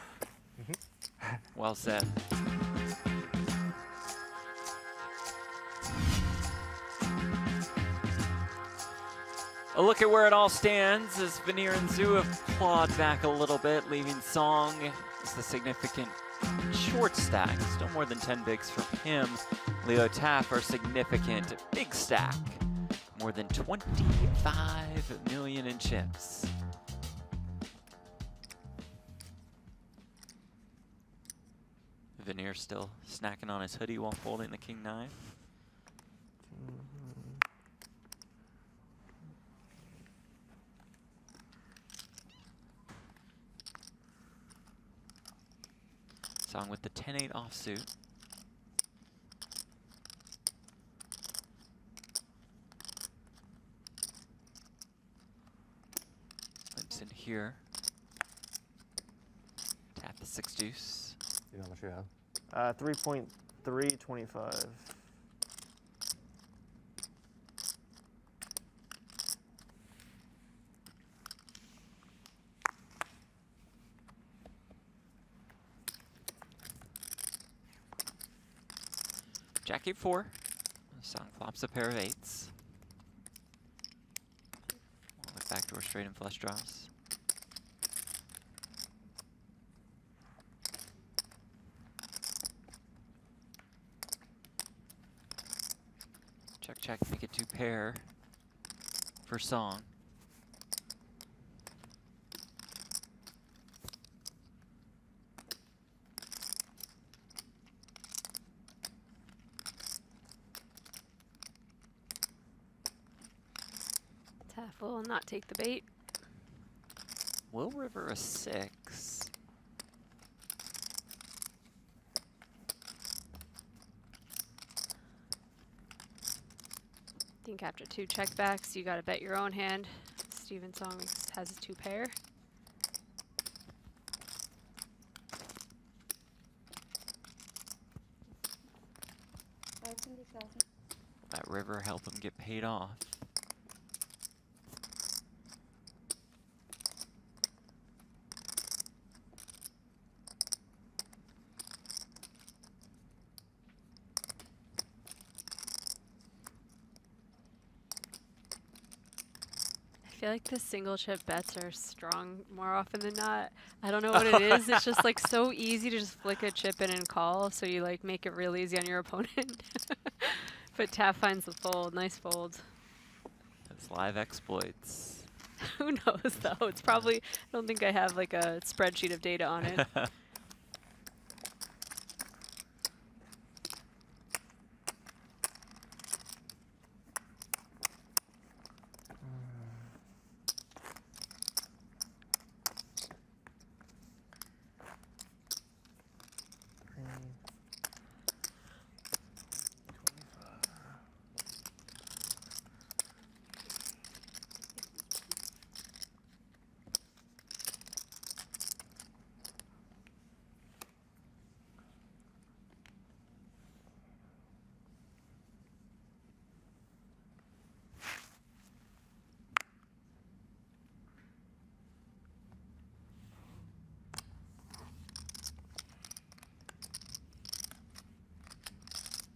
Well said. A look at where it all stands as Veneer and Zoo have clawed back a little bit, leaving Song as the significant short stack. Still more than 10 bigs from him. Leo Taff are significant big stack. More than 25 million in chips. Veneer still snacking on his hoodie while folding the King 9. Song with the 10-8 offsuit. Limps in here. Tap the 6 deuce. You know how much you have? 3.325. Jack 8-4. Song flops a pair of 8s. Along with backdoor straight and flush draws. Check, check, make it 2 pair for Song. Taff will not take the bait. Will river a 6. I think after 2 checkbacks, you got to bet your own hand. Steven Song has his 2 pair. That river help him get paid off. I feel like the single chip bets are strong more often than not. I don't know what it is. It's just like so easy to just flick a chip in and call, so you like make it real easy on your opponent. But Taff finds the fold. Nice fold. That's live exploits. Who knows though? It's probably, I don't think I have like a spreadsheet of data on it.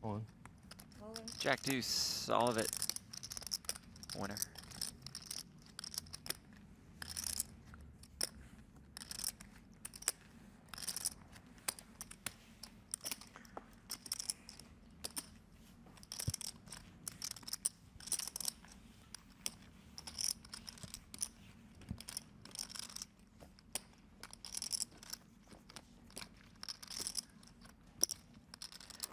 One. Jack deuce, all of it. Winner.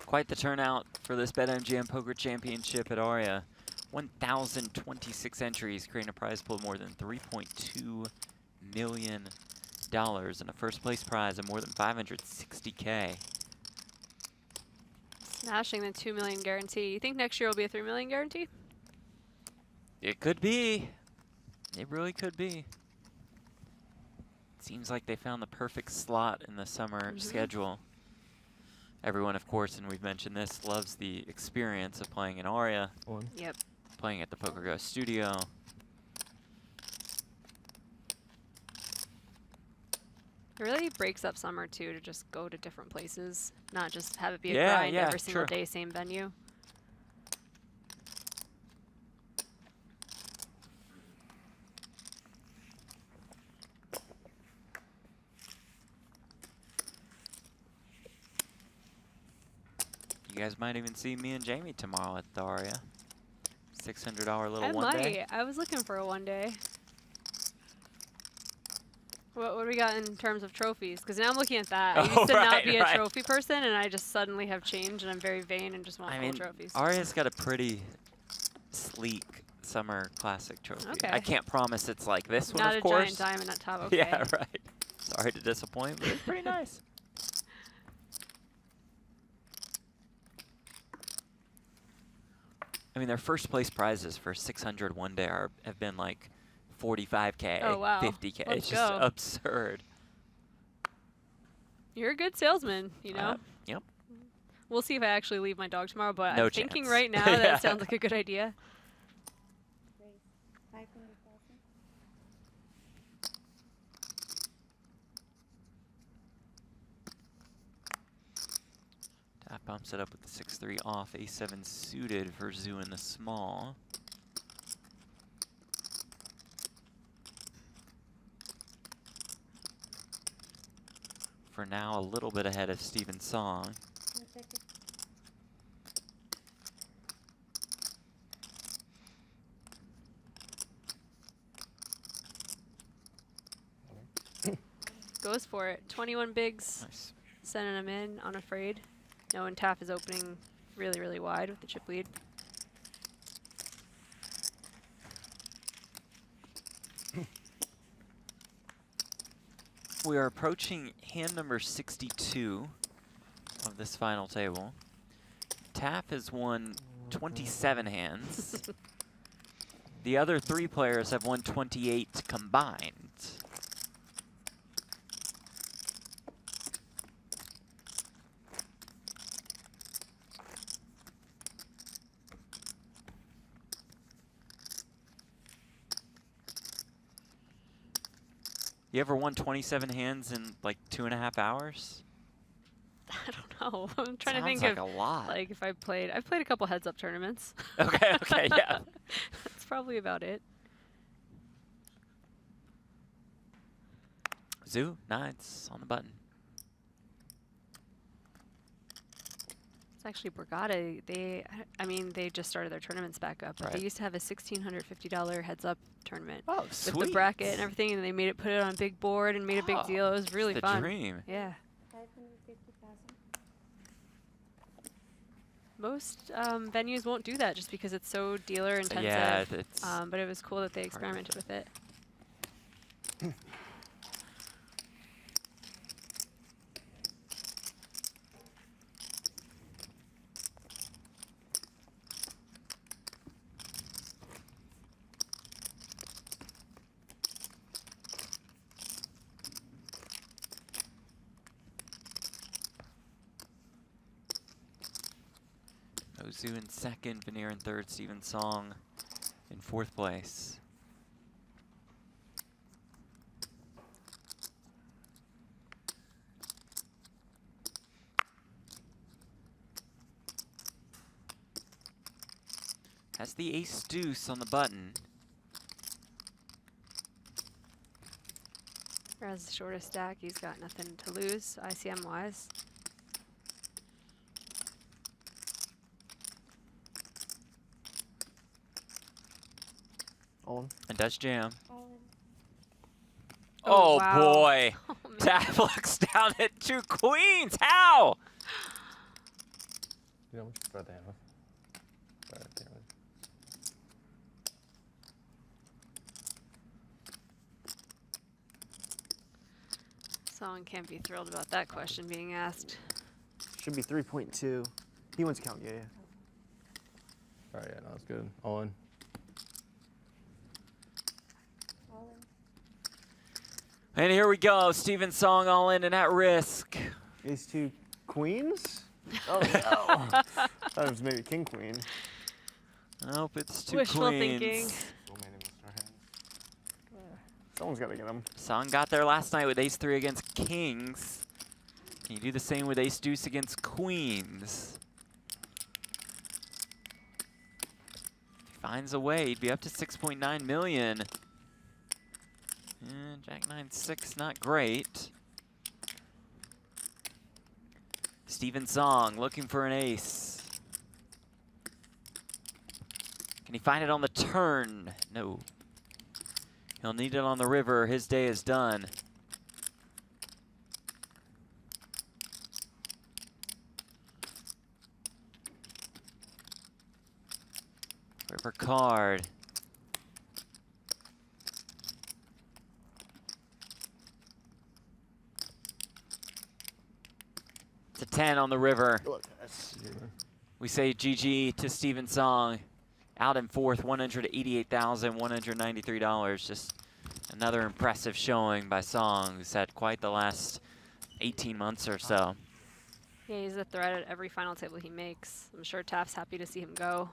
Quite the turnout for this BetMGM Poker Championship at Aria. 1,026 entries, creating a prize pool of more than $3.2 million and a first place prize of more than $560K. Smashing the 2 million guarantee. You think next year will be a 3 million guarantee? It could be. It really could be. Seems like they found the perfect slot in the summer schedule. Everyone, of course, and we've mentioned this, loves the experience of playing in Aria. One. Yep. Playing at the PokerGo studio. It really breaks up summer too to just go to different places, not just have it be a grind every single day, same venue. You guys might even see me and Jamie tomorrow at the Aria. $600 little one day. I was looking for a one day. What do we got in terms of trophies? Because now I'm looking at that. I used to not be a trophy person, and I just suddenly have changed, and I'm very vain and just want full trophies. Aria's got a pretty sleek summer classic trophy. Okay. I can't promise it's like this one, Not of course. a giant diamond at top. Okay. Yeah, right. Sorry to disappoint, but it's pretty nice. I mean, their first place prizes for 600 one day have been like 45K, Oh, wow. 50K. Let's It's just go. absurd. You're a good salesman, you know? Yep. We'll see if I actually leave my dog tomorrow, but No I'm thinking chance. right now Yeah. that sounds like a good idea. Raise 500,000. Tap bumps it up with the 6-3 off. A7 suited for Zoo in the small. For now, a little bit ahead of Steven Song. No check it. Goes for it. 21 bigs. Nice. Sending him in, unafraid. Knowing Taff is opening really, really wide with the chip lead. We are approaching hand number 62 of this final table. Taff has won 27 hands. The other 3 players have won 28 combined. You ever won 27 hands in like 2.5 hours? I don't know. I'm trying to Sounds think like of a lot. like if I've played a couple heads-up tournaments. Okay, yeah. That's probably about it. Zoo, nines on the button. It's actually Borgata. They just started their tournaments back up, but Right. they used to have a $1,650 heads-up tournament Oh, with sweet. the bracket and everything, and they put it on a big board and made a big Oh, deal. It was really the fun. dream. Yeah. 550,000. Most venues won't do that just because it's so dealer intensive. Yeah, it's But it was cool that they experimented with it. Ozu in second, Veneer in third, Steven Song in fourth place. Has the ace deuce on the button. As the shortest stack, he's got nothing to lose, ICM wise. On. And does jam. All in. Oh, wow. boy. Oh, man. Tap looks down at 2 queens. How? You know, just throw the hand with. Right there. Song can't be thrilled about that question being asked. Should be 3.2. He wants to count, yeah. All right, yeah, no, that's good. All in. All in. And here we go. Steven Song all in and at risk. Ace 2 queens? Oh, no. I thought it was maybe king queen. Nope, it's 2 Wishful queens. thinking. So many Mr. Hands. Someone's got to get him. Song got there last night with ace 3 against kings. Can you do the same with ace deuce against queens? If he finds a way, he'd be up to 6.9 million. And Jack 9-6, not great. Steven Song looking for an ace. Can he find it on the turn? No. He'll need it on the river. His day is done. River card. It's a 10 on the river. Look, that's We say GG to Steven Song. Out in fourth, $188,193. Just another impressive showing by Song, who's had quite the last 18 months or so. Yeah, he's a threat at every final table he makes. I'm sure Taft's happy to see him go.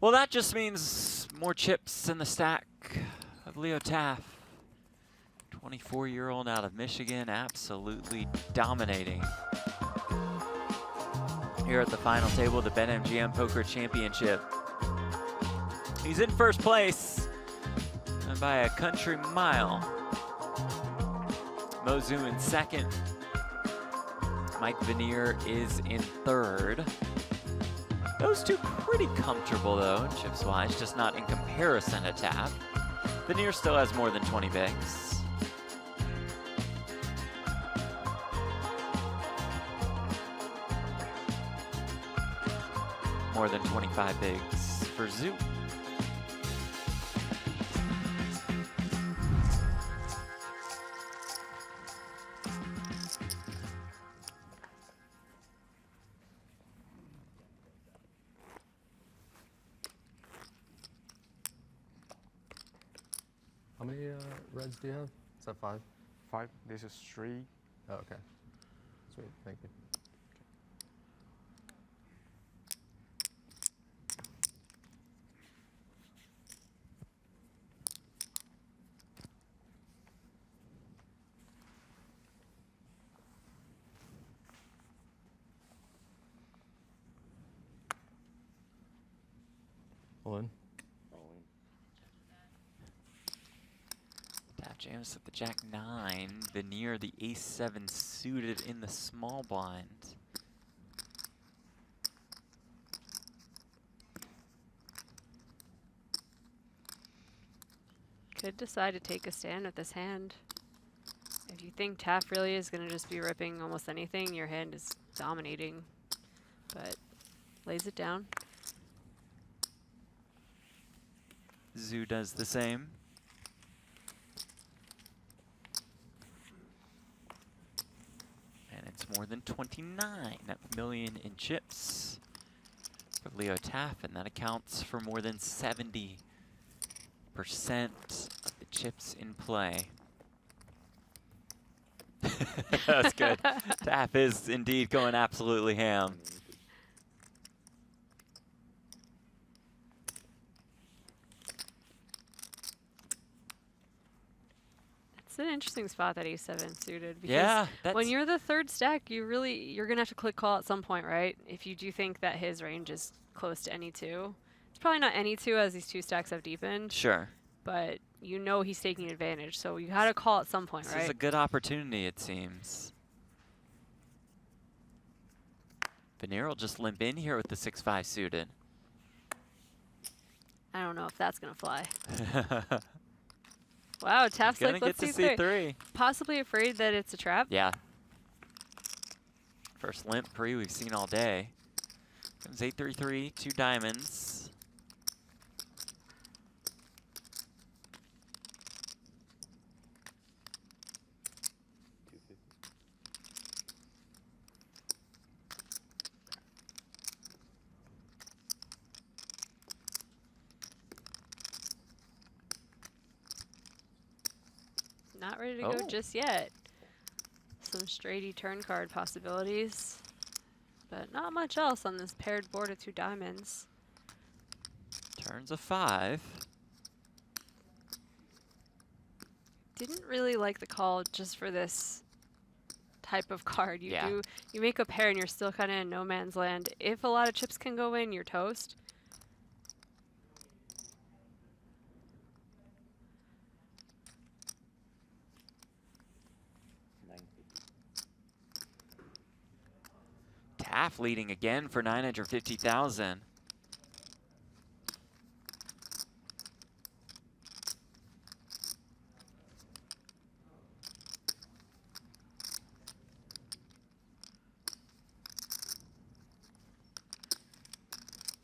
Well, that just means more chips in the stack of Leo Taft. 24-year-old out of Michigan, absolutely dominating here at the final table of the BetMGM Poker Championship. He's in first place and by a country mile. Mozu in second. Mike Veneer is in third. Those two pretty comfortable though, chips-wise, just not in comparison to Taft. Veneer still has more than 20 bigs. More than 25 bigs for Zoo. How many reds do you have? Is that 5? 5. This is 3. Oh, okay. Sweet, thank you. All in. All in. Taft jams at the Jack-9. Veneer the Ace-7 suited in the small blind. Could decide to take a stand with this hand. If you think Taft really is going to just be ripping almost anything, your hand is dominating. But lays it down. Zoo does the same. And it's more than 29 million in chips for Leo Taft, and that accounts for more than 70% of the chips in play. That's good. Taft is indeed going absolutely ham. It's an interesting spot, that Ace-7 suited. Because Yeah, when you're the third stack, you're gonna have to click call at some point, right? If you do think that his range is close to any two. It's probably not any two, as these two stacks have deepened. Sure. But you know he's taking advantage, so you gotta call at some point, This right? is a good opportunity, it seems. Veneer will just limp in here with the 6-5 suited. I don't know if that's gonna fly. Wow, Taft's Gonna like, get let's to see see 3. Possibly afraid that it's a trap. Yeah. First limp pre we've seen all day. Comes 8-3-3, 2 diamonds. Not ready to go Oh. just yet. Some straighty turn card possibilities, but not much else on this paired board of 2 diamonds. Turns a 5. Didn't really like the call just for this type of card. Yeah. You make a pair and you're still kind of in no man's land. If a lot of chips can go in, you're toast. Taft leading again for 950,000.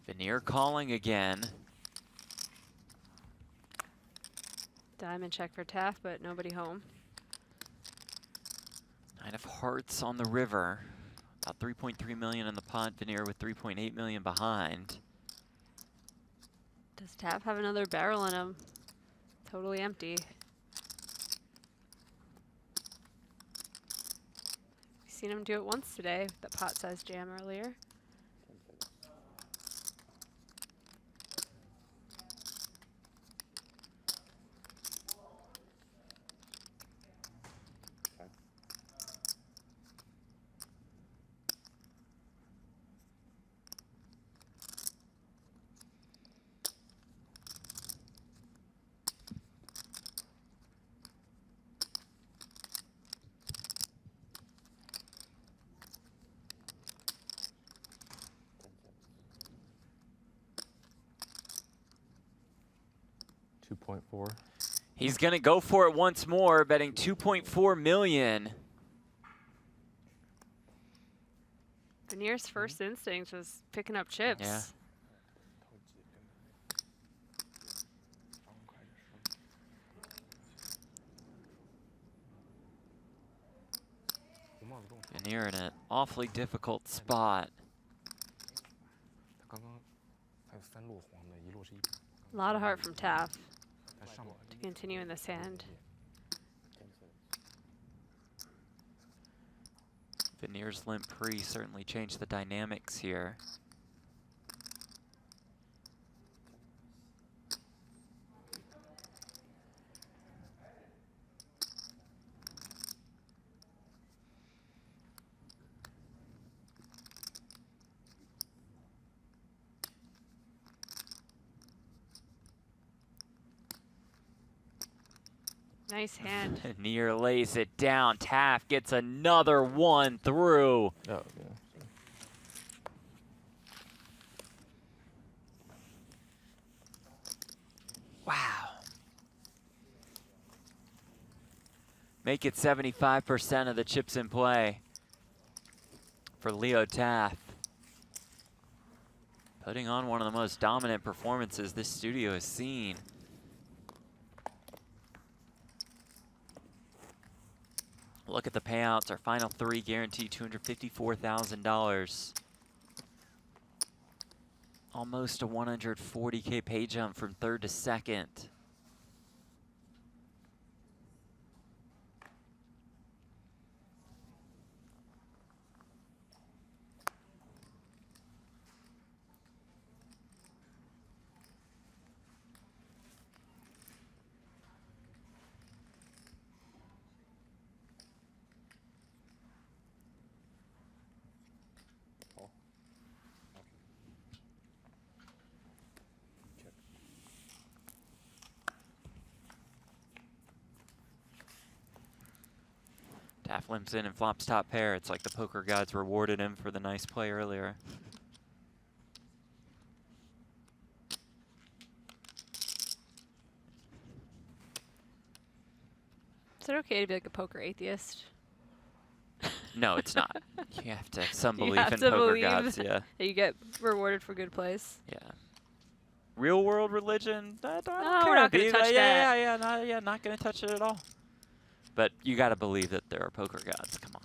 Veneer calling again. Diamond check for Taft, but nobody home. 9 of hearts on the river. About 3.3 million in the pot. Veneer with 3.8 million behind. Does Taff have another barrel in him? Totally empty. Seen him do it once today, that pot-sized jam earlier. 2.4. He's gonna go for it once more, betting 2.4 million. Veneer's first instinct was picking up chips. Yeah. Veneer in an awfully difficult spot. A lot of heart from Taff to continue in this hand. Veneer's limp pre certainly changed the dynamics here. Nice hand. Veneer lays it down. Taff gets another one through. Oh, yeah. Wow. Make it 75% of the chips in play for Leo Taff. Putting on one of the most dominant performances this studio has seen. Look at the payouts. Our final three guaranteed $254,000. Almost a 140K pay jump from third to second. Taff limps in and flops top pair. It's like the poker gods rewarded him for the nice play earlier. Is it okay to be like a poker atheist? No, it's not. You have to have some You belief have in to poker believe gods, yeah. that you get rewarded for good plays. Yeah. Real world religion, I don't No, care. we're not gonna touch that. Yeah, not gonna touch it at all. But you gotta believe that there are poker gods, come on.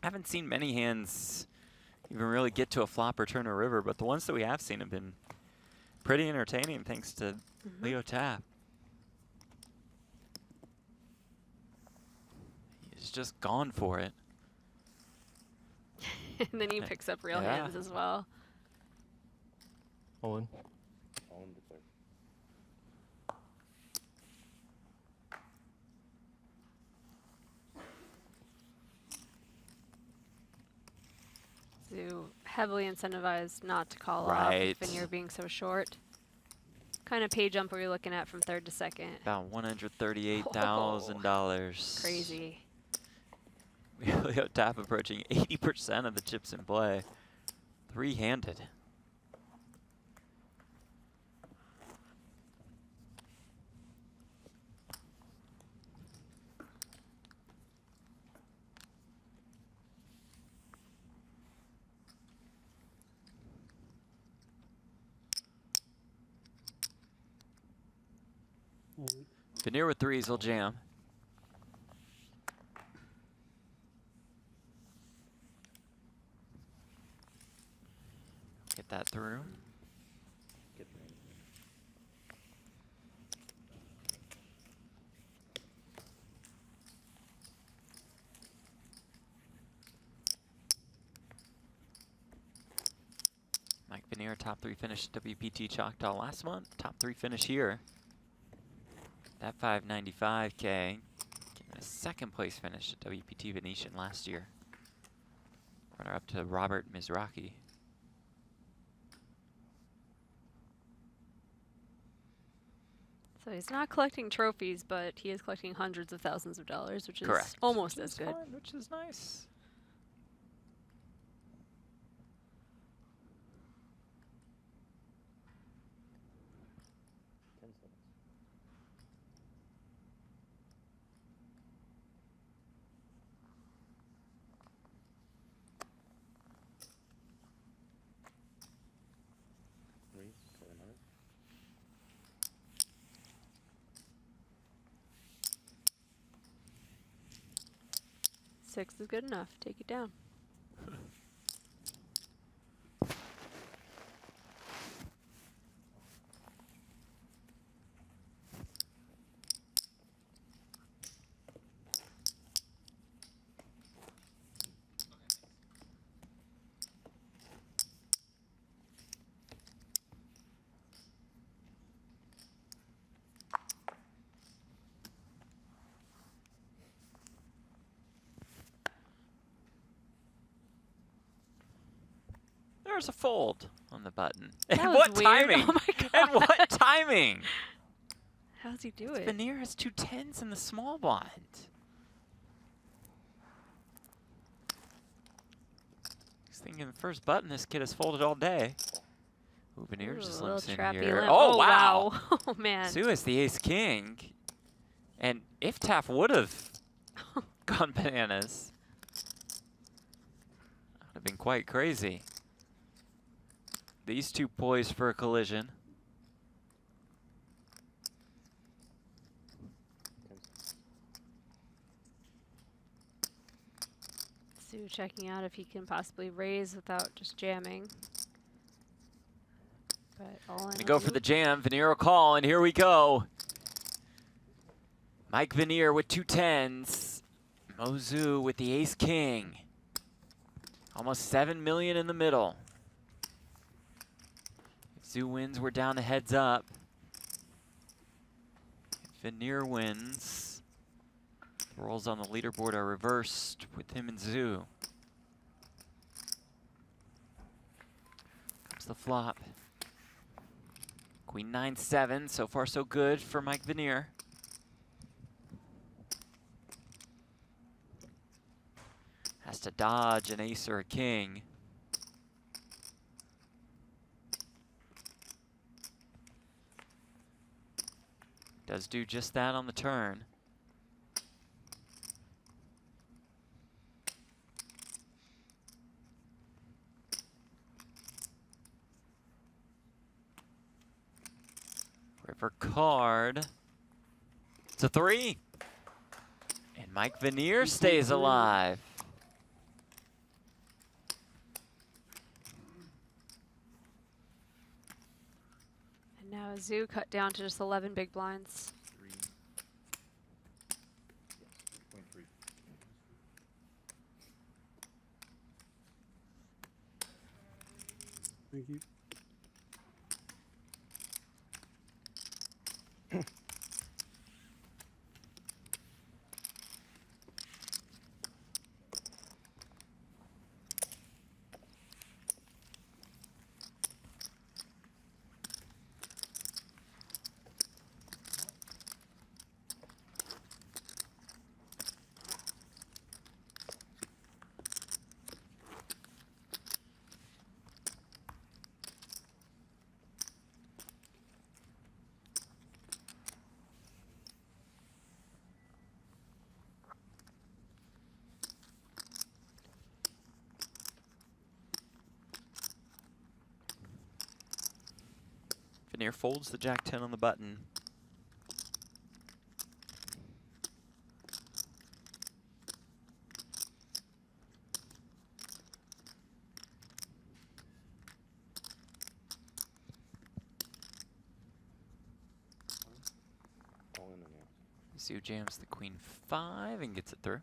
I haven't seen many hands even really get to a flop or turn a river, but the ones that we have seen have been pretty entertaining thanks to Leo Taff. He's just gone for it. And then he picks up real Yeah. hands as well. All in. All in declare. So heavily incentivized not to call off Right. when you're being so short. Kind of pay jump are you looking at from third to second? About $138,000. Crazy. Leo Taff approaching 80% of the chips in play. Three-handed. Veneer with threes will jam. Get that through. Get range. Mike Veneer, top 3 finish at WPT Choctaw last month. Top 3 finish here. That 595K. Getting a second place finish at WPT Venetian last year. Runner up to Robert Mizrachi. So he's not collecting trophies, but he is collecting hundreds of thousands of dollars, which is Correct. almost Which as is good. fine, which is nice. Raise 700. Six is good enough. Take it down. There's a fold on the button. That And was what weird. timing? Oh my god. And what timing? How does he do it? Veneer has 2 10s in the small blind. He's thinking the first button this kid has folded all day. Ooh, Veneer Ooh, just a little limps in trappy here. limp. Oh, wow. Oh man. Sue is the ace king. And if Taff would have gone bananas, that would have been quite crazy. These two poised for a collision. Sue checking out if he can possibly raise without just jamming. But all in. Gonna go for the jam. Veneer will call, and here we go. Mike Veneer with 2 10s. Mozu with the ace king. Almost 7 million in the middle. If Zoo wins, we're down to heads up. If Veneer wins, the roles on the leaderboard are reversed with him and Zoo. Comes the flop. Queen 9-7, so far so good for Mike Veneer. Has to dodge an ace or a king. Does do just that on the turn. River card. It's a 3. And Mike Veneer stays alive. And now Zoo cut down to just 11 big blinds. 3. Yes, 3.3. Thank you. Veneer folds the Jack 10 on the button. Sue jams the queen 5 and gets it through.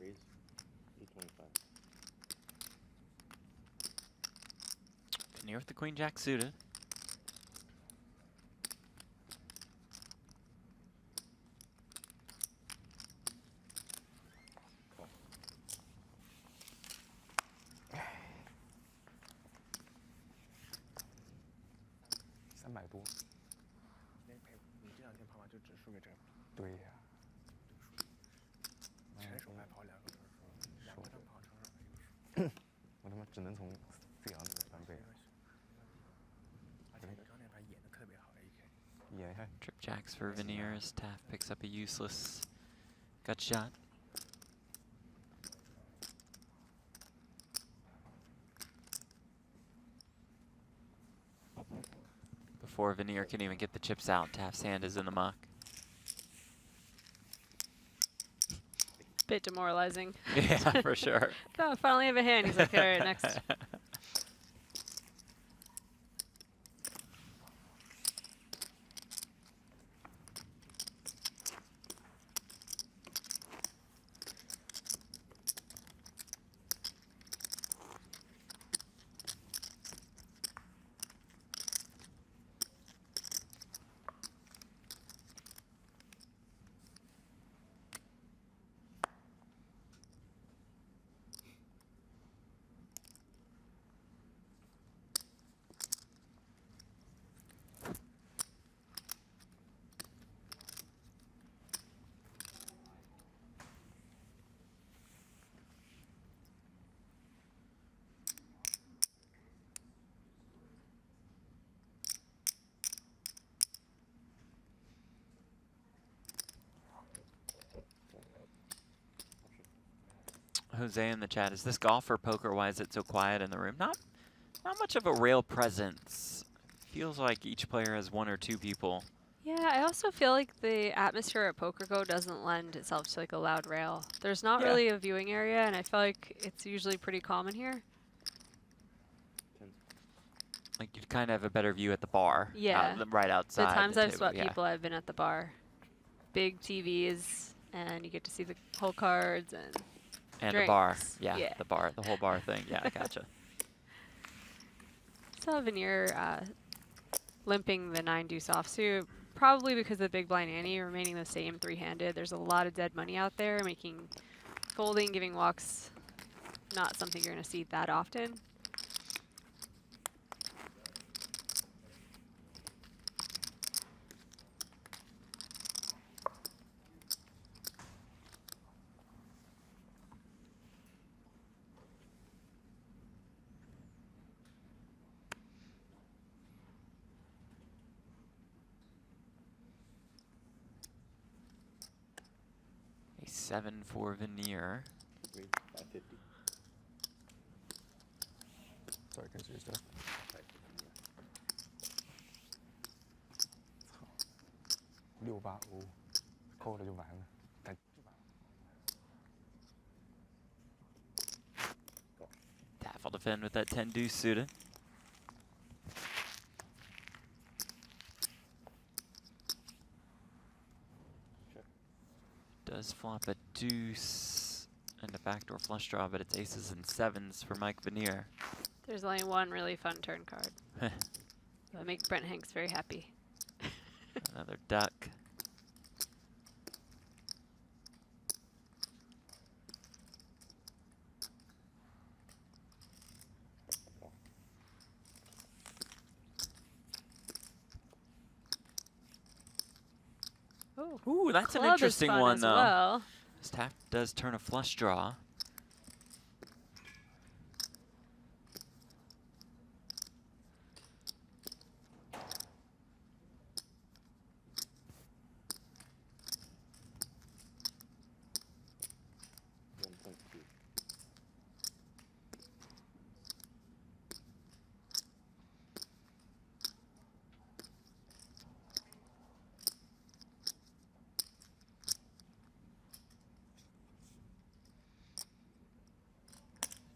Raise. E25. Veneer with the queen jack suited. $300多。你这两天跑马就只输给这个。对呀、前手还跑2个分数，2个单跑成2个输。我他妈只能从4阳那个翻倍。而且刘璋那盘演的特别好，AK。演一下。 Trip jacks for Veneer as Taft picks up a useless gut shot. Before Veneer can even get the chips out, Taft's hand is in the muck. Bit demoralizing. Yeah, for sure. Oh, finally have a hand. He's like, all right, next. Jose in the chat, is this golf or poker? Why is it so quiet in the room? Not much of a rail presence. Feels like each player has 1 or 2 people. Yeah, I also feel like the atmosphere at PokerGo doesn't lend itself to like a loud rail. There's not really a viewing area, and I feel like it's usually pretty common here. Like you'd kind of have a better view at the bar. Yeah. Right outside. The times I've table, swept yeah. people, I've been at the bar. Big TVs, and you get to see the whole cards and And the bar. drinks. Yeah, Yeah. the bar, the whole bar thing. Yeah, I gotcha. Saw Veneer limping the 9-deuce offsuit, probably because of the big blind ante remaining the same 3-handed. There's a lot of dead money out there, making folding, giving walks not something you're going to see that often. A 7 for Veneer. Raise 550. Sorry, can you start? 685扣了就完了，但 Taft will defend with that 10 deuce suited. Does flop a deuce and a backdoor flush draw, but it's aces and 7s for Mike Veneer. There's only one really fun turn card. That'll make Brent Hanks very happy. Another duck. Ooh, that's an Club is interesting fun one, as though. well. Taft does turn a flush draw.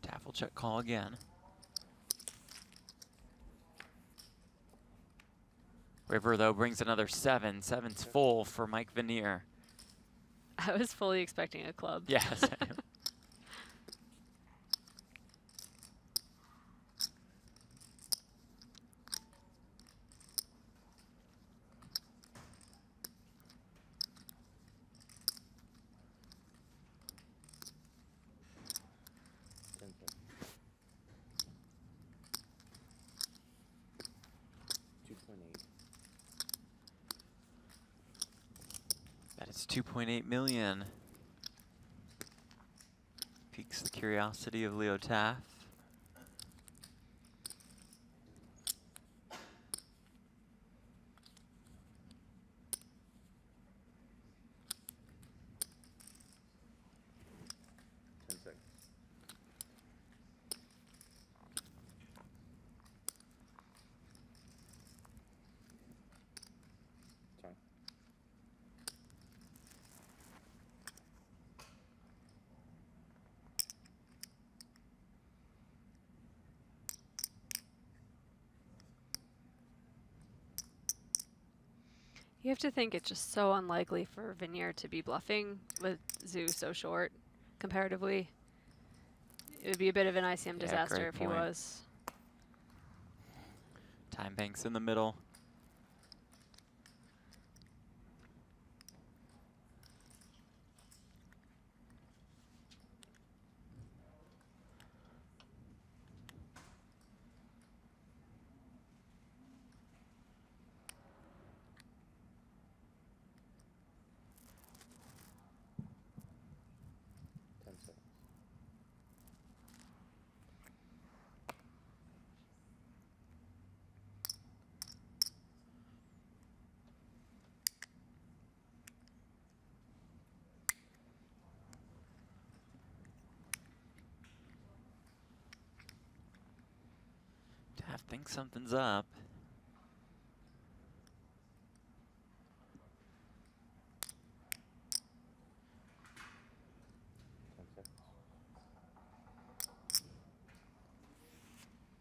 Taft will check call again. River, though, brings another 7. 7's full for Mike Vanier. I was fully expecting a club. Yes. That is 2.8 million. Piques the curiosity of Leo Taft. You have to think it's just so unlikely for Vanier to be bluffing with Zoo so short, comparatively. It would be a bit of an ICM disaster great if he point. was. Time banks in the middle. Taft thinks something's up.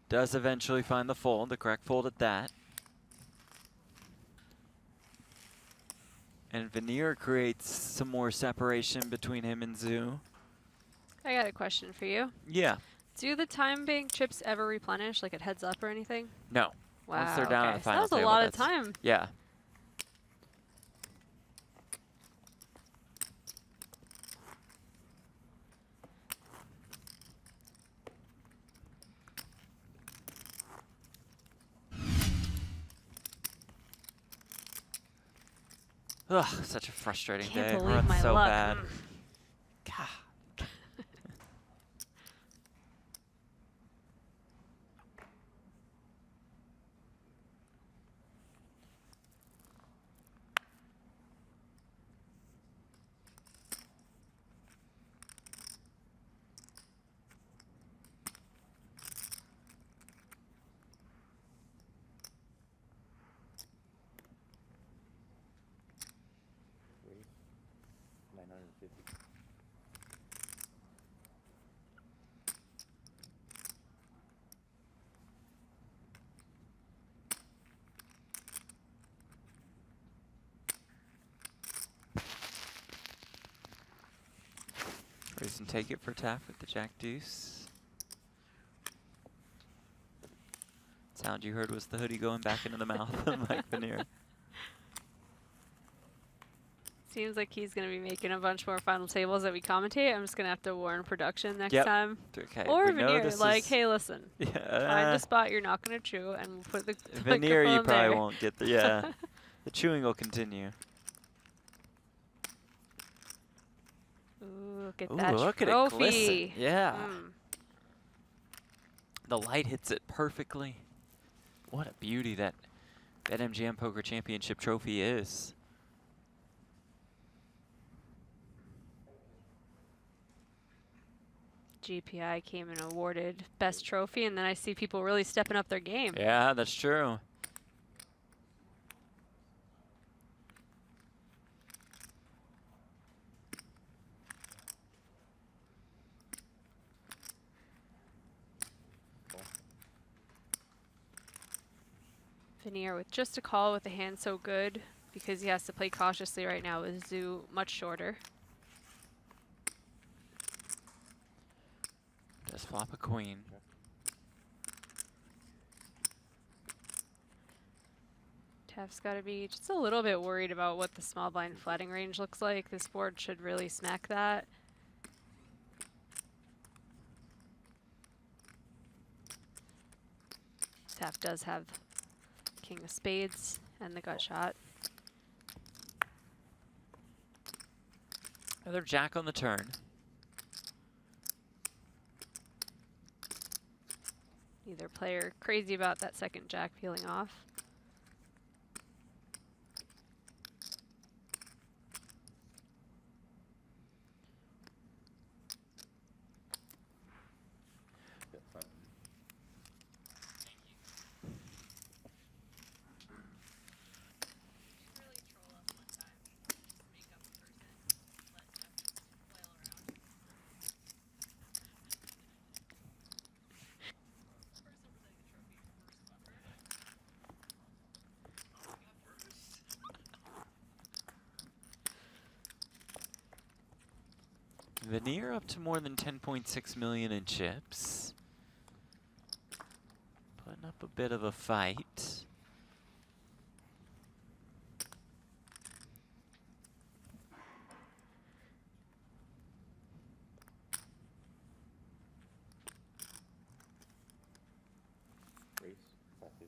Does eventually find the fold, the correct fold at that. And Vanier creates some more separation between him and Zoo. I got a question for you. Yeah. Do the time bank chips ever replenish, like at heads up or anything? No. Wow. Once they're down okay. at the So final that was a table, lot of that's- time. Yeah. Ugh, such a frustrating Can't day. believe Runs my so luck. bad. Mm. God. Three, 950. Raise and take it for Taft with the Jack Deuce. Sound you heard was the hoodie going back into the mouth of Mike Vanier. Seems like he's going to be making a bunch more final tables that we commentate. I'm just going to have to warn production next Yep. time. Okay. Or we know Vanier, this like, is- hey, listen, find Yeah. a spot you're not going to chew, and we'll put the Vanier, you microphone probably there. won't get the. Yeah. The chewing will continue. Look at Ooh, that look at it trophy. glisten. Yeah. Mm. The light hits it perfectly. What a beauty that BetMGM Poker Championship trophy is. GPI came and awarded best trophy, and then I see people really stepping up their game. Yeah, that's true. Veneer with just a call with a hand so good because he has to play cautiously right now with Zoo much shorter. Just flop a queen. Taf's got to be just a little bit worried about what the small blind flatting range looks like. This board should really smack that. Taf does have king of spades and the gut shot. Another jack on the turn. Either player crazy about that second jack peeling off. Veneer up to more than 10.6 million in chips. Putting up a bit of a fight. Race 550.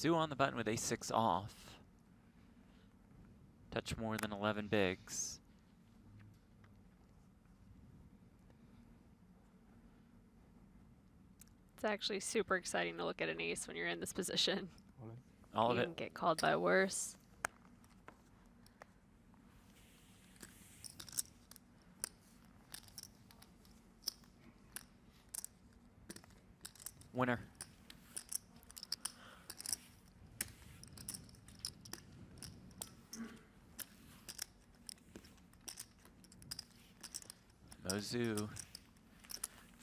Zoo on the button with ace-6 off. Touch more than 11 bigs. It's actually super exciting to look at an ace when you're in this position. All of You it. can get called by worse. Winner. Mozu.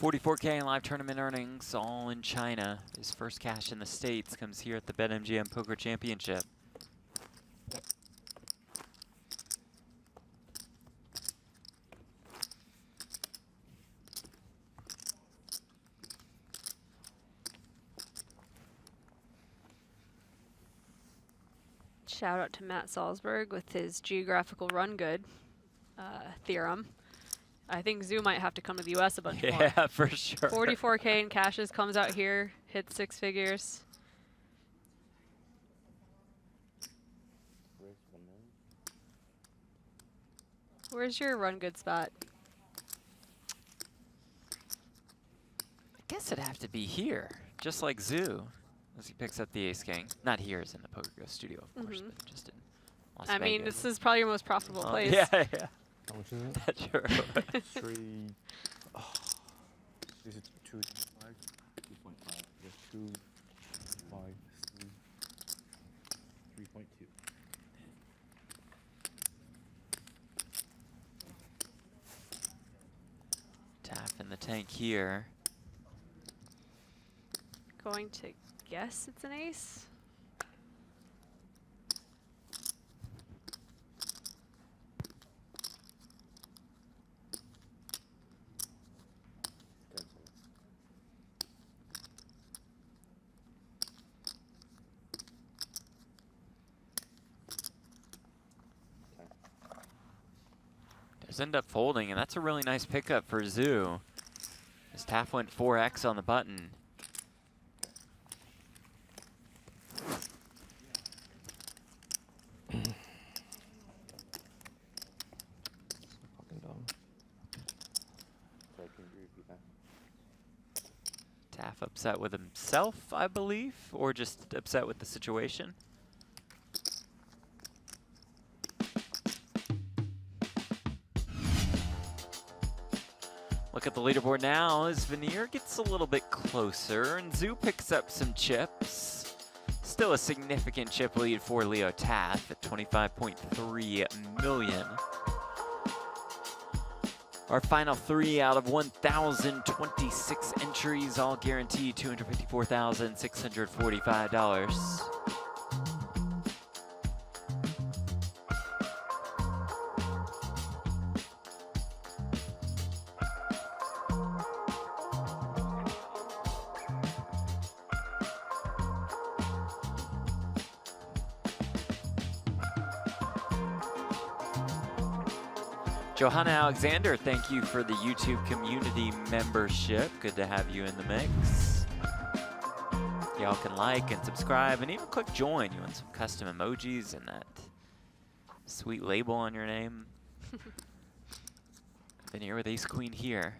44K in live tournament earnings, all in China. His first cash in the States comes here at the BetMGM Poker Championship. Shout out to Matt Salzberg with his geographical run good theorem. I think Zoo might have to come to the U.S. a bunch more. Yeah, for sure. 44K in cashes, comes out here, hits 6 figures. Race 1 million. Where's your run good spot? I guess guess it'd have to be here, just like Zoo, as he picks up the ace king. Not here, as in the PokerGo studio, of course, but just in Las I mean, Vegas. this is probably your most profitable place. Yeah, yeah. How much is it? That's true. 3. Oh, this is 2.5. 2.5. There's 2, 5, 3.2. Tap in the tank here. Going to guess it's an ace. Does end up folding, and that's a really nice pickup for Zoo. As Taff went 4x on the button. Fucking dumb. Sorry, can you repeat that? Taff upset with himself, I believe, or just upset with the situation. Look at the leaderboard now as Veneer gets a little bit closer and Zoo picks up some chips. Still a significant chip lead for Leo Taff at 25.3 million. Our final 3 out of 1,026 entries, all guaranteed $254,645. Johanna Alexander, thank you for the YouTube community membership. Good to have you in the mix. Y'all can like and subscribe and even click join. You want some custom emojis and that sweet label on your name. Veneer with ace queen here.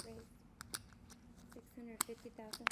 Raise 650,000.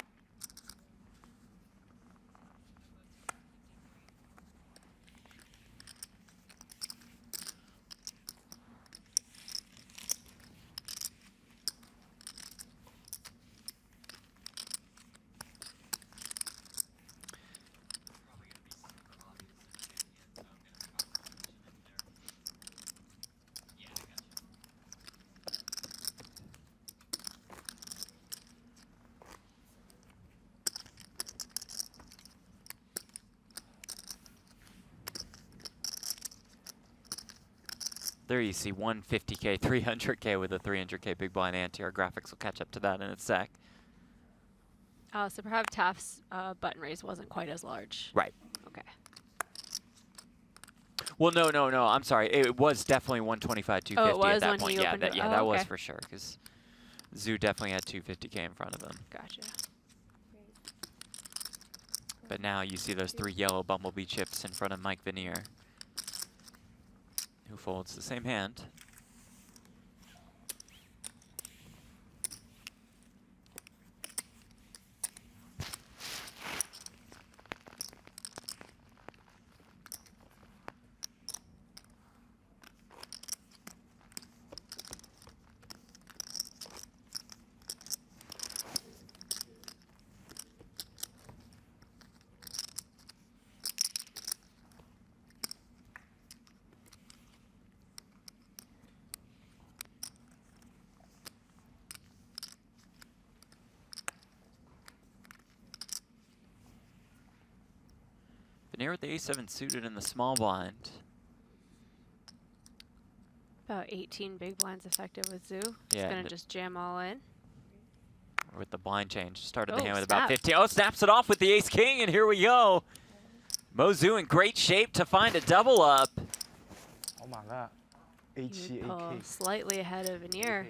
There you see 150K, 300K with a 300K big blind ante. Our graphics will catch up to that in a sec. So perhaps Taft's button raise wasn't quite as large. Right. Okay. Well, no. I'm sorry. It was definitely 125, 250 Oh, it was at that when point. he Yeah, opened that, it. yeah, Oh, that was okay. for sure. Because Zoo definitely had 250K in front of him. Gotcha. Raise But now you see those 3 yellow bumblebee chips in front of Mike Veneer, who folds the same hand. Veneer with the ace-7 suited in the small blind. About 18 big blinds effective with Zoo. He's Yeah, gonna but- just jam all in. With the blind change. Started the Oh, hand with about snap. 15. Oh, snaps it off with the ace-king, and here we go. Mo-Zoo in great shape to find a double up. Oh my god. He would 88K. pull slightly ahead of Veneer.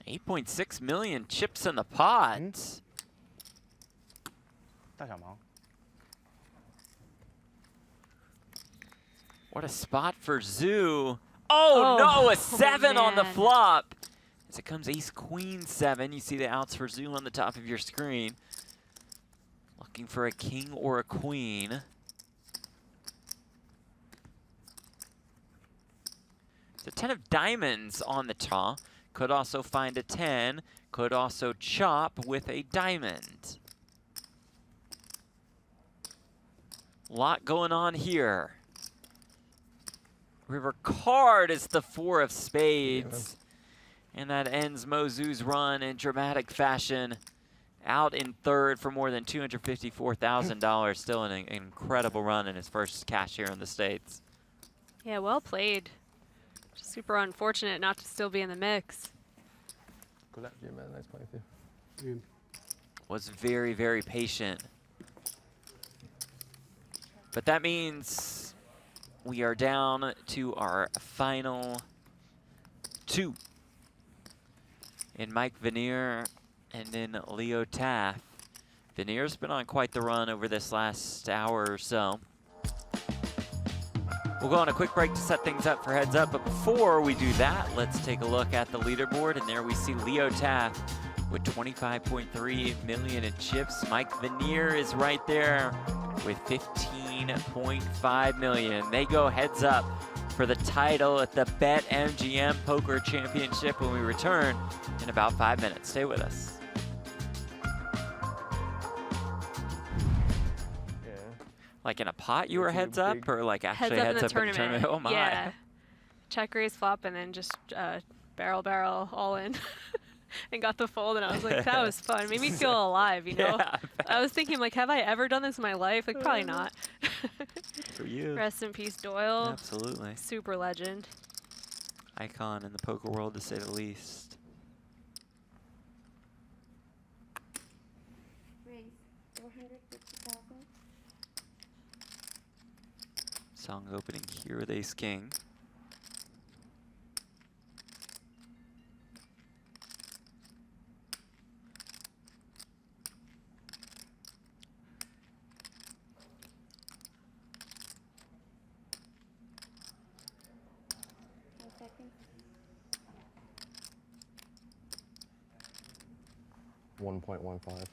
8.6 million chips in the pot. 大小毛。 What a spot for Zoo. Oh, no, a Oh, 7 on the man. flop. As it comes ace, queen, 7. You see the outs for Zoom on the top of your screen. Looking for a king or a queen. The 10 of diamonds on the draw. Could also find a 10. Could also chop with a diamond. Lot going on here. River card is the 4 of spades. And that ends Mozu's run in dramatic fashion. Out in third for more than $254,000. Still an incredible run in his first cash here in the States. Yeah, well played. Just super unfortunate not to still be in the mix. Good luck to you, man. Nice playing with you. Was very, very patient. But that means we are down to our final 2. In Mike Veneer and in Leo Taff. Veneer's been on quite the run over this last hour or so. We'll go on a quick break to set things up for Heads Up, but before we do that, let's take a look at the leaderboard, and there we see Leo Taff with 25.3 million in chips. Mike Veneer is right there with 15.5 million. They go heads up for the title at the BetMGM Poker Championship when we return in about 5 minutes. Stay with us. Yeah. Like in a pot you were Making a heads up, big- or like actually Heads up in the in the tournament? Oh my. Yeah. Check raise flop and then just barrel all in. And got the fold, and I was like, that was fun. Made me feel alive, you know? Yeah, I was thinking, like, have I ever done this in my life? Like, probably not. for you. Rest in peace, Doyle. Absolutely. Super legend. Icon in the poker world, to say the least. Raise 450,000. Song opening here with ace king. Second. 1.15.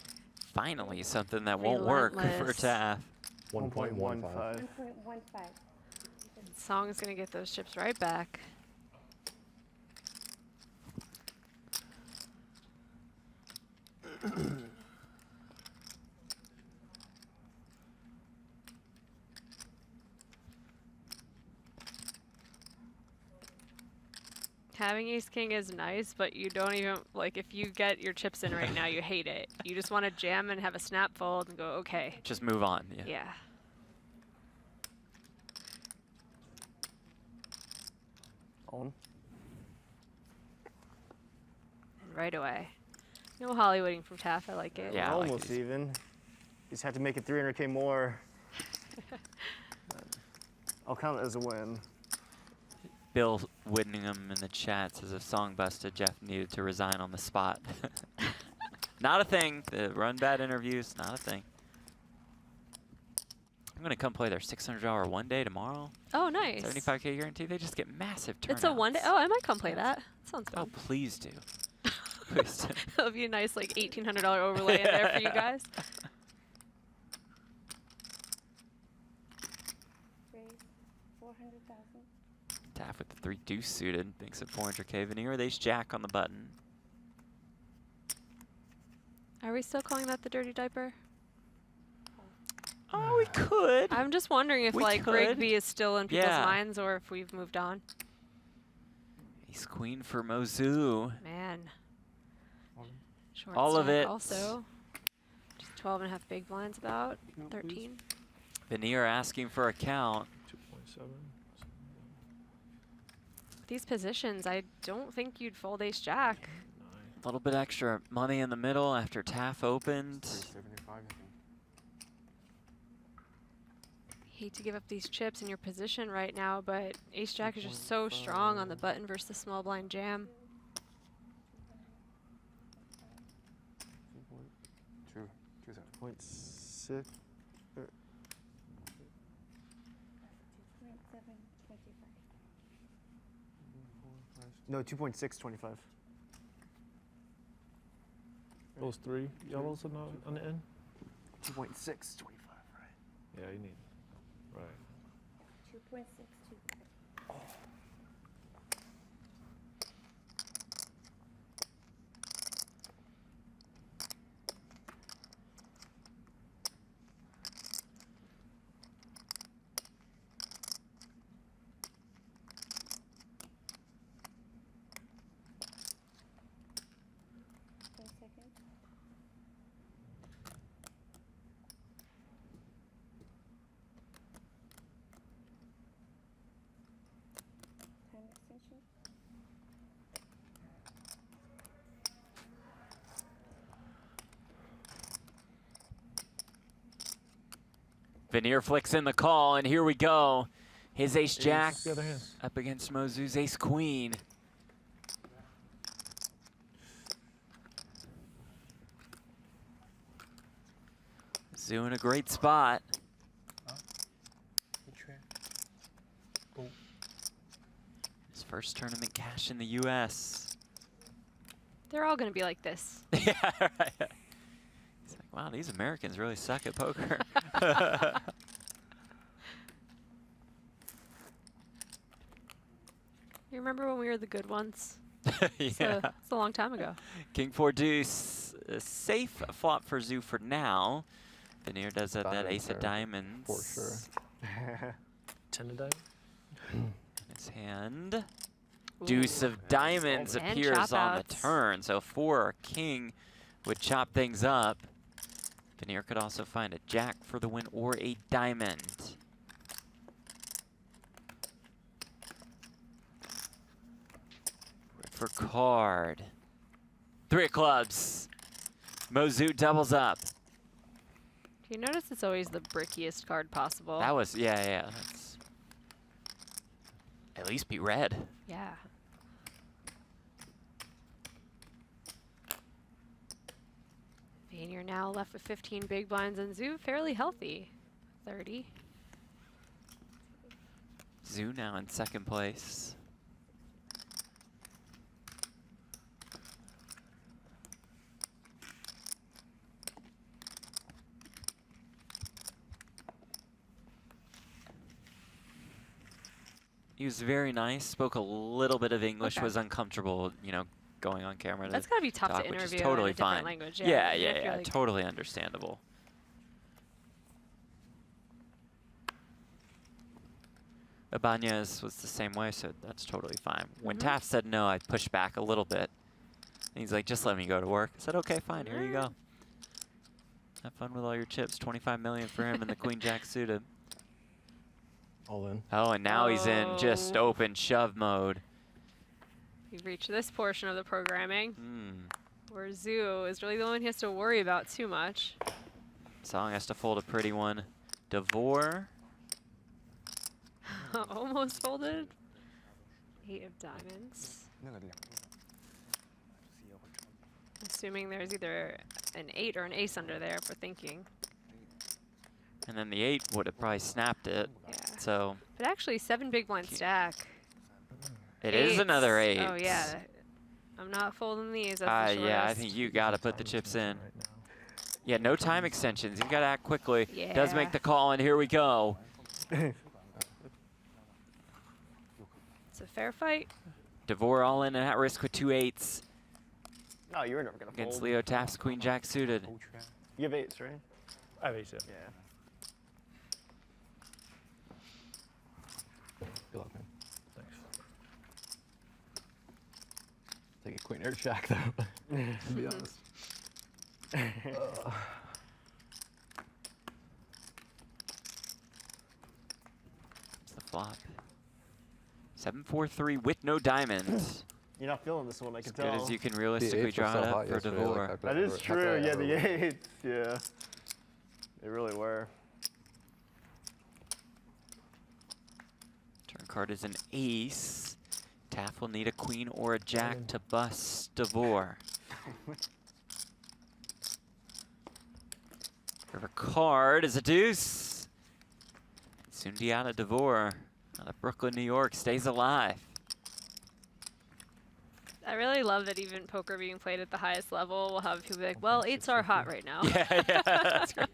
Finally, something that won't work for Relentless. Taff. 1.15. 1.15. 1.15. Song's gonna get those chips right back. Having ace king is nice, but you don't even, like, if you get your chips in right now, you hate it. You just want to jam and have a snap fold and go, okay. Just move on. Yeah. Yeah. On. Right away. No Hollywooding from Taff, I like it. Yeah, I like Almost these. even. You just have to make it 300K more. I'll count it as a win. Bill Whittingham in the chat says if Song busted, Jeff needed to resign on the spot. Not a thing. The run bad interviews, not a thing. I'm going to come play their $600 one day tomorrow. Oh, nice. 75K guarantee. They just get massive turnouts. It's a one day. Oh, I might come play that. Sounds Oh, fun. please do. Please do. That'll be a nice, like, $1,800 overlay in there for you guys. Raise 400,000. Taff with the 3 deuce suited. Makes it 400K. Veneer with ace jack on the button. Are we still calling that the dirty diaper? Oh, we could. I'm just wondering if, We like, could. Rigby is still in people's Yeah. minds or if we've moved on. Ace queen for Mozu. Man. Short All of stack it. Also. Just 12 and a half big blinds about. 13. Veneer asking for a count. 2.7. These positions, I don't think you'd fold ace jack. A little bit extra money in the middle after Taff opened. 375, I think. Hate to give up these chips in your position right now, but ace jack is just so strong on the button versus the small blind jam. 2.27. 0.6. 2.725. No, 2.625. Those 3 yellows on the end? 2.625, right? Yeah, you need. Right. 2.625. Time extension. Veneer flicks in the call, and here we go. His ace-jack The other hand. up against Mozu's ace-queen. Zoo in a great spot. His first tournament cash in the U.S. They're all going to be like this. Yeah, right. He's like, wow, these Americans really suck at poker. You remember when we were the good ones? Yeah. It's a long time ago. King 4 deuce, a safe flop for Zoo for now. Veneer does have that ace of diamonds. For sure. 10 of diamond. In his hand. Deuce of diamonds And appears chop on the outs. turn, so 4 or king would chop things up. Veneer could also find a jack for the win or a diamond. For card. 3 of clubs. Mozu doubles up. Do you notice it's always the brickiest card possible? That was, yeah. That's at least be red. Yeah. Veneer now left with 15 big blinds, and Zoo fairly healthy. 30. Zoo now in second place. He was very nice, spoke a little bit of English, Okay. was uncomfortable, you know, going on camera to That's gotta be tough talk, to which interview is totally in a different fine. language. Yeah, you have to, like- totally understandable. Ibanez was the same way, so that's totally fine. When Taft said no, I pushed back a little bit. And he's like, just let me go to work. I said, okay, fine, here you go. Have fun with all your chips. 25 million for him and the Queen Jack suited. All in. Oh, and now he's in just Oh. open shove mode. We've reached this portion of the programming Hmm. where Zoo is really the one he has to worry about too much. Song has to fold a pretty one. Devore. Almost folded. 8 of diamonds. Assuming there's either an 8 or an ace under there for thinking. And then the 8 would have probably snapped it. Yeah. So But actually, 7 big blind stack. it is another 8. Oh, yeah. I'm not folding these. That's the Yeah, I shortest. think you got to put the chips in. Right now. Yeah, no time extensions. You got to act quickly. Does Yeah. make the call, and here we go. It's a fair fight. Devore all in and at risk with 2 8s No, you're never gonna against fold. Leo Taft's Queen Jack suited. You have 8s, right? I have ace, yeah. Yeah. Good luck, man. Thanks. Take a queen or jack though. To be honest. It's the flop. 7-4-3 with no diamonds. You're not feeling this one, I can As tell. good as you can The realistically 8s were draw so it hot up for yesterday, like, Devore. I could That never- is I could true. Yeah, never the win. 8s. Yeah. They really were. Turn card is an ace. Taft will need a queen or a jack to bust Devore. River card is a deuce. Sundiata Devore out of Brooklyn, New York, stays alive. I really love that even poker being played at the highest level will have people be like, well, 8s are hot right now. Yeah, yeah, that's great.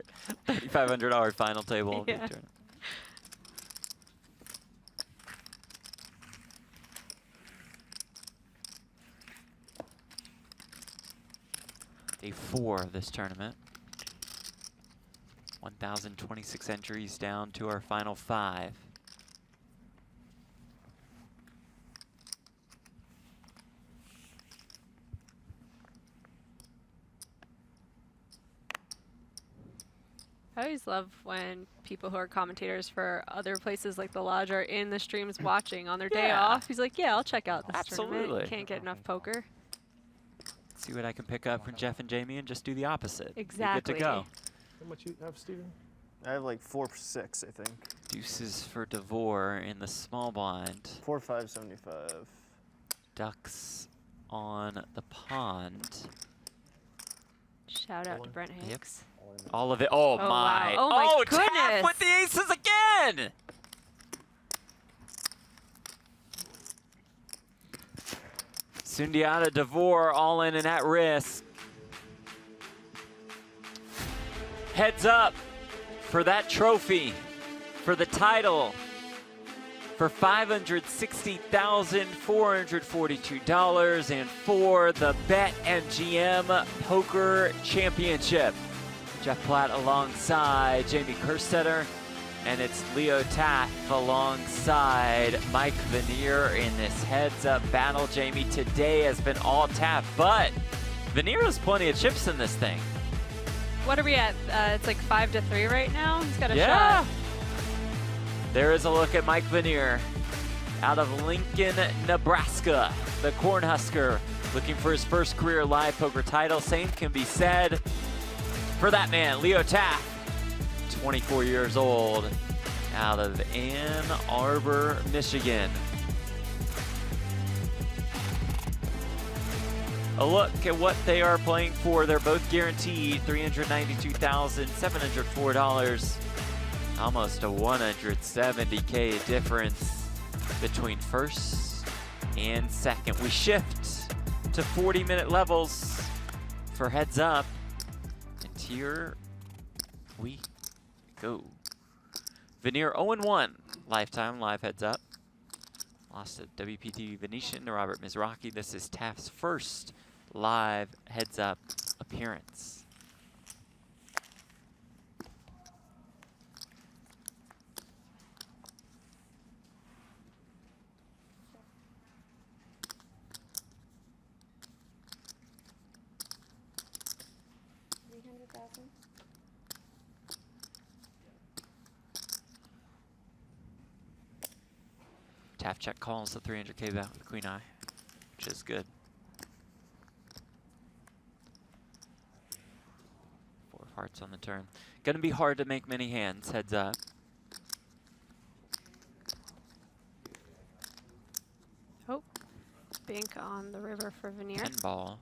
$3,500 final table. Big Yeah. tournament. Day 4 of this tournament. 1,026 entries down to our final 5. I always love when people who are commentators for other places like the Lodge are in the streams watching on their day Yeah. off. He's like, yeah, I'll check out this Absolutely. tournament. Can't get enough poker. See what I can pick up from Jeff and Jamie and just do the opposite. Exactly. Be good to go. How much you have, Steven? I have like 4-6, I think. Deuces for DeVore in the small blind. 4-5-75. Ducks on the pond. Shout out to Brent Hanks. All of it. Oh, Oh, my. wow. Oh, my Taff goodness. with the aces again. Sundiata DeVore all in and at risk. Heads up for that trophy, for the title, for $560,442 and for the BetMGM Poker Championship. Jeff Platt alongside Jamie Kerstetter, and it's Leo Taff alongside Mike Vanier in this heads-up battle. Jamie, today has been all Taff, but Vanier has plenty of chips in this thing. What are we at? It's like 5-3 right now. He's got a Yeah. shot. There is a look at Mike Vanier out of Lincoln, Nebraska. The Cornhusker looking for his first career live poker title. Same can be said for that man, Leo Taff, 24 years old, out of Ann Arbor, Michigan. A look at what they are playing for. They're both guaranteed $392,704. Almost a 170K difference between first and second. We shift to 40-minute levels for heads up. And here we go. Vanier 0-1 lifetime live heads up. Lost to WPT Venetian to Robert Mizrachi. This is Taft's first live heads up appearance. Taft check calls the 300K back with Queen Eye, which is good. 4 of hearts on the turn. Gonna be hard to make many hands, heads up. Oh, Bink on the river for Vanier. 10 ball.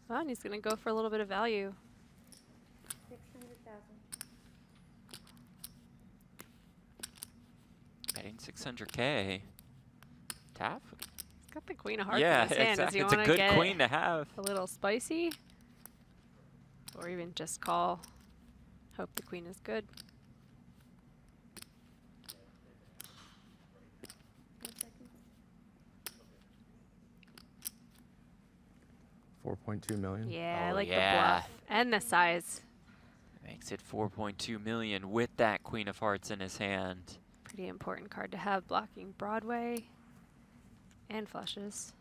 Oh, and he's going to go for a little bit of value. 600,000. Getting 600K. Taft? He's got the queen of hearts Yeah, in his hand. exactly. Does It's he a wanna good get queen to have. a little spicy? Or even just call. Hope the queen is good. 10 seconds. 4.2 million. Yeah, I Oh, like yeah. the bluff. And the size. Makes it 4.2 million with that queen of hearts in his hand. Pretty important card to have, blocking Broadway and flushes.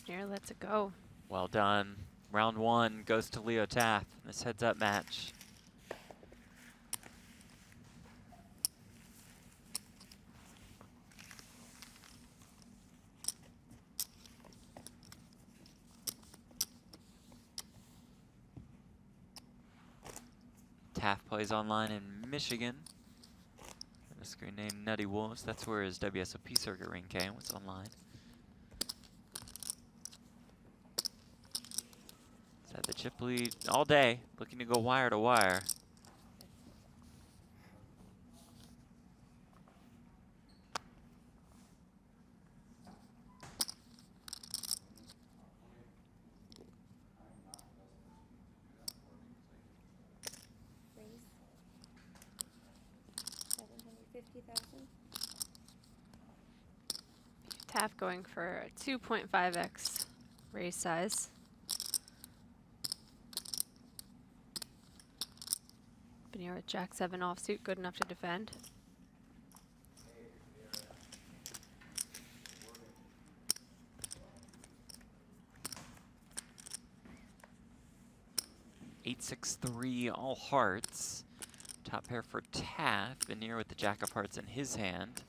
Here, lets it go. Well done. Round 1 goes to Leo Taft in this heads up match. Taft plays online in Michigan. A screen named Nutty Wolves. That's where his WSOP circuit ring came. Was online. He's had the chip lead all day, looking to go wire to wire. Raise. 750,000. Taft going for a 2.5x raise size. Veneer with Jack 7 offsuit, good enough to defend. Eight, 6, 3, all hearts. Top pair for Taft. Veneer with the Jack of Hearts in his hand.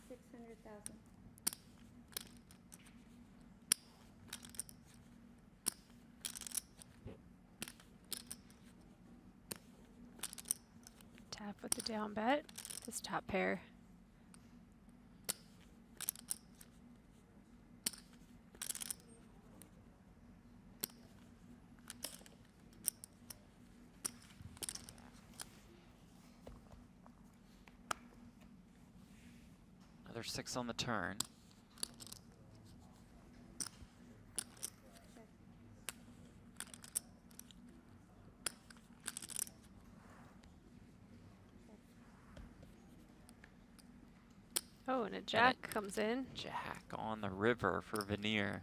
$600,000. Taft with the down bet. This top pair. Another 6 on the turn. Oh, and a Jack comes in. Jack on the river for Veneer.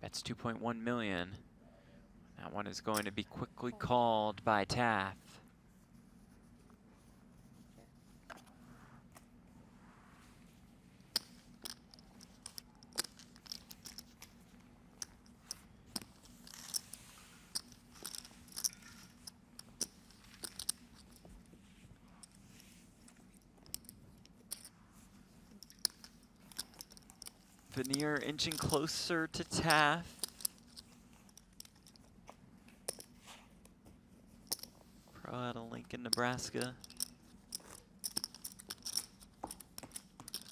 That's 2.1 million. That one is going to be quickly called by Taft. Veneer inching closer to Taft. Pro out of Lincoln, Nebraska.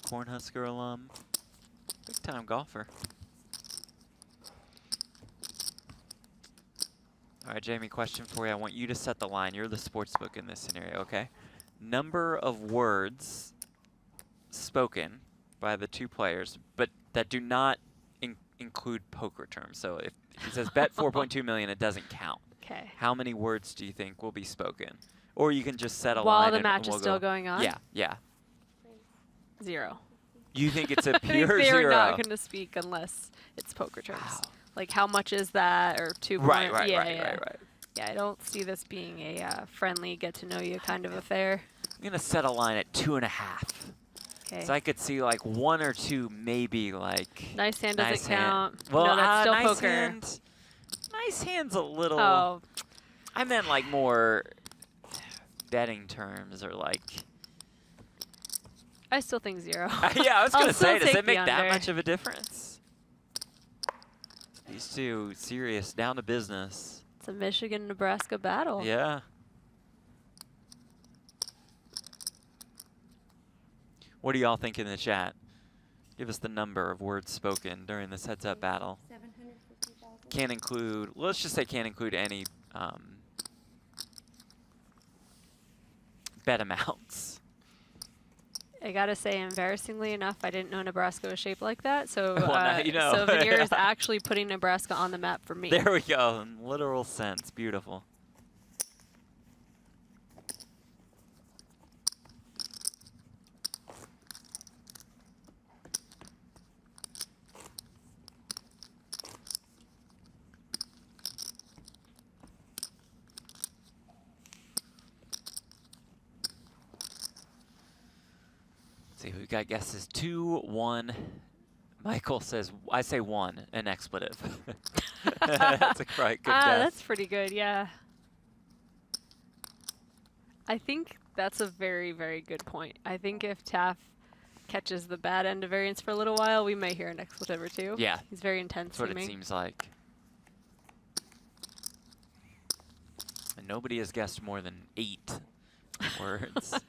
Cornhusker alum. Big time golfer. All right, Jamie, question for you. I want you to set the line. You're the sportsbook in this scenario, okay? Number of words spoken by the two players, but that do not include poker terms. So if he says bet 4.2 million, it doesn't count. Okay. How many words do you think will be spoken? Or you can just set a line. While the and match we'll is still go. going on? Yeah, yeah. 0. You think it's a I think pure they're 0? not going to speak unless it's poker terms. Wow. Like how much is that, or 2. Right. Yeah, I don't see this being a friendly, get to know you kind of affair. I'm gonna set a line at 2.5. Okay. So I could see like 1 or 2, maybe like. Nice hand nice doesn't count. Well, no, that's still nice poker. Hand, nice hand's a little. Oh. I meant like more betting terms or like. I still think 0. Yeah, I was gonna say, does take it make the that under. much of a difference? These two serious, down to business. It's a Michigan-Nebraska battle. Yeah. What do y'all think in the chat? Give us the number of words spoken during this heads-up battle. 750,000. Can't include, let's just say can't include any bet amounts. I gotta say, embarrassingly enough, I didn't know Nebraska was shaped like that. So, Well, now you know. so Veneer is actually putting Nebraska on the map for me. There we go, in literal sense, beautiful. got guesses 2, 1. Michael says, I say 1, an expletive. That's a quite good guess. That's pretty good, yeah. I think that's a very, very good point. I think if Taff catches the bad end of variance for a little while, we may hear an expletive or two. Yeah. He's very intense That's what seeming. it seems like. And nobody has guessed more than 8 words.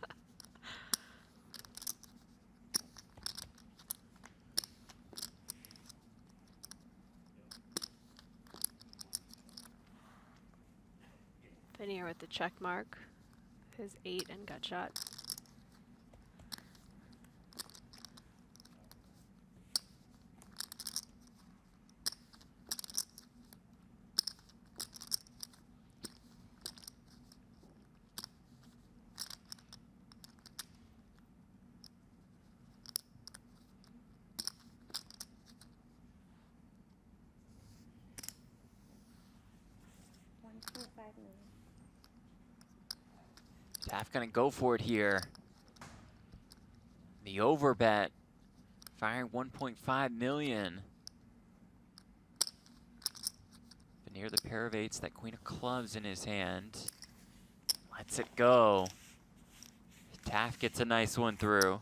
Veneer with the check mark. His 8 and gut shot. $1.5 million. Taff gonna go for it here. The over bet, firing 1.5 million. Veneer the pair of 8s, that queen of clubs in his hand. Lets it go. Taff gets a nice one through.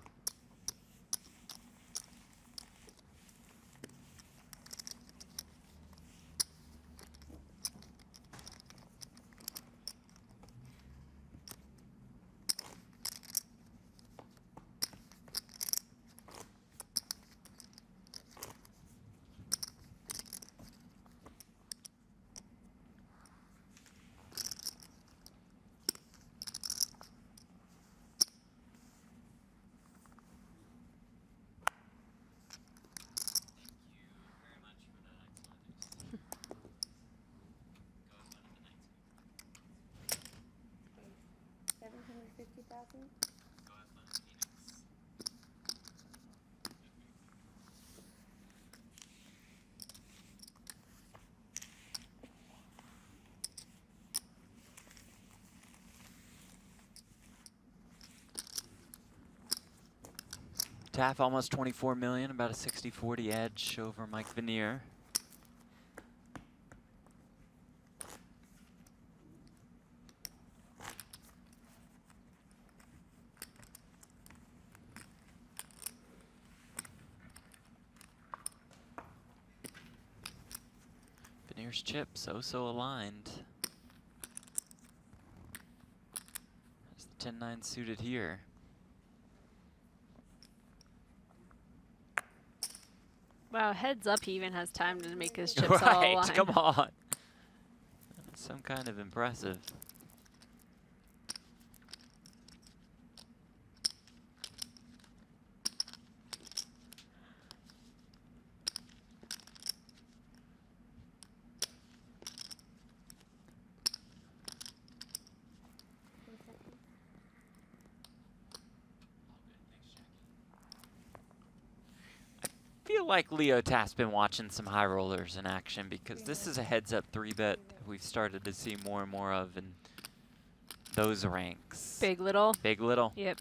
$750,000. Taff almost 24 million, about a 60-40 edge over Mike Veneer. Veneer's chip so aligned. There's the 10-9 suited here. Wow, heads up, he even has time to make his chips all Right, align. come on. That's some kind of impressive. I feel like Leo Taff's been watching some high rollers in action because this is a heads-up 3-bet we've started to see more and more of in those ranks. Big little. Big little. Yep.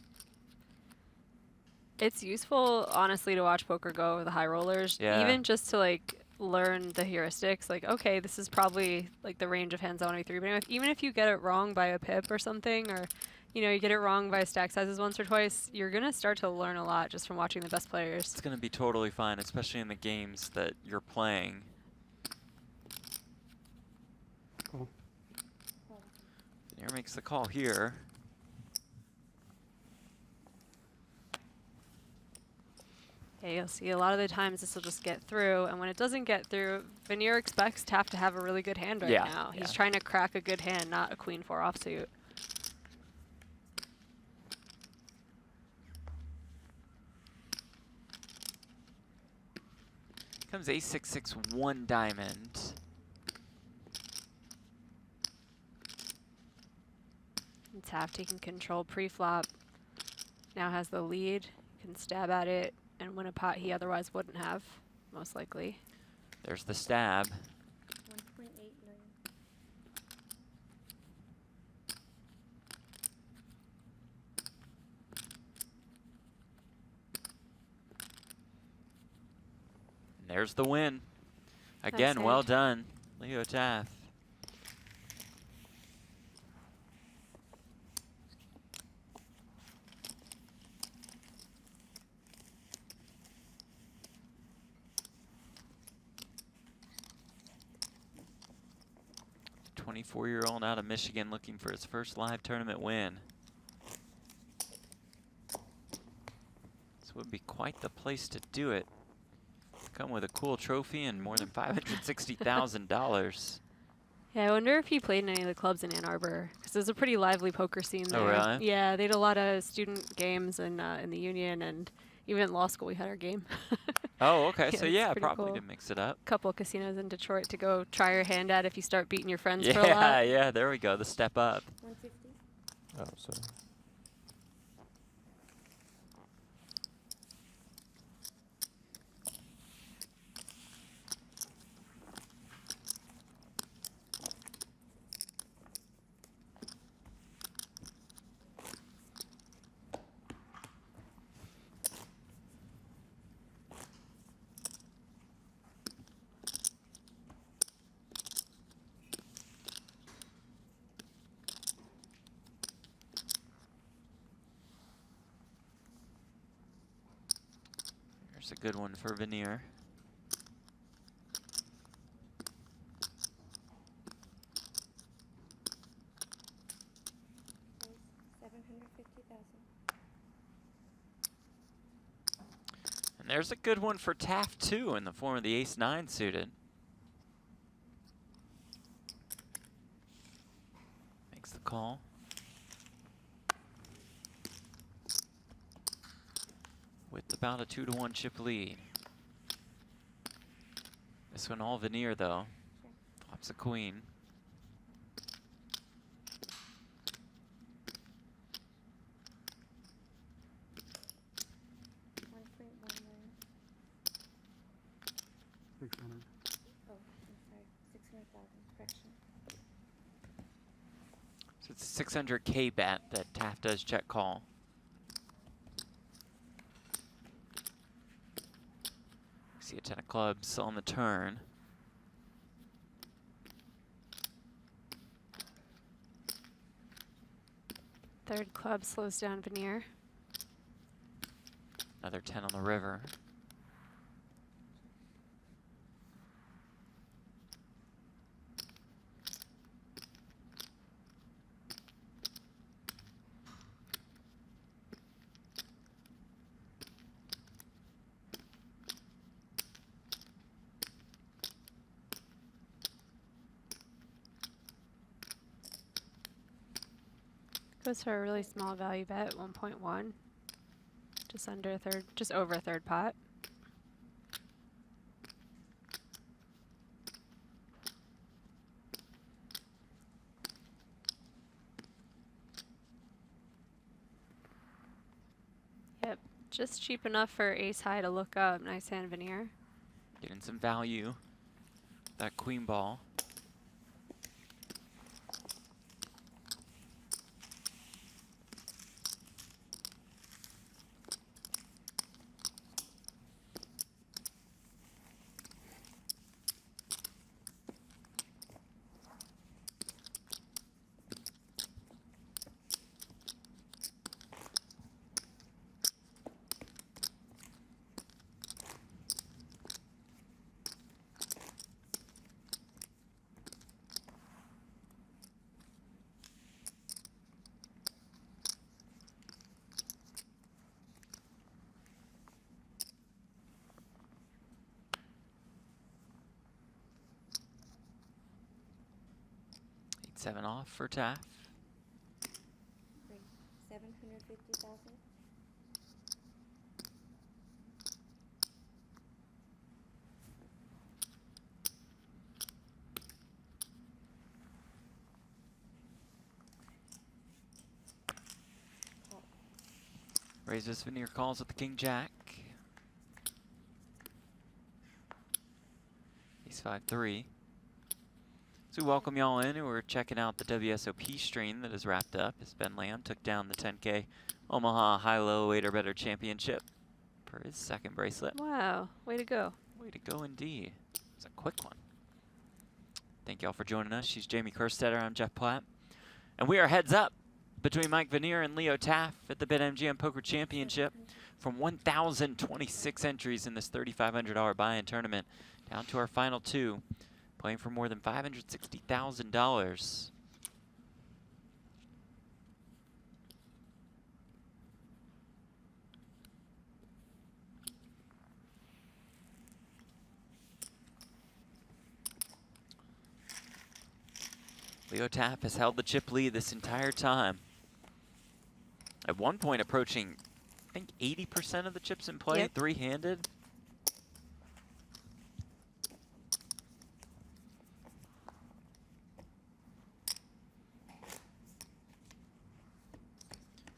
It's useful, honestly, to watch PokerGO with the high rollers. Yeah. Even just to like learn the heuristics. Like, okay, this is probably like the range of hands I want to be 3-betting with. Even if you get it wrong by a pip or something, or you know, you get it wrong by stack sizes once or twice, you're gonna start to learn a lot just from watching the best players. It's gonna be totally fine, especially in the games that you're playing. Cool. Veneer makes the call here. Yeah, you'll see a lot of the times this will just get through, and when it doesn't get through, Veneer expects Taff to have a really good hand right Yeah, now. yeah. He's trying to crack a good hand, not a queen 4 offsuit. Comes ace-6-6-1 diamond. And Taff taking control pre-flop. Now has the lead. Can stab at it and win a pot he otherwise wouldn't have, most likely. There's the stab. 1.8 million. There's the win. Again, well hand. done, Leo Taft. The 24-year-old out of Michigan looking for his first live tournament win. This would be quite the place to do it. Come with a cool trophy and more than $560,000. Yeah, I wonder if he played in any of the clubs in Ann Arbor, because there's a pretty lively poker scene there. Oh, really? Yeah, they had a lot of student games in the Union, and even in law school we had our game. Oh, okay. Yeah, So it's yeah, pretty probably cool. to mix it up. Couple casinos in Detroit to go try your hand at if you start beating your friends for a lot. Yeah, yeah. There we go. The step up. 150. Oh, sorry. There's a good one for Veneer. Raise 750,000. And there's a good one for Taft too in the form of the ace-9 suited. Makes the call. With about a 2-to-1 chip lead. This one all Veneer though. Sure. Flops a queen. $1.11. 600. Oh, I'm sorry. 600,000. Correction. So it's a 600K bet that Taft does check call. See a 10 of clubs on the turn. Third club slows down Veneer. Another 10 on the river. Goes for a really small value bet, 1.1. Just under a third, just over a third pot. Yep, just cheap enough for ace high to look up. Nice hand, Veneer. Getting some value. That queen ball. Seven off for Taft. Raise 750,000. Raises Veneer calls with the king jack. Ace 5-3. So we welcome y'all in, and we're checking out the WSOP stream that is wrapped up as Ben Lamb took down the 10K Omaha High-Low 8 or Better Championship for his second bracelet. Wow, way to go. Way to go indeed. It's a quick one. Thank y'all for joining us. She's Jamie Kerstetter. I'm Jeff Platt. And we are heads up between Mike Vanier and Leo Taff at the BetMGM Poker Championship. From 1,026 entries in this $3,500 buy-in tournament, down to our final two, playing for more than $560,000. Leo Taff has held the chip lead this entire time. At one point approaching, I think, 80% of the chips in play, Yep. three-handed.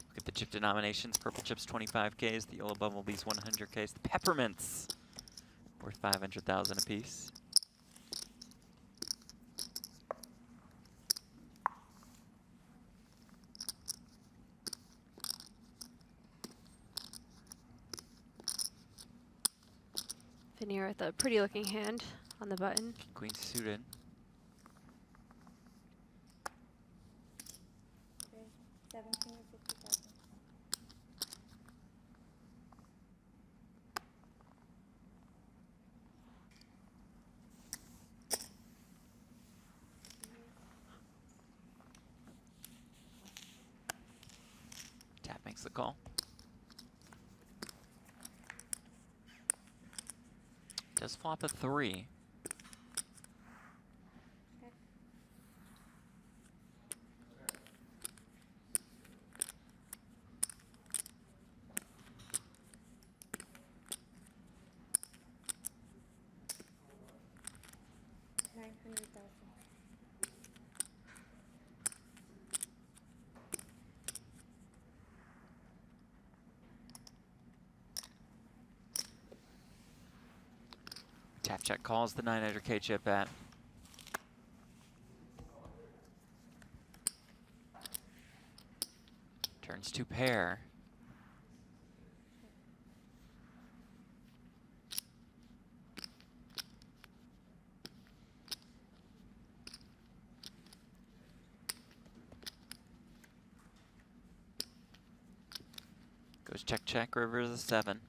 Look at the chip denominations. Purple chips 25Ks, the yellow bumblebees 100Ks, the peppermints worth 500,000 apiece. Vanier with a pretty looking hand on the button. Queen suited. Okay, 750,000. Tap makes the call. Does flop a 3. Okay. $900,000. Tap check calls the 900K chip at. Turns to pair. Goes check check, river is a 7.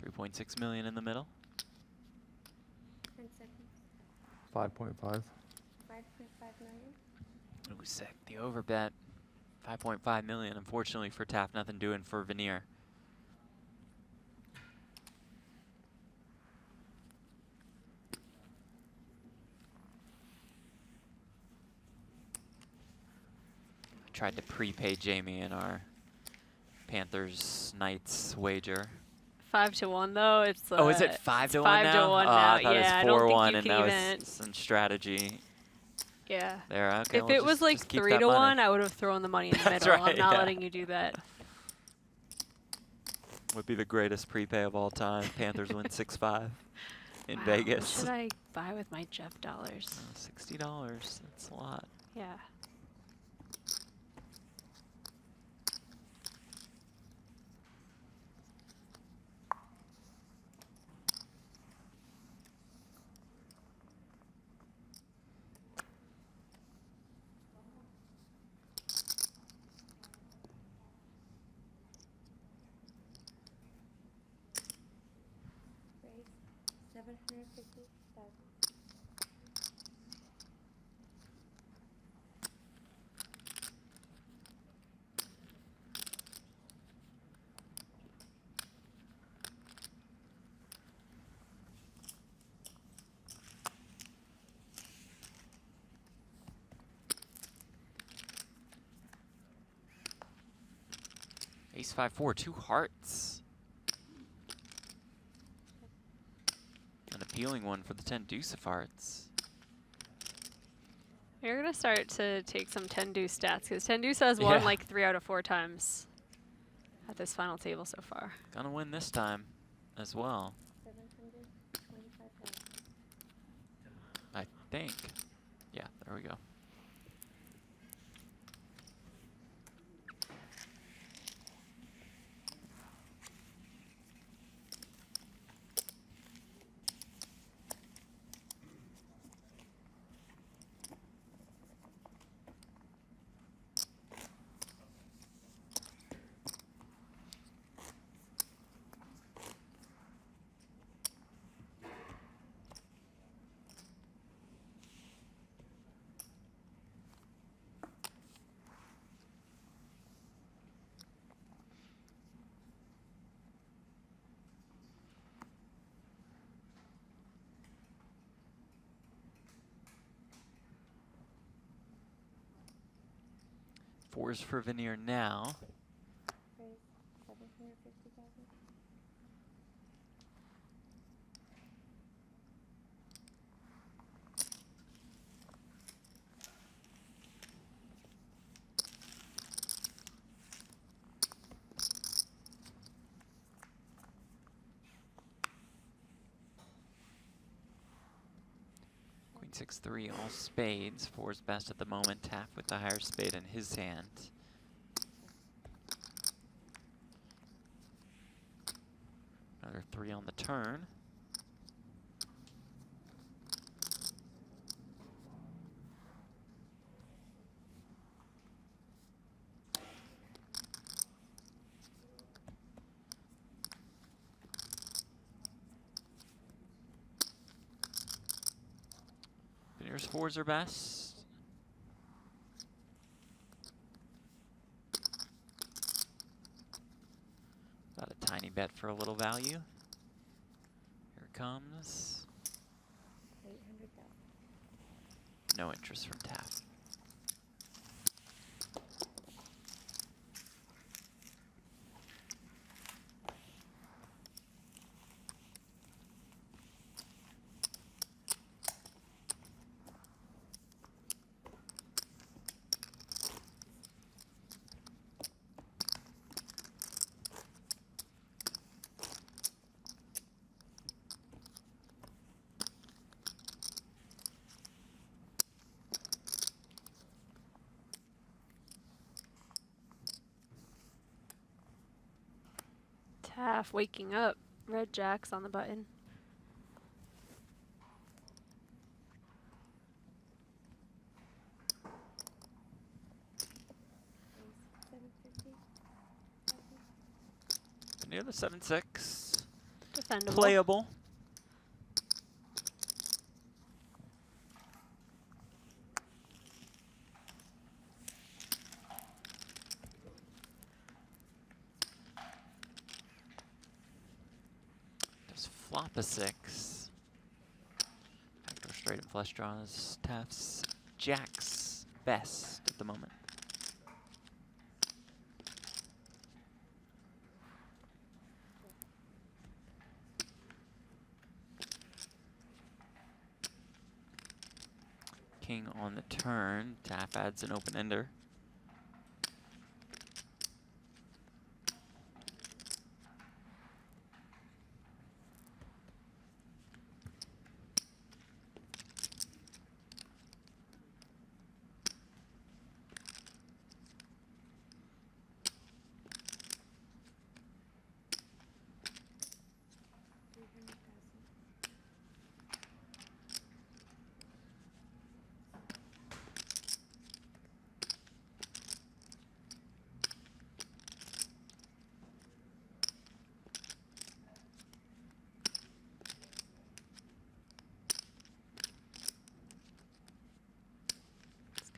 $3.6 million in the middle. 10 seconds. 5.5. 5.5 million. Ooh, sick. The overbet. 5.5 million. Unfortunately for Taff, nothing doing for Vanier. I tried to prepay Jamie in our Panthers Knights wager. 5 to 1 though. It's Oh, is it 5 to 1 5 now? to 1 Oh, now. I thought Yeah, I it don't was think 4-1 you and can that even. was some strategy Yeah. there. Okay, If well, it was just like keep 3 that to money. 1, I would have thrown the money in the That's middle. right, I'm not yeah. letting you do that. Would be the greatest prepay of all time. Panthers win 6-5 in Wow, Vegas. What should I buy with my Jeff dollars? $60. That's a lot. Yeah. Raise 750,000. Ace 5-4, 2 hearts. An appealing one for the 10 deuce of hearts. You're going to start to take some 10 deuce stats because 10 deuce has won Yeah. like 3 out of 4 times at this final table so far. Gonna win this time as well. 700. think. Yeah, there we go. Fours for Veneer now. Raise 750,000. Queen 6-3, all spades. Fours best at the moment. Taft with the higher spade in his hand. Another 3 on the turn. Veneer's fours are best. About a tiny bet for a little value. Here it comes. 800,000. No interest from Taft. Taft waking up. Red Jack's on the button. Raise 750,000. Veneer the 7-6. Defendable. Playable. Does flop a 6. Backdoor straight and flush draws. Taft's Jack's best at the moment. King on the turn. Taft adds an open ender.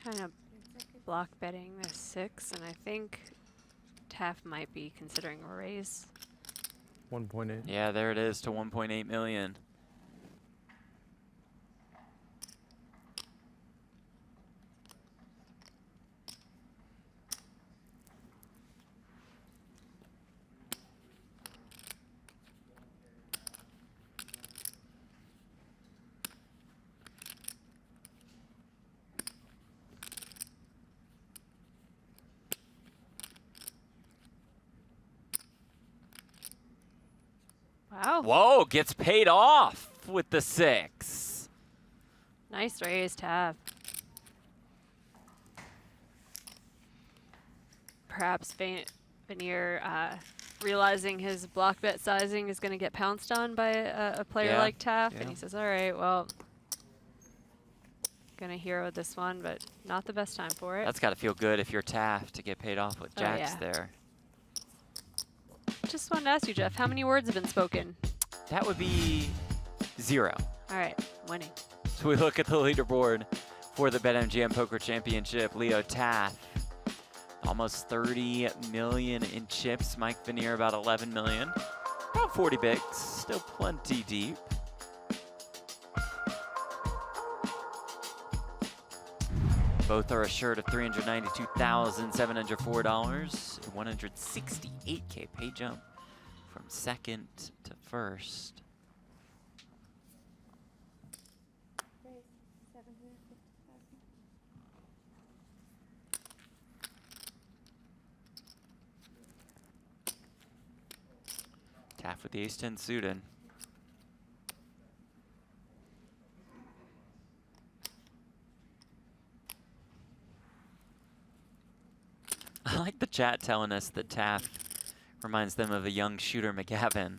Kind of block betting this 6, and I think Taft might be considering a raise. 1.8. Yeah, there it is to 1.8 million. Wow. Whoa, gets paid off with the 6. Nice raise, Tav. Perhaps Veneer realizing his block bet sizing is going to get pounced on by a player like Taff, and he says, all right, well, gonna hero this one, but not the best time for it. That's got to feel good if you're Taft to get paid off with jacks there. Just wanted to ask you, Jeff, how many words have been spoken? That would be 0. All right, winning. So we look at the leaderboard for the BetMGM Poker Championship. Leo Taft, almost 30 million in chips. Mike Veneer, about 11 million. About 40 bigs, still plenty deep. Both are assured of $392,704, a 168K pay jump from second to first. Raise 750,000. Taft with the ace-10 suited. I like the chat telling us that Taft reminds them of a young Shooter McGavin.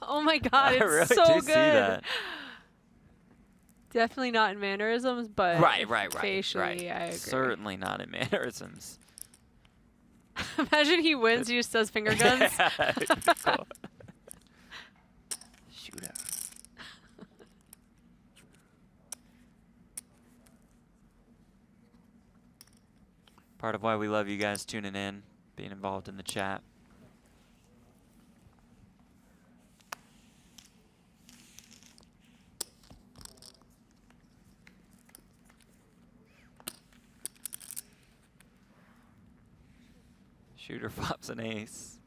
Oh my God, I it's really so do good. see that. Definitely not in mannerisms, but Right. facially, I agree. Certainly not in mannerisms. Imagine he wins, he just does finger guns. Yeah, cool. Shooter. Part of why we love you guys tuning in, being involved in the chat. Shooter flops an ace.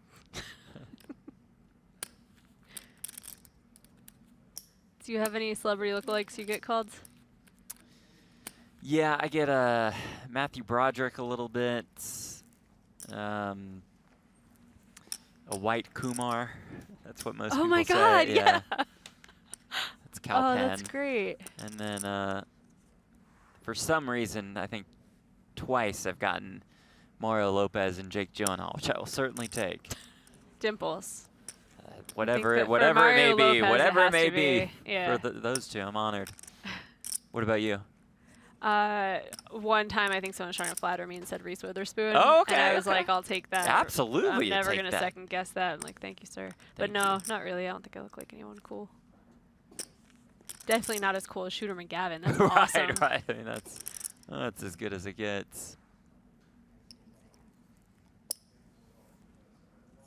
Do you have any celebrity lookalikes you get called? Yeah, I get Matthew Broderick a little bit. A white Kumar. That's what most people say. Oh my God, yeah. That's Cal Oh, Penn. that's great. And then for some reason, I think twice I've gotten Mario Lopez and Jake Gyllenhaal, which I will certainly take. Dimples. Whatever it Mario may be, Lopez, whatever it it may has to be, be. Yeah. for those two, I'm honored. What about you? One time I think someone was trying to flatter me and said Reese Witherspoon. Oh, okay, And I was okay. like, I'll take that. Absolutely, I'm you never take going to that. second guess that. I'm like, thank you, sir. But Thank no, not really. I don't think I look like anyone cool. Definitely not as cool as Shooter McGavin. That's awesome. Right. I mean, that's as good as it gets.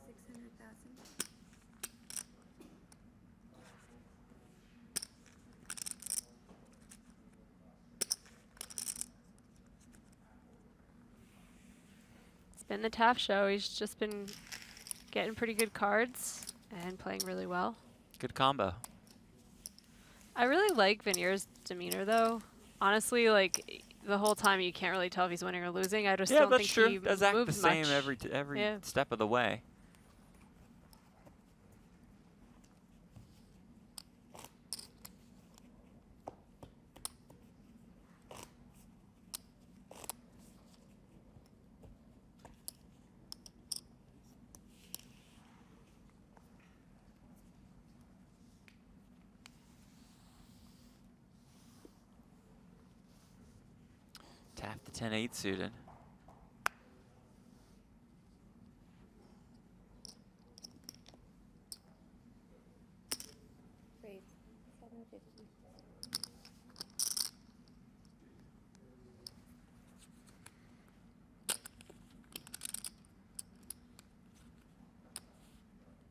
600,000. It's been the Taft show. He's just been getting pretty good cards and playing really well. Good combo. I really like Veneer's demeanor, though. Honestly, like the whole time you can't really tell if he's winning or losing. I just Yeah, don't that's think true. he Does act the moves same much. every Yeah. step of the way. Tap the 10-8 suited. Raise 750.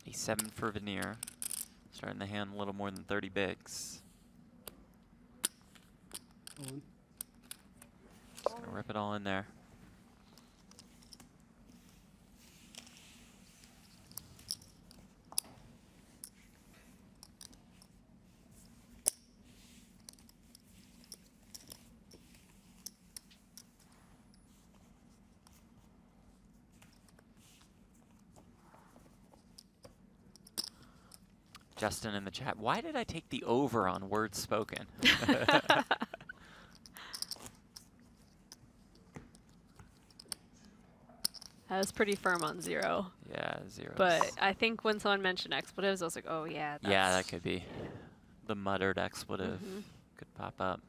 A7 for Veneer. Starting the hand a little more than 30 bigs. Just gonna rip it all in there. Justin in the chat, why did I take the over on words spoken? I was pretty firm on 0. Yeah, 0. But I think when someone mentioned expletives, I was like, oh yeah. Yeah, that could be the muttered expletive. Could pop up.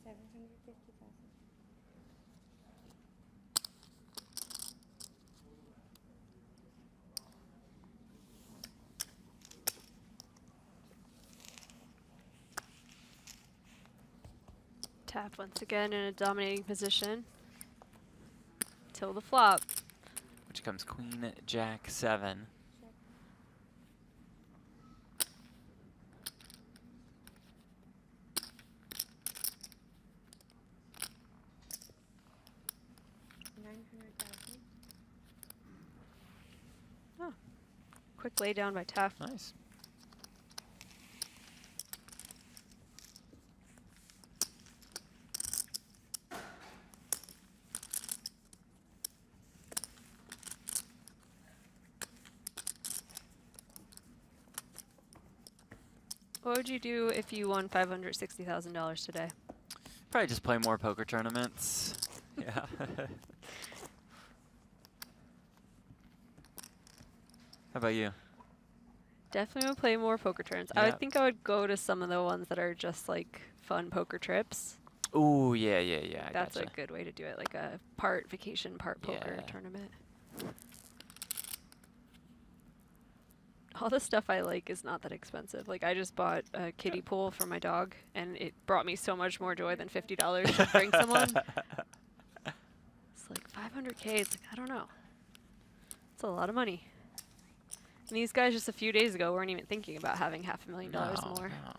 $750,000. Tap once again in a dominating position. Till the flop. Which comes queen, jack, 7. $900,000. Oh. Quick lay down by Taft. Nice. What would you do if you won $560,000 today? Probably just play more poker tournaments. Yeah. How about you? Definitely would play more poker tournaments. I Yeah. would think I would go to some of the ones that are just like fun poker trips. Ooh, yeah, yeah, yeah. I That's gotcha. a good way to do it, like a part vacation, part poker Yeah. tournament. All the stuff I like is not that expensive. Like I just bought a kiddie pool for my dog, and it brought me so much more joy than $50 to bring someone. It's like 500K. It's like, I don't know. It's a lot of money. And these guys just a few days ago weren't even thinking about having $500,000 more. No.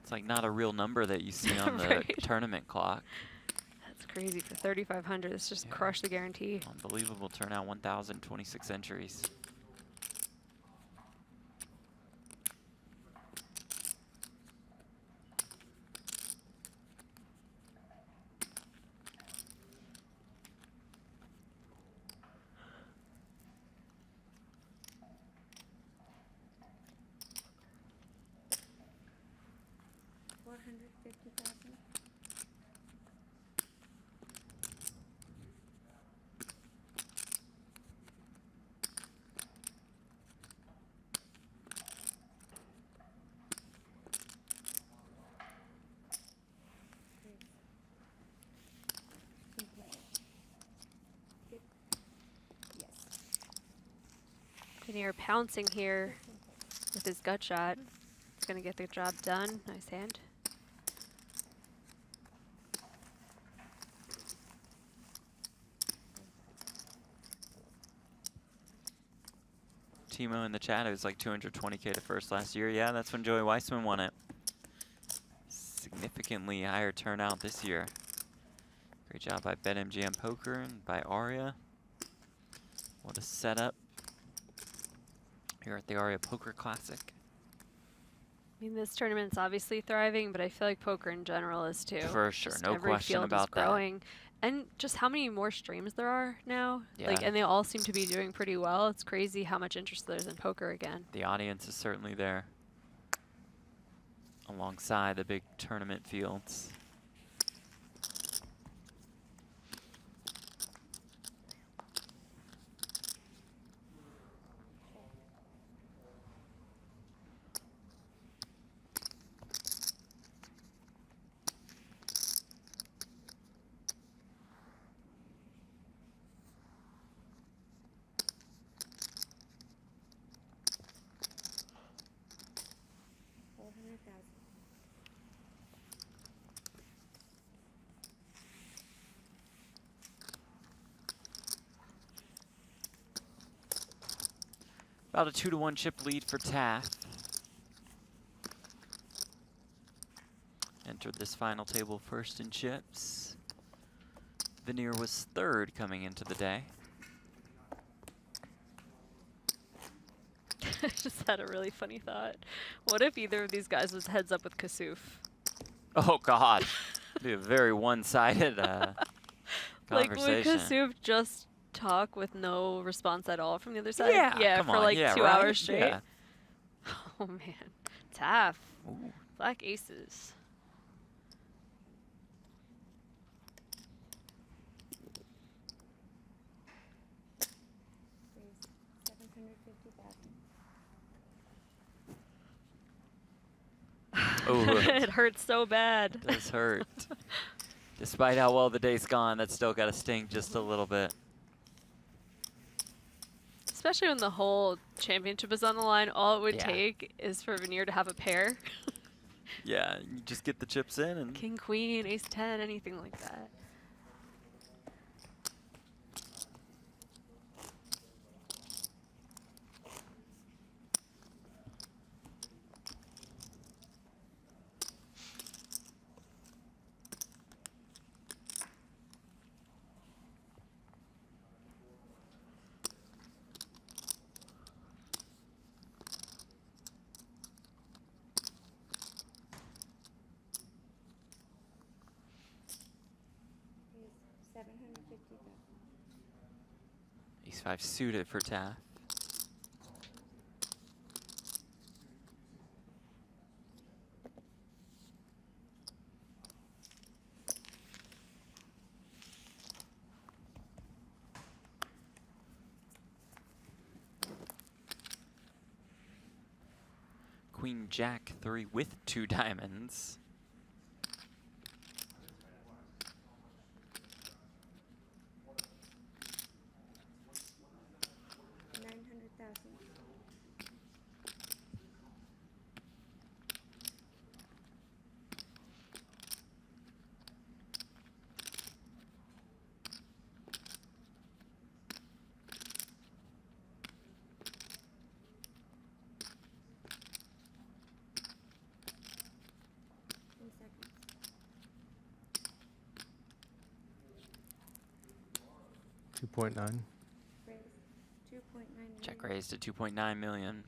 It's like not a real number that you see on the Right. tournament clock. That's crazy for 3,500. It's just crush the guarantee. Unbelievable turnout, 1,026 entries. $450,000. Veneer pouncing here with his gut shot. It's going to get the job done. Nice hand. Timo in the chat, it was like 220K to first last year. Yeah, that's when Joey Weissman won it. Significantly higher turnout this year. Great job by BetMGM Poker and by Aria. What a setup here at the Aria Poker Classic. I mean, this tournament's obviously thriving, but I feel like poker in general is too. For sure, Just no every question field about is growing. And just how many more streams there are now. Like, Yeah. and they all seem to be doing pretty well. It's crazy how much interest there is in poker again. The audience is certainly there alongside the big tournament fields. About a 2-to-1 chip lead for Taft. Entered this final table first in chips. Veneer was third coming into the day. I just had a really funny thought. What if either of these guys was heads up with Kasuf? Oh God, it'd be a very one-sided Like, would conversation. Kasuf just talk with no response at all from the other side? Yeah, Yeah, come for on, like yeah, 2 right? hours straight. Yeah. Oh man, Taff. Ooh. Black aces. Raise 750,000. Oh, It hurts so bad. it does hurt. Despite how well the day's gone, that's still got to sting just a little bit. Especially when the whole championship is on the line, all it would Yeah. take is for Veneer to have a pair. Yeah, you just get the chips in and King, queen, ace 10, anything like that. Raise 750,000. ace 5 suited for Taff. Queen Jack 3 with 2 diamonds. $900,000. In seconds. 2.9. Raise 2.9 million. Check raised to 2.9 million.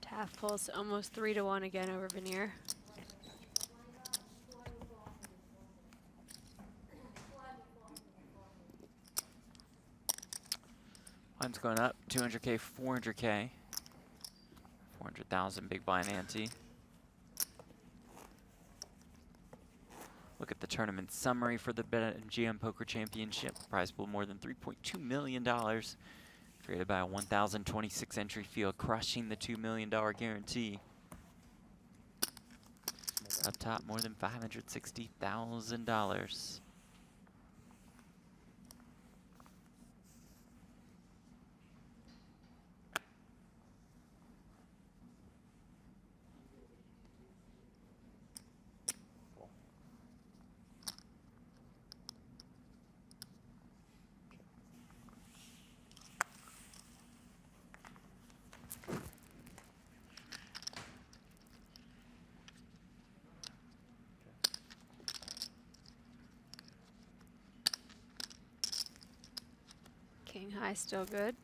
Taff pulls almost 3-1 again over Veneer. Line's going up, 200K, 400K. 400,000 big blind ante. Look at the tournament summary for the BetMGM Poker Championship. Prize pool more than $3.2 million. Created by a 1,026 entry field, crushing the $2 million guarantee. Up top, more than $560,000. King high still good.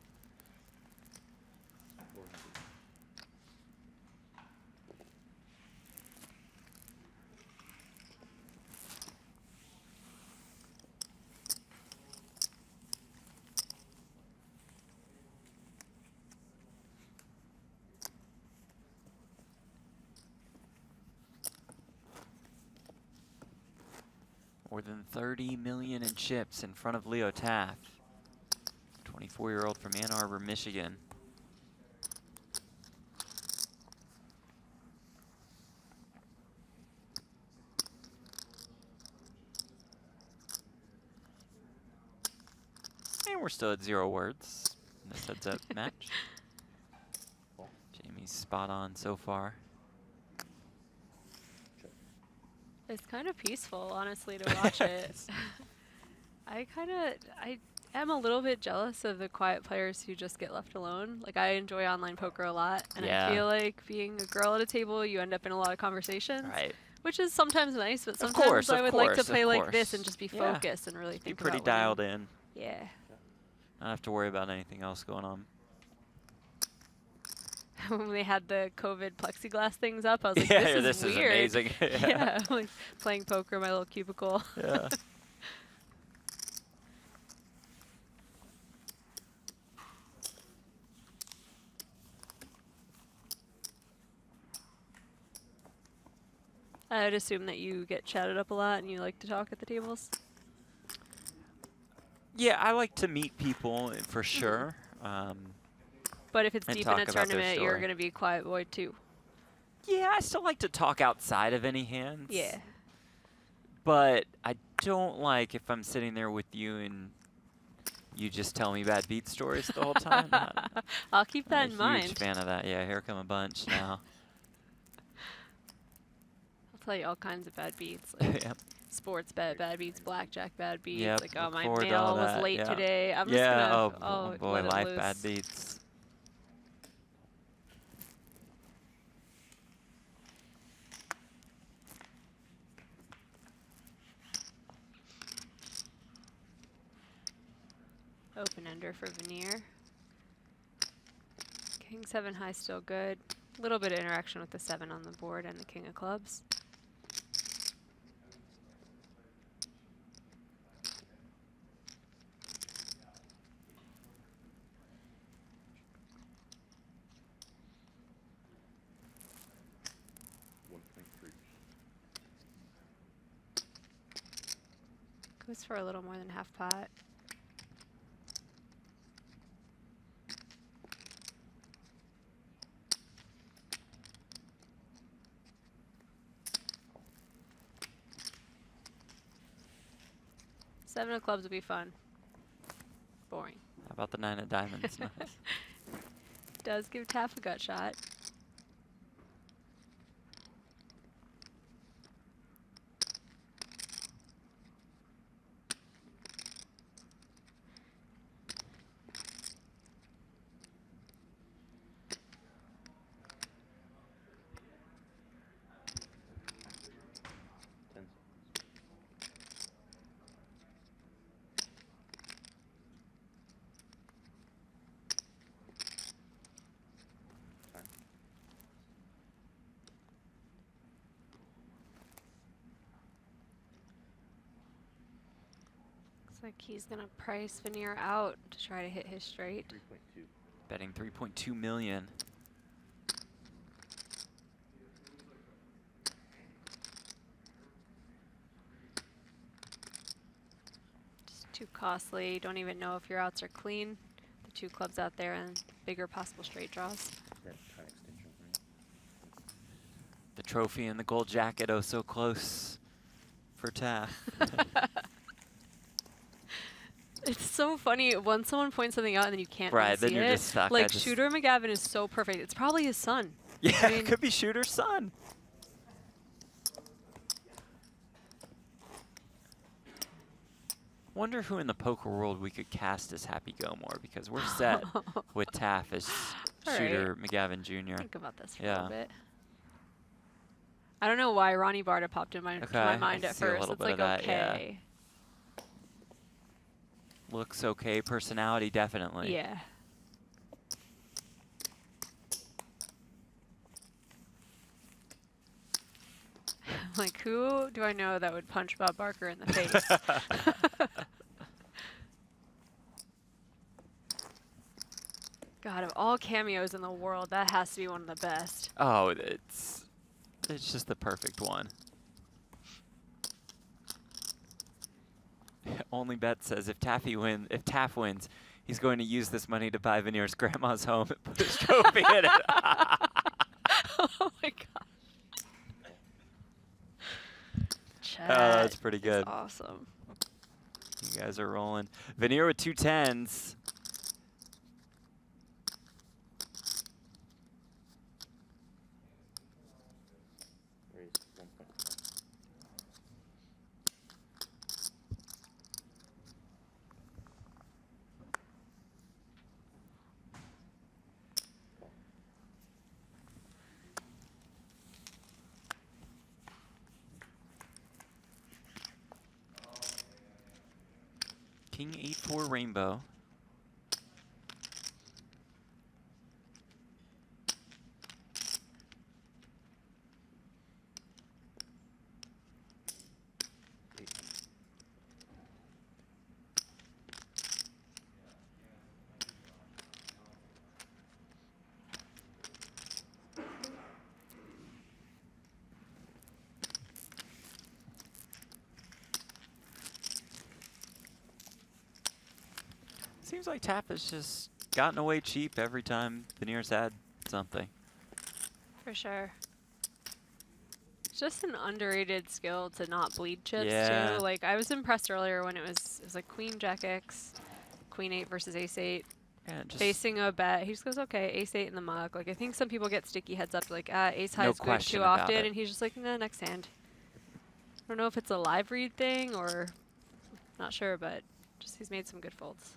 More than 30 million in chips in front of Leo Taff. 24-year-old from Ann Arbor, Michigan. And we're still at 0 words in this heads-up match. Jamie's spot on so far. It's kind of peaceful, honestly, to watch it. I am a little bit jealous of the quiet players who just get left alone. Like, I enjoy online poker a lot, and Yeah. I feel like being a girl at a table, you end up in a lot of conversations. Right. Which is sometimes nice, but Of sometimes course, I of would like to course, play of like this course. and just be Yeah. focused and really Be think pretty about winning. dialed in. Yeah. I don't have to worry about anything else going on. When they had the COVID plexiglass things up, I was like, Yeah, this is weird. amazing. Yeah, like playing poker in my little cubicle. Yeah. I would assume that you get chatted up a lot and you like to talk at the tables. Yeah, I like to meet people for sure. But if it's And deep in a talk about their tournament, you're story. going to be a quiet boy too. Yeah, I still like to talk outside of any hands. Yeah. But I don't like if I'm sitting there with you and you just tell me bad beat stories the whole time. I'll keep that I'm in a mind. huge fan of that. Yeah, here come a bunch now. I'll tell you all kinds of bad beats. Like Yep. sports bet, bad beats, blackjack, bad beats. Yep, Like, oh, look my forward to mail all was that, late yeah. today. I'm just Yeah, going to oh boy, let it life loose. bad beats. Open ender for Veneer. King 7 high still good. A little bit of interaction with the 7 on the board and the king of clubs. Goes for a little more than half pot. Seven of clubs would be fun. Boring. How about the 9 of diamonds? Nice. Does give Taff a gut shot. Looks like he's gonna price Veneer out to try to hit his straight. Betting 3.2 million. Just too costly. Don't even know if your outs are clean. The 2 clubs out there and bigger possible straight draws. The trophy and the gold jacket, oh so close for Taff. It's so funny when someone points something out and then you can't Right, really then see you're it. just stuck. I Like just- Shooter McGavin is so perfect. It's probably his son. Yeah, I mean- it could be Shooter's son. Wonder who in the poker world we could cast as Happy Gilmore, because we're set with Taff as All Shooter McGavin Jr. Think about this for a Yeah. little bit. I don't know why Ronnie Barta popped in to Okay, my I mind at see a first. little It's bit like, of that, yeah. okay. Looks okay, personality definitely. Yeah. Like, who do I know that would punch Bob Barker in the face? God, of all cameos in the world, that has to be one of the best. Oh, it's just the perfect one. Only Bet says if Taff wins, he's going to use this money to buy Veneer's grandma's home and put his trophy in it. Oh my god. Oh, that's pretty is good. awesome. You guys are rolling. Veneer with 2 10s. King 8-4 rainbow. Seems like Taff has just gotten away cheap every time Veneer's had something. For sure. It's just an underrated skill to not bleed chips Yeah. too. Like I was impressed earlier when it was like Queen Jack X, Queen 8 versus Ace 8. Yeah, just Facing a bet, he just goes, okay, Ace 8 in the muck. Like I think some people get sticky heads up, like Ace High No is good question too about often, it. and he's just like, nah, next hand. I don't know if it's a live read thing or not sure, but just he's made some good folds.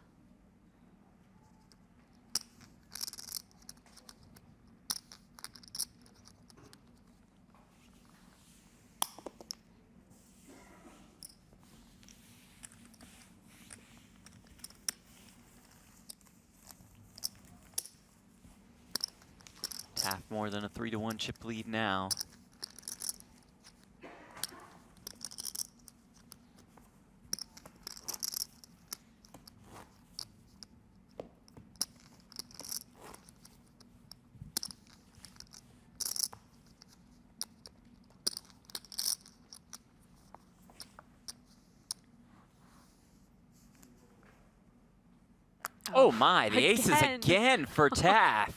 Taff more than a 3-1 chip lead now. Oh my, the aces again for Taff.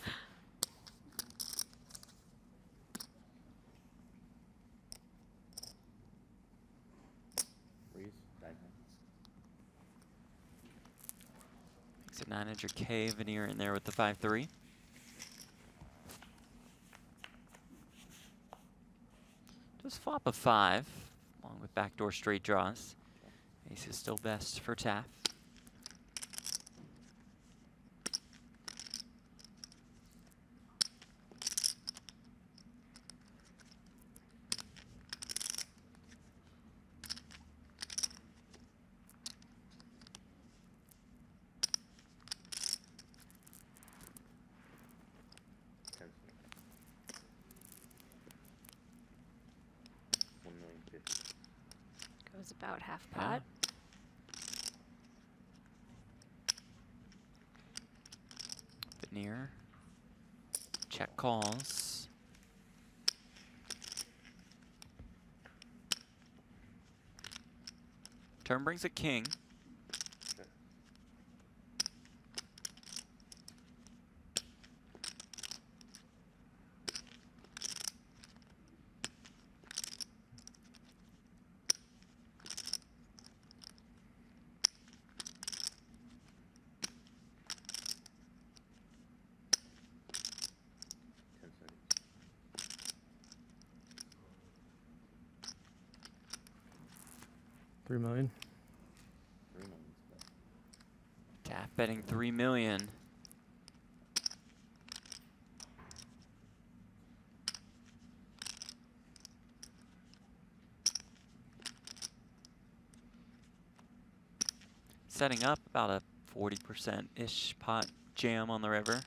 Makes it 900K. Veneer in there with the 5-3. Just flop a 5, along with backdoor straight draws. Ace is still best for Taff. Goes about half pot. Veneer. Check calls. Turn brings a king. $3 million. Taff betting 3 million. Setting up about a 40%-ish pot jam on the river.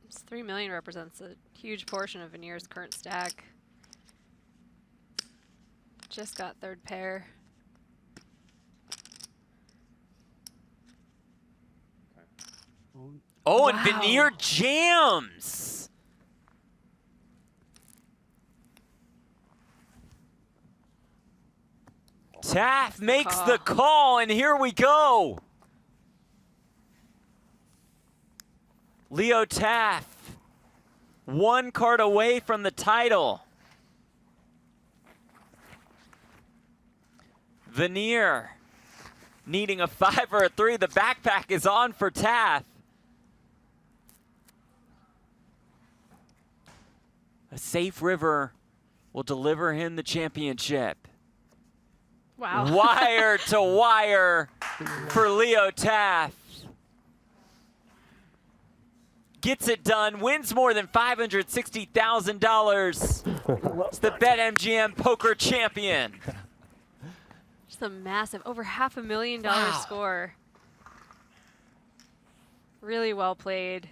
This 3 million represents a huge portion of Veneer's current stack. Just got third pair. Oh, and Wow. Veneer jams! Taff makes the call, and here we go. Leo Taff, 1 card away from the title. Veneer needing a 5 or a 3. The backpack is on for Taff. A safe river will deliver him the championship. Wow. Wire to wire for Leo Taff. Gets it done, wins more than $560,000. It's the BetMGM Poker Champion. Just a massive, over $500,000 score. Really well played.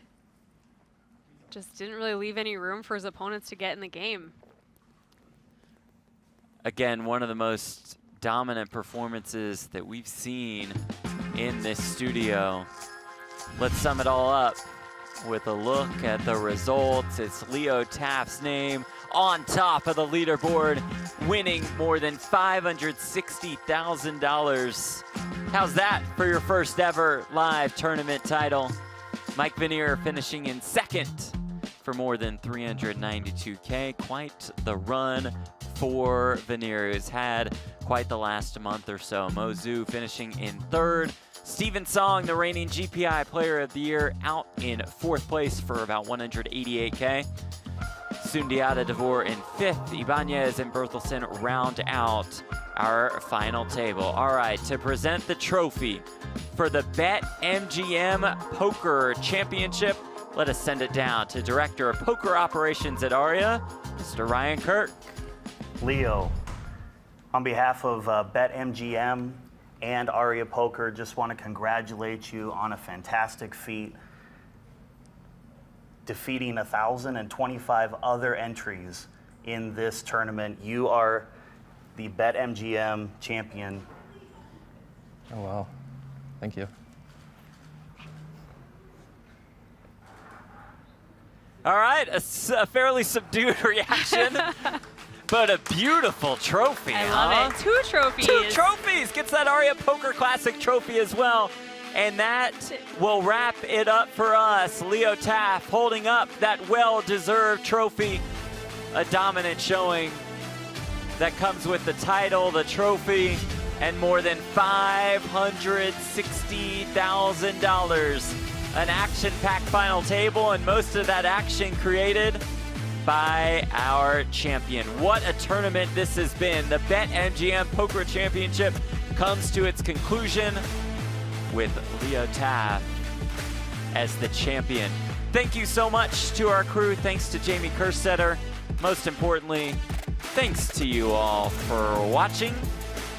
Just didn't really leave any room for his opponents to get in the game. Again, one of the most dominant performances that we've seen in this studio. Let's sum it all up with a look at the results. It's Leo Taft's name on top of the leaderboard, winning more than $560,000. How's that for your first ever live tournament title? Mike Vanier finishing in second for more than $392K. Quite the run for Vanier, who's had quite the last month or so. Mo Zhu finishing in third. Steven Song, the reigning GPI Player of the Year, out in fourth place for about $188K. Sundiata Devore in fifth. Ibanez and Berthelsen round out our final table. All right, to present the trophy for the BetMGM Poker Championship, let us send it down to Director of Poker Operations at Aria, Mr. Ryan Kirk. Leo, on behalf of BetMGM and Aria Poker, just want to congratulate you on a fantastic feat, defeating 1,025 other entries in this tournament. You are the BetMGM champion. Oh, wow. Thank you. All right, a fairly subdued reaction, but a beautiful trophy. I love it. 2 trophies. 2 trophies. Gets that Aria Poker Classic trophy as well. And that will wrap it up for us. Leo Taft holding up that well-deserved trophy. A dominant showing that comes with the title, the trophy, and more than $560,000. An action-packed final table, and most of that action created by our champion. What a tournament this has been. The BetMGM Poker Championship comes to its conclusion with Leo Taft as the champion. Thank you so much to our crew. Thanks to Jamie Kerstetter. Most importantly, thanks to you all for watching.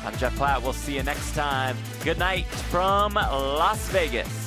I'm Jeff Platt. We'll see you next time. Good night from Las Vegas.